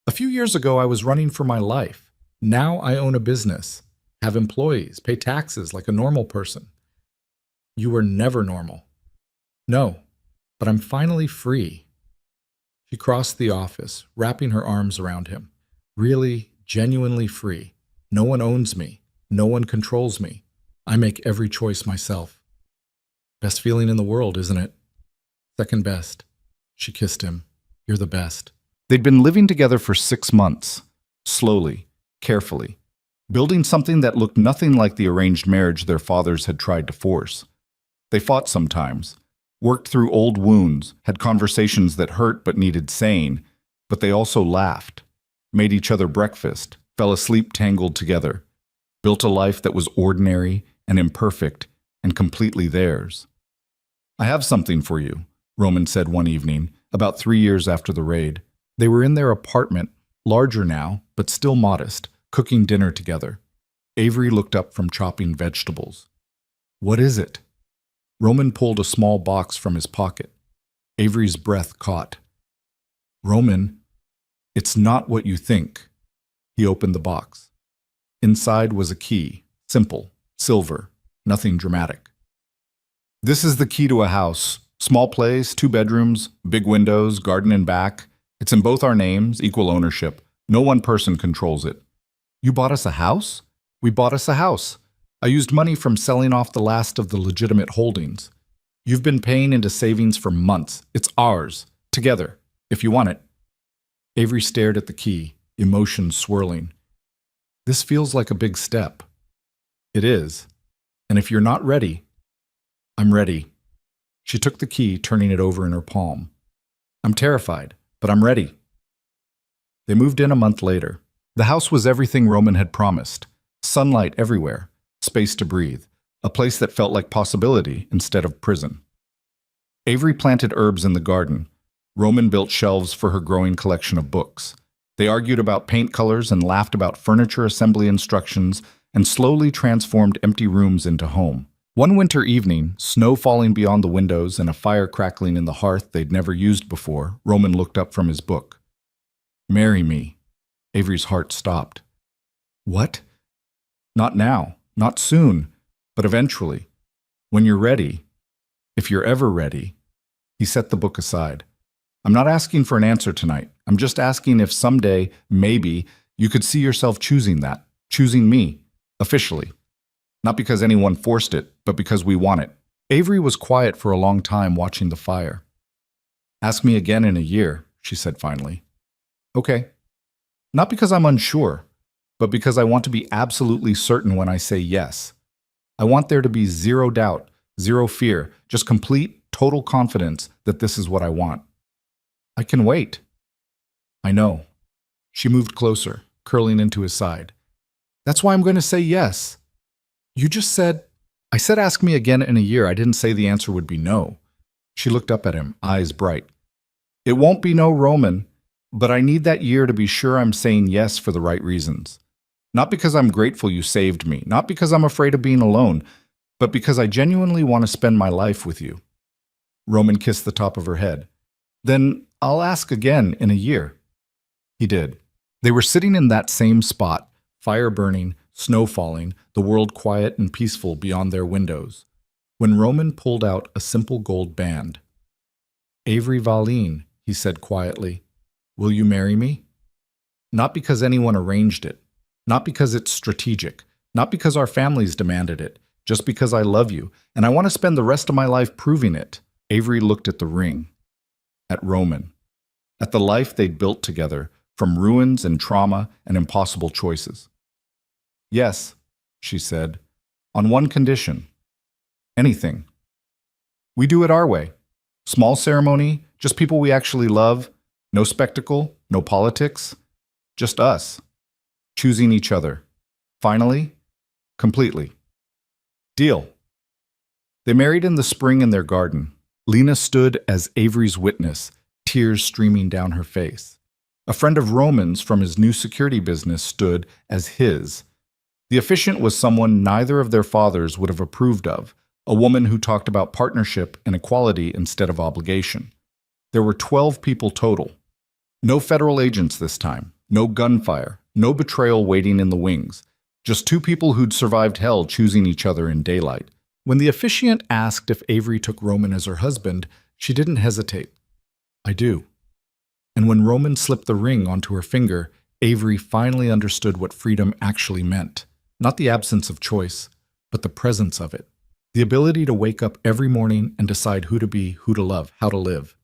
"A few years ago, I was running for my life. Now I own a business, have employees, pay taxes like a normal person." "You were never normal." "No, but I'm finally free." She crossed the office, wrapping her arms around him. "Really, genuinely free. No one owns me. No one controls me. I make every choice myself." "Best feeling in the world, isn't it?" "Second best." She kissed him. "You're the best." They'd been living together for 6 months, slowly, carefully, building something that looked nothing like the arranged marriage their fathers had tried to force. They fought sometimes, worked through old wounds, had conversations that hurt but needed saying, but they also laughed, made each other breakfast, fell asleep tangled together, built a life that was ordinary and imperfect and completely theirs. "I have something for you," Roman said one evening, about 3 years after the raid. They were in their apartment, larger now, but still modest, cooking dinner together. Avery looked up from chopping vegetables. What is it? Roman pulled a small box from his pocket. Avery's breath caught. Roman, it's not what you think. He opened the box. Inside was a key, simple, silver, nothing dramatic. This is the key to a house. Small place, 2 bedrooms, big windows, garden and back. It's in both our names, equal ownership. No one person controls it. You bought us a house? We bought us a house. I used money from selling off the last of the legitimate holdings. You've been paying into savings for months. It's ours. Together, if you want it. Avery stared at the key, emotions swirling. This feels like a big step. It is. And if you're not ready, I'm ready. She took the key, turning it over in her palm. I'm terrified, but I'm ready. They moved in a month later. The house was everything Roman had promised. Sunlight everywhere, space to breathe, a place that felt like possibility instead of prison. Avery planted herbs in the garden. Roman built shelves for her growing collection of books. They argued about paint colors and laughed about furniture assembly instructions and slowly transformed empty rooms into home. One winter evening, snow falling beyond the windows and a fire crackling in the hearth they'd never used before, Roman looked up from his book. Marry me. Avery's heart stopped. What? Not now, not soon, but eventually. When you're ready, if you're ever ready. He set the book aside. I'm not asking for an answer tonight. I'm just asking if someday, maybe, you could see yourself choosing that, choosing me, officially. Not because anyone forced it, but because we want it. Avery was quiet for a long time watching the fire. Ask me again in a year, she said finally. Okay. Not because I'm unsure, but because I want to be absolutely certain when I say yes. I want there to be zero doubt, zero fear, just complete, total confidence that this is what I want. I can wait. I know. She moved closer, curling into his side. That's why I'm going to say yes. You just said, I said ask me again in a year. I didn't say the answer would be no. She looked up at him, eyes bright. It won't be no, Roman, but I need that year to be sure I'm saying yes for the right reasons. Not because I'm grateful you saved me, not because I'm afraid of being alone, but because I genuinely want to spend my life with you. Roman kissed the top of her head. Then I'll ask again in a year. He did. They were sitting in that same spot, fire burning, snow falling, the world quiet and peaceful beyond their windows, when Roman pulled out a simple gold band. Avery Valine, he said quietly, will you marry me? Not because anyone arranged it, not because it's strategic, not because our families demanded it, just because I love you, and I want to spend the rest of my life proving it. Avery looked at the ring, at Roman, at the life they'd built together from ruins and trauma and impossible choices. Yes, she said, on one condition. Anything. We do it our way. Small ceremony, just people we actually love, no spectacle, no politics, just us, choosing each other. Finally, completely. Deal. They married in the spring in their garden. Lena stood as Avery's witness, tears streaming down her face. A friend of Roman's from his new security business stood as his. The officiant was someone neither of their fathers would have approved of, a woman who talked about partnership and equality instead of obligation. There were 12 people total. No federal agents this time, no gunfire, no betrayal waiting in the wings. Just 2 people who'd survived hell choosing each other in daylight. When the officiant asked if Avery took Roman as her husband, she didn't hesitate. I do. And when Roman slipped the ring onto her finger, Avery finally understood what freedom actually meant. Not the absence of choice, but the presence of it. The ability to wake up every morning and decide who to be, who to love, how to live.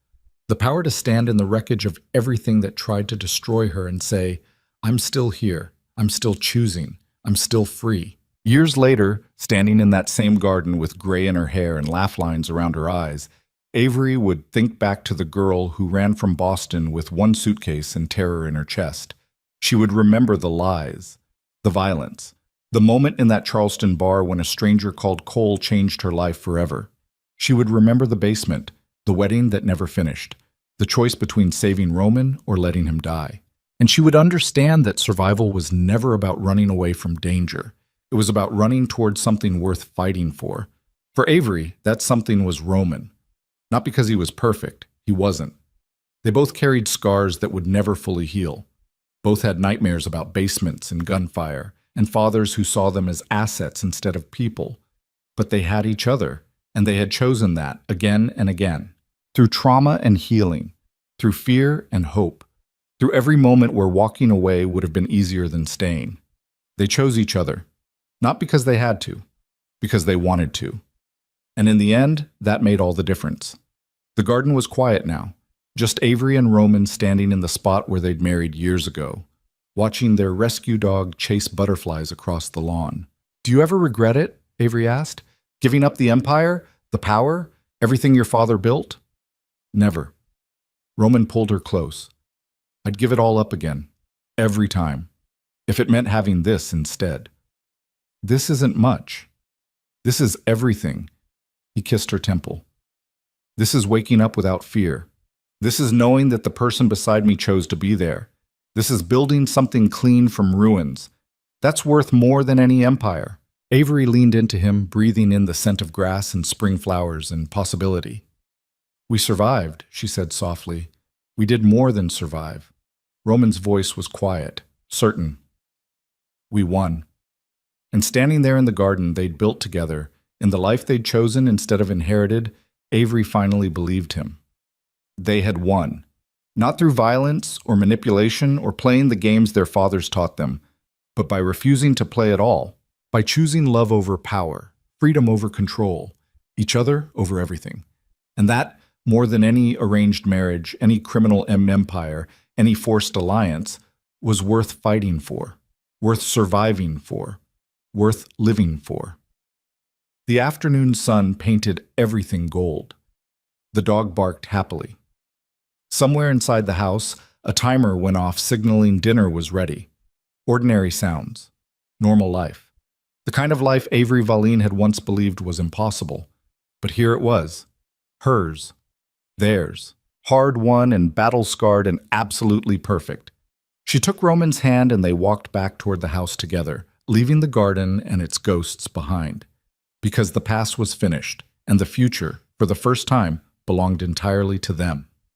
The power to stand in the wreckage of everything that tried to destroy her and say, I'm still here, I'm still choosing, I'm still free. Years later, standing in that same garden with gray in her hair and laugh lines around her eyes, Avery would think back to the girl who ran from Boston with one suitcase and terror in her chest. She would remember the lies, the violence, the moment in that Charleston bar when a stranger called Cole changed her life forever. She would remember the basement, the wedding that never finished, the choice between saving Roman or letting him die. And she would understand that survival was never about running away from danger. It was about running towards something worth fighting for. For Avery, that something was Roman. Not because he was perfect. He wasn't. They both carried scars that would never fully heal. Both had nightmares about basements and gunfire, and fathers who saw them as assets instead of people. But they had each other, and they had chosen that again and again. Through trauma and healing, through fear and hope, through every moment where walking away would have been easier than staying. They chose each other, not because they had to, because they wanted to. And in the end, that made all the difference. The garden was quiet now, just Avery and Roman standing in the spot where they'd married years ago, watching their rescue dog chase butterflies across the lawn. "Do you ever regret it?" Avery asked. "Giving up the empire, the power, everything your father built?" "Never." Roman pulled her close. "I'd give it all up again, every time, if it meant having this instead." "This isn't much. This is everything." He kissed her temple. "This is waking up without fear. This is knowing that the person beside me chose to be there. This is building something clean from ruins. That's worth more than any empire." Avery leaned into him, breathing in the scent of grass and spring flowers and possibility. "We survived," she said softly. "We did more than survive." Roman's voice was quiet, certain. "We won." And standing there in the garden they'd built together, in the life they'd chosen instead of inherited, Avery finally believed him. They had won. Not through violence or manipulation or playing the games their fathers taught them, but by refusing to play at all, by choosing love over power, freedom over control, each other over everything. And that, more than any arranged marriage, any criminal empire, any forced alliance, was worth fighting for, worth surviving for, worth living for. The afternoon sun painted everything gold. The dog barked happily. Somewhere inside the house, a timer went off signaling dinner was ready. Ordinary sounds. Normal life. The kind of life Avery Valine had once believed was impossible. But here it was. Hers. Theirs. Hard-won and battle-scarred and absolutely perfect. She took Roman's hand and they walked back toward the house together, leaving the garden and its ghosts behind. Because the past was finished, and the future, for the first time, belonged entirely to them.